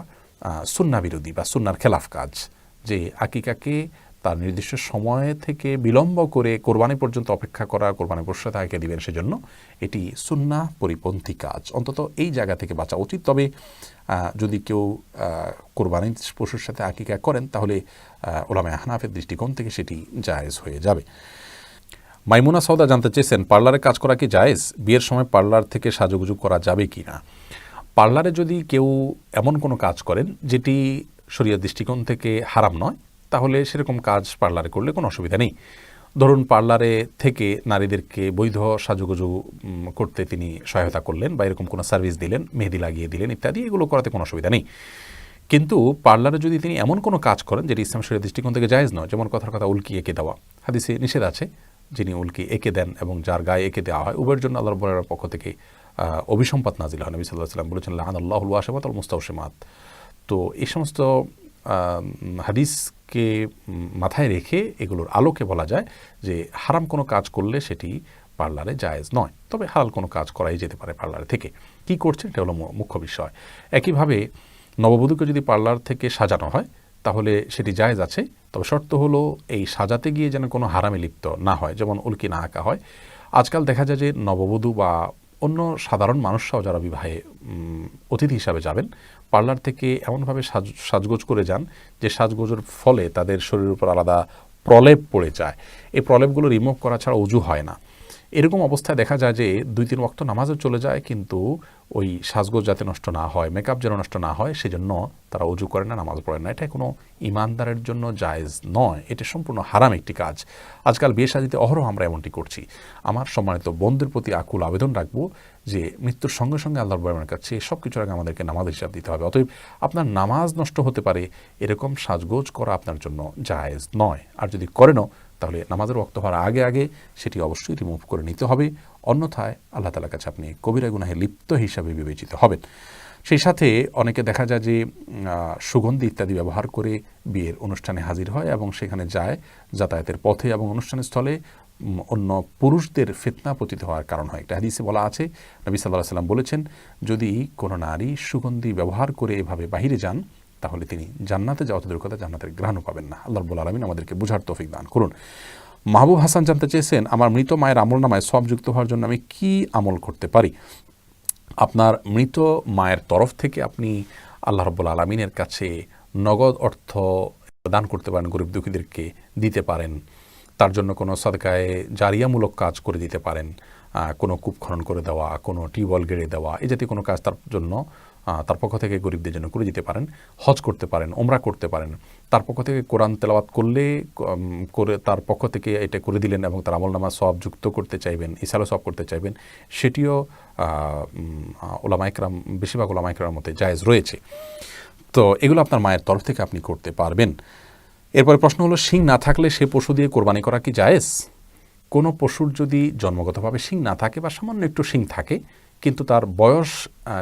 সুন্নাহ বিরোধী বা সুন্নাহর খেলাফ কাজ, যে আকিকাকে তার নির্দিষ্ট সময় থেকে বিলম্ব করে কোরবানি পর্যন্ত অপেক্ষা করা, কোরবানি পশুর সাথে আকিকা দিবেন, সেজন্য এটি সুন্নাহ পরিপন্থী কাজ। অন্তত এই জায়গা থেকে বাঁচা উচিত। তবে যদি কেউ কোরবানি পশুর সাথে আকিকা করেন তাহলে উলামায়ে আহনাফের দৃষ্টিকোণ থেকে সেটি জায়েজ হয়ে যাবে। মাইমুনা সওদা জানতে চেয়েছেন, পার্লারে কাজ করা কি জায়েজ? বিয়ের সময় পার্লার থেকে সাজুগুজু করা যাবে কি না? পার্লারে যদি কেউ এমন কোনো কাজ করেন যেটি শরীয়ত দৃষ্টিকোণ থেকে হারাম নয়, তাহলে সেরকম কাজ পার্লারে করলে কোনো অসুবিধা নেই। ধরুন পার্লারে থেকে নারীদেরকে বৈধ সাজুগুজু করতে তিনি সহায়তা করলেন বা এরকম কোনো সার্ভিস দিলেন, মেহেদি লাগিয়ে দিলেন ইত্যাদি, এগুলো করাতে কোনো অসুবিধা নেই। কিন্তু পার্লারে যদি তিনি এমন কোনো কাজ করেন যেটি ইসলাম শরীয়ত দৃষ্টিকোণ থেকে জায়েজ নয়, যেমন কথার কথা উল্কি এঁকে দেওয়া, হাদিসে নিষেধ আছে, যিনি উল্কি এঁকে দেন এবং যার গায়ে এঁকে দেওয়া হয় উভয়ের জন্য আল্লাহ রাব্বুল পক্ষ থেকে অভিসম্পাত নাজিল হয়। নবী সাল্লাল্লাহু আলাইহি ওয়াসাল্লাম বলেছেন, লাআনাল্লাহুল ওয়াশিমাত ওয়াল মুস্তাওশিমাত। তো এই সমস্ত হাদিসকে মাথায় রেখে এগুলোর আলোকে বলা যায় যে হারাম কোনো কাজ করলে সেটি পার্লারে জায়েজ নয়, তবে হালাল কোনো কাজ করাই যেতে পারে পার্লারে থেকে। কি করছেন এটা হলো মুখ্য বিষয়। একইভাবে নববধূকে যদি পার্লার থেকে সাজানো হয় তাহলে সেটি জায়েজ আছে, তবে শর্ত হলো এই সাজাতে গিয়ে যেন কোনো হারামে লিপ্ত না হয়, যেমন উল্কি না আঁকা হয়। আজকাল দেখা যায় যে নববধূ বা অন্য সাধারণ মানুষরাও যারা বিবাহে অতিথি হিসাবে যাবেন, পার্লার থেকে এমনভাবে সাজগোজ করে যান যে সাজগোজের ফলে তাদের শরীরের উপর আলাদা প্রলেপ পড়ে যায়। এই প্রলেপগুলো রিমুভ করা ছাড়া ওযু হয় না। এরকম অবস্থায় দেখা যায় যে 2-3 ওয়াক্ত নামাজও চলে যায়, কিন্তু ওই সাজগোজ যাতে নষ্ট না হয়, মেকআপ যেন নষ্ট না হয়, সেজন্য তারা ওযু করে না, নামাজ পড়ে না। এটা কোনো ইমানদারের জন্য জায়েজ নয়, এটা সম্পূর্ণ হারাম একটি কাজ। আজকাল বিয়ে সাজিতে অহরহ আমরা এমনটি করছি। আমার সম্মানিত বন্ধুদের প্রতি আকুল আবেদন রাখবো যে মৃত্যুর সঙ্গে সঙ্গে আল্লাহর ভয়ের কাছে সব কিছুর আগে আমাদেরকে নামাজ হিসাব দিতে হবে। অতএব আপনার নামাজ নষ্ট হতে পারে এরকম সাজগোজ করা আপনার জন্য জায়েজ নয়। আর যদি করেনও তাহলে নামাজের ওয়াক্ত হওয়ার আগে আগে সেটি অবশ্যই রিমুভ করে নিতে হবে, অন্যথায় আল্লাহ তাআলার কাছে আপনি কবিরা গুনাহে লিপ্ত হিসাবে বিবেচিত হবেন। সেই সাথে অনেকে দেখা যায় যে সুগন্ধি ইত্যাদি ব্যবহার করে বিয়ের অনুষ্ঠানে হাজির হয় এবং সেখানে যায়, যাতায়াতের পথে এবং অনুষ্ঠানের স্থলে অন্য পুরুষদের ফিতনা পতিত হওয়ার কারণ হয়। একটা হাদিসে বলা আছে, নবী সাল্লাল্লাহু আলাইহি ওয়াসাল্লাম বলেছেন, যদি কোনো নারী সুগন্ধি ব্যবহার করে এভাবে বাহিরে যান তাহলে তিনি জান্নাতে যাওয়া তো দূরের কথা, জান্নাতের ঘ্রাণও পাবেন না। আল্লাহ রাব্বুল আলামিন আমাদেরকে বুঝার তৌফিক দান করুন। মাহবুব হাসান জানতে চেয়েছেন, আমার মৃত মায়ের আমলনামায় সওয়াব যুক্ত হওয়ার জন্য আমি কি আমল করতে পারি? আপনার মৃত মায়ের তরফ থেকে আপনি আল্লাহ রাব্বুল আলামিনের কাছে নগদ অর্থ দান করতে পারেন, গরিব দুঃখীদেরকে দিতে পারেন, তার জন্য কোনো সাদকায়ে জারিয়ামূলক কাজ করে দিতে পারেন, কোনো কূপ খনন করে দেওয়া, কোনো টিউবওয়েল গেড়ে দেওয়া, এই জাতীয় কোনো কাজ তার জন্য তার পক্ষ থেকে গরিবদের জন্য করে দিতে পারেন। হজ করতে পারেন, ওমরা করতে পারেন, তার পক্ষ থেকে কোরআন তেলাওয়াত করলে করে তার পক্ষ থেকে এটা করে দিলেন এবং তার আমলনামা সওয়াব যুক্ত করতে চাইবেন, ইসালে সওয়াব করতে চাইবেন, সেটিও উলামায়ে কেরাম, বেশিরভাগ উলামায়ে কেরামের মতে জায়েজ রয়েছে। তো এগুলো আপনার মায়ের তরফ থেকে আপনি করতে পারবেন। এরপরে প্রশ্ন হলো, শিং না থাকলে সে পশু দিয়ে কোরবানি করা কি জায়েজ? কোনো পশুর যদি জন্মগতভাবে শিং না থাকে বা সামান্য একটু শিং থাকে, কিন্তু তার বয়স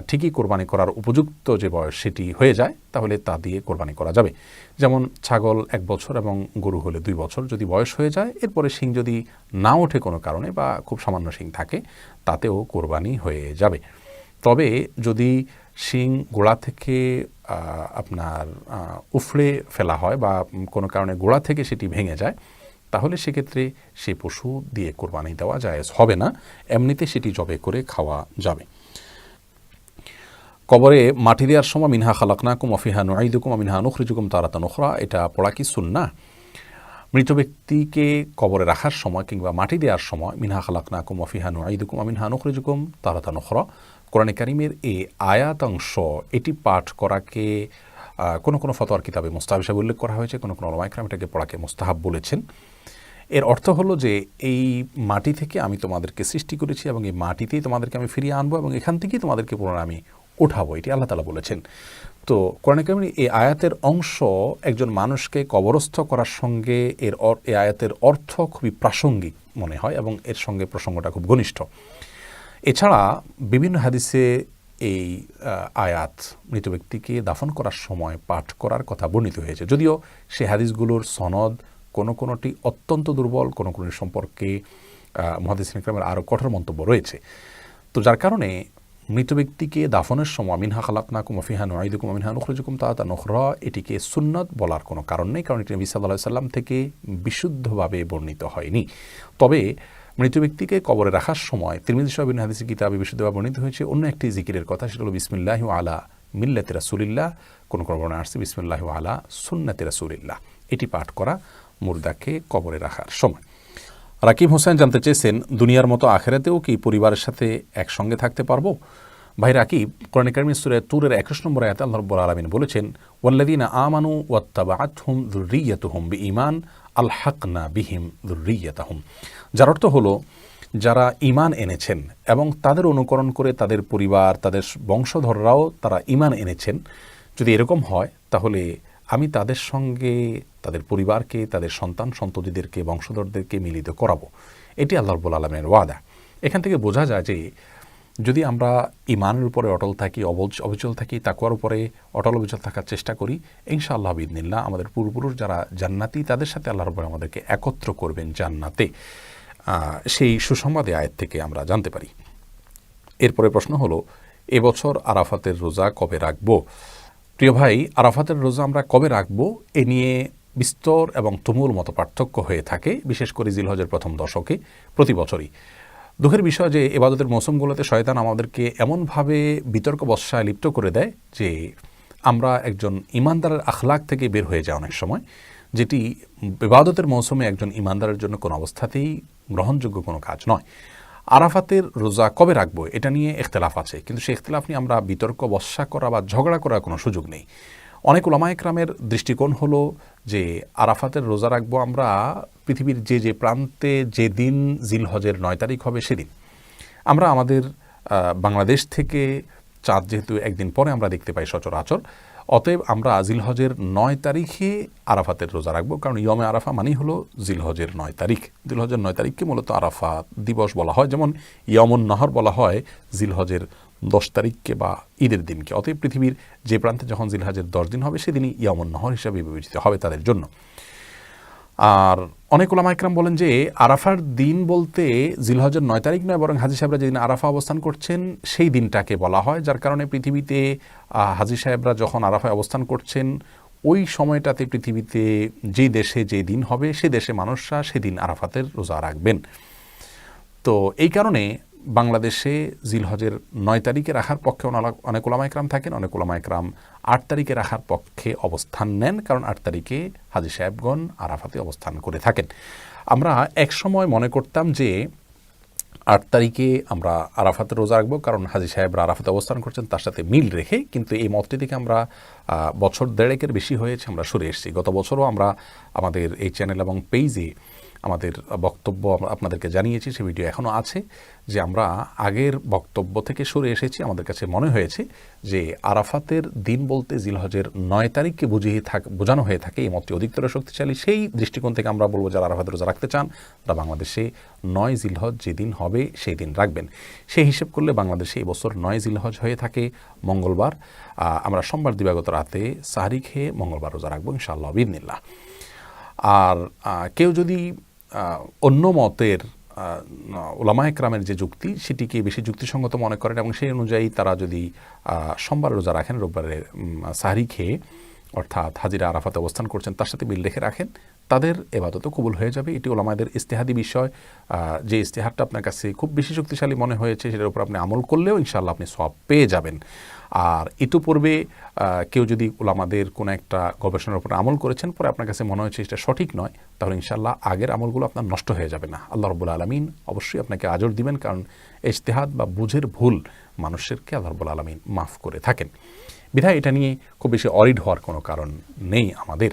ঠিকই কোরবানি করার উপযুক্ত যে বয়স সেটি হয়ে যায়, তাহলে তা দিয়ে কোরবানি করা যাবে। যেমন ছাগল 1 বছর এবং গরু হলে 2 বছর যদি বয়স হয়ে যায়, এরপরে শিং যদি না ওঠে কোনো কারণে বা খুব সামান্য শিং থাকে, তাতেও কোরবানি হয়ে যাবে। তবে যদি শিং গোড়া থেকে আপনার উফড়ে ফেলা হয় বা কোনো কারণে গোড়া থেকে সেটি ভেঙে যায়, তাহলে সেক্ষেত্রে সেই পশু দিয়ে কোরবানি দেওয়া জায়েজ হবে না, এমনিতে সেটি জবে করে খাওয়া যাবে। কবরে মাটি দেওয়ার সময় মিনহা খালাকনাকুম ওয়া ফিহা নুঈদুকুম ওয়া মিনহা নুখরিজুকুম তারাতান উখরা, এটা পড়া কি সুন্নাহ? মৃত ব্যক্তিকে কবরে রাখার সময় কিংবা মাটি দেওয়ার সময় মিনহা খালাকনাকুম ওয়া ফিহা নুঈদুকুম ওয়া মিনহা নুখরিজুকুম তারাতান উখরা, কোরআনে কারীমের এই আয়াতাংশ এটি পাঠ করাকে কোনো কোনো ফতোয়ার কিতাবে মুস্তাহাব হিসেবে উল্লেখ করা হয়েছে, কোনো কোনো উলামায়ে কেরাম এটাকে পড়াকে মুস্তাহাব বলেছেন। এর অর্থ হলো যে এই মাটি থেকে আমি তোমাদেরকে সৃষ্টি করেছি এবং এই মাটিতেই তোমাদেরকে আমি ফিরিয়ে আনবো এবং এখান থেকেই তোমাদেরকে পুনরায় আমি উঠাবো, এটি আল্লাহ তাআলা বলেছেন। তো কোরআনে কারীমে এই আয়াতের অংশ একজন মানুষকে কবরস্থ করার সঙ্গে এই আয়াতের অর্থ খুবই প্রাসঙ্গিক মনে হয় এবং এর সঙ্গে প্রসঙ্গটা খুব ঘনিষ্ঠ। এছাড়া বিভিন্ন হাদিসে এই আয়াত মৃত ব্যক্তিকে দাফন করার সময় পাঠ করার কথা বর্ণিত হয়েছে, যদিও সে হাদিসগুলোর সনদ কোনোটি অত্যন্ত দুর্বল, কোনো সম্পর্কে মুহাদ্দিসিন কিরামের আরও কঠোর মন্তব্য রয়েছে। তো যার কারণে মৃত ব্যক্তিকে দাফনের সময় মিনহা খালাকনাকুম ওয়া ফিহা নুঈদুকুম ওয়া মিনহা নুখরিজুকুম তারাতান উখরা এটিকে সুন্নাত বলার কোনো কারণ নেই, কারণ এটি নবী সাল্লাল্লাহু আলাইহি ওয়াসাল্লাম থেকে বিশুদ্ধভাবে বর্ণিত হয়নি। তবে মৃত ব্যক্তিকে কবরে রাখার সময় তিরমিজি সহ বিভিন্ন হাদিসে কিতাবে বিশুদ্ধভাবে বর্ণিত হয়েছে অন্য একটি জিকিরের কথা, সেটা হলো বিসমিল্লাহি আলা মিল্লাতি রাসূলিল্লাহ, কোন বর্ণনা আসছে বিসমিল্লাহি আলা সুন্নাতি রাসূলিল্লাহ, এটি পাঠ করা মুর্দাকে কবরে রাখার সময়। রাকিব হোসেন জানতে চেয়েছেন, দুনিয়ার মতো আখেরাতেও কি পরিবারের সাথে একসঙ্গে থাকতে পারবো? ভাই রাকিব, কোরআন কারীমের সূরা তুরের 21 নম্বর আয়াতে আল্লাহ রাব্বুল আলামিন বলেছেন, ওয়াল্লাযীনা আমানু ওয়াত্তাবাআতহুম যুররিয়্যাতুহুম বিঈমান আলহাকনা বিহিম যুররিয়্যাতাহুম। যার অর্থ হলো, যারা ঈমান এনেছেন এবং তাদের অনুকরণ করে তাদের পরিবার, তাদের বংশধররাও তারা ঈমান এনেছেন, যদি এরকম হয় তাহলে আমি তাদের সঙ্গে তাদের পরিবারকে, তাদের সন্তান সন্ততিদেরকে, বংশধরদেরকে মিলিত করাবো। এটি আল্লাহ রাব্বুল আলামিনের ওয়াদা। এখান থেকে বোঝা যায় যে যদি আমরা ঈমানের উপরে অটল থাকি, অবিচল থাকি, তাকওয়ার উপরে অটল অবিচল থাকার চেষ্টা করি, ইনশাআল্লাহ বিইذনিল্লাহ আমাদের পূর্বপুরুষ যারা জান্নাতি তাদের সাথে আল্লাহ রাব্বুল আমাদেরকে একত্র করবেন জান্নাতে। সেই সুসংবাদে আয়াত থেকে আমরা জানতে পারি। এরপরে প্রশ্ন হলো, এবছর আরাফাতের রোজা কবে রাখবো? প্রিয় ভাই, আরাফাতের রোজা আমরা কবে রাখবো এ নিয়ে বিস্তর এবং তুমুল মতো পার্থক্য হয়ে থাকে, বিশেষ করে জিলহজের প্রথম দশকে প্রতি বছরই। দুঃখের বিষয় যে ইবাদতের মৌসুমগুলোতে শয়তান আমাদেরকে এমনভাবে বিতর্ক বর্ষায় লিপ্ত করে দেয় যে আমরা একজন ইমানদারের আখলাক থেকে বের হয়ে যায় অনেক সময়, যেটি ইবাদতের মৌসুমে একজন ইমানদারের জন্য কোনো অবস্থাতেই গ্রহণযোগ্য কোনো কাজ নয়। আরাফাতের রোজা কবে রাখবো এটা নিয়ে ইখতিলাফ আছে, কিন্তু সেই ইখতিলাফ নিয়ে আমরা বিতর্ক বর্ষা করা বা ঝগড়া করার কোনো সুযোগ নেই। অনেক উলামায়ে কেরামের দৃষ্টিকোণ হলো যে আরাফাতের রোজা রাখবো আমরা পৃথিবীর যে প্রান্তে যেদিন জিলহজের 9 তারিখ হবে সেদিন। আমরা আমাদের বাংলাদেশ থেকে চাঁদ যেহেতু একদিন পরে আমরা দেখতে পাই সচরাচর, অতএব আমরা জিলহজের 9 তারিখে আরাফাতের রোজা রাখবো, কারণ ইয়মে আরাফা মানেই হলো জিলহজের 9 তারিখ। জিলহজের 9 তারিখকে মূলত আরাফা দিবস বলা হয়, যেমন ইয়মুন নহর বলা হয় জিলহজের 10 তারিখকে বা ঈদের দিনকে। অতএব পৃথিবীর যে প্রান্তে যখন জিলহজের 10 দিন হবে সেদিনই ইয়মুন নহর হিসাবে বিবেচিত হবে তাদের জন্য। আর অনেক উলামায়ে কেরাম বলেন যে আরাফার দিন বলতে জিলহজের 9 তারিখ নয়, বরং হাজী সাহেবরা যেদিন আরাফা অবস্থান করছেন সেই দিনটাকে বলা হয়, যার কারণে পৃথিবীতে হাজী সাহেবরা যখন আরাফায় অবস্থান করছেন ওই সময়টাতে পৃথিবীতে যে দেশে যে দিন হবে সে দেশে মানুষরা সেদিন আরাফাতের রোজা রাখবেন। তো এই কারণে বাংলাদেশে জিলহজের 9 তারিখে রাখার পক্ষে অনেক উলামায়ে কেরাম থাকেন, অনেক উলামায়ে কেরাম 8 তারিখে রাখার পক্ষে অবস্থান নেন, কারণ 8 তারিখে হাজী সাহেবগণ আরাফাতে অবস্থান করে থাকেন। আমরা এক সময় মনে করতাম যে 8 তারিখে আমরা আরাফাতে রোজা রাখবো, কারণ হাজী সাহেবরা আরাফাতে অবস্থান করছেন তার সাথে মিল রেখে, কিন্তু এই মতটি থেকে আমরা বছর দেড়েকের বেশি হয়েছে আমরা সরে এসেছি। গত বছরও আমরা আমাদের এই চ্যানেল এবং পেজে আমাদের বক্তব্য আপনাদেরকে জানিয়েছি, সে ভিডিও এখনও আছে, যে আমরা আগের বক্তব্য থেকে সরে এসেছি। আমাদের কাছে মনে হয়েছে যে আরাফাতের দিন বলতে জিলহজের 9 তারিখকে বোঝানো হয়ে থাকে, এই মতটি অধিকতর শক্তিশালী। সেই দৃষ্টিকোণ থেকে আমরা বলবো যারা আরাফাতের রোজা রাখতে চান তারা বাংলাদেশে 9 জিলহজ যেদিন হবে সেই দিন রাখবেন। সেই হিসেব করলে বাংলাদেশে এবছর 9 জিলহজ হয়ে থাকে মঙ্গলবার। আমরা সোমবার দিবাগত রাতে সাহরি খেয়ে মঙ্গলবার রোজা রাখবো ইনশাআল্লাহ বিইذনিল্লাহ। আর কেউ যদি অন্য মতের উলামায়ে কেরামের যে যুক্তি সেটিকে বেশি যুক্তিসঙ্গত মনে করেন এবং সেই অনুযায়ী তারা যদি সোমবার রোজা রাখেন, রোববারে সাহরি খেয়ে, অর্থাৎ হাজিরা আরাফাতে অবস্থান করছেন তার সাথে মিল রেখে রাখেন, তাদের এবাদতও কবুল হয়ে যাবে। এটি উলামাদের ইজতিহাদি বিষয়। যে ইজতিহাদটা আপনার কাছে খুব বেশি শক্তিশালী মনে হয়েছে সেটার উপর আপনি আমল করলেও ইনশাআল্লাহ আপনি সওয়াব পেয়ে যাবেন। আর ইতিপূর্বে কেউ যদি উলামাদের কোনো একটা গবেষণার উপর আমল করেছেন, পরে আপনার কাছে মনে হয়েছে এটা সঠিক নয়, তাহলে ইনশাআল্লাহ আগের আমলগুলো আপনার নষ্ট হয়ে যাবে না। আল্লাহ রাব্বুল আলামিন অবশ্যই আপনাকে আজর দিবেন, কারণ ইজতিহাদ বা বুঝের ভুল মানুষেরকে আল্লাহ রাব্বুল আলামিন মাফ করে থাকেন। বিধায় এটা নিয়ে খুব বেশি অরিড হওয়ার কোনো কারণ নেই আমাদের।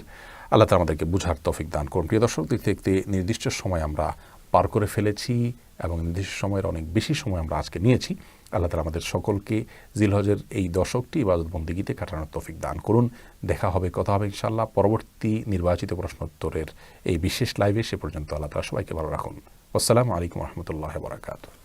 আল্লাহ তাআলা আমাদেরকে বুঝার তৌফিক দান করুন। প্রিয় দর্শক, দেখতে দেখতে নির্দিষ্ট সময় আমরা পার করে ফেলেছি এবং নির্দিষ্ট সময়ের অনেক বেশি সময় আমরা আজকে নিয়েছি। আল্লাহ তাআলা আমাদের সকলকে জিলহজের এই দশকটি ইবাদত বন্দেগীতে কাটানোর তৌফিক দান করুন। দেখা হবে, কথা হবে ইনশাআল্লাহ পরবর্তী নির্বাচিত প্রশ্নোত্তরের এই বিশেষ লাইভে। সে পর্যন্ত আল্লাহ তাআলা সবাইকে ভালো রাখুন। আসসালামু আলাইকুম ওয়া রাহমাতুল্লাহি ওয়া বারাকাতুহু।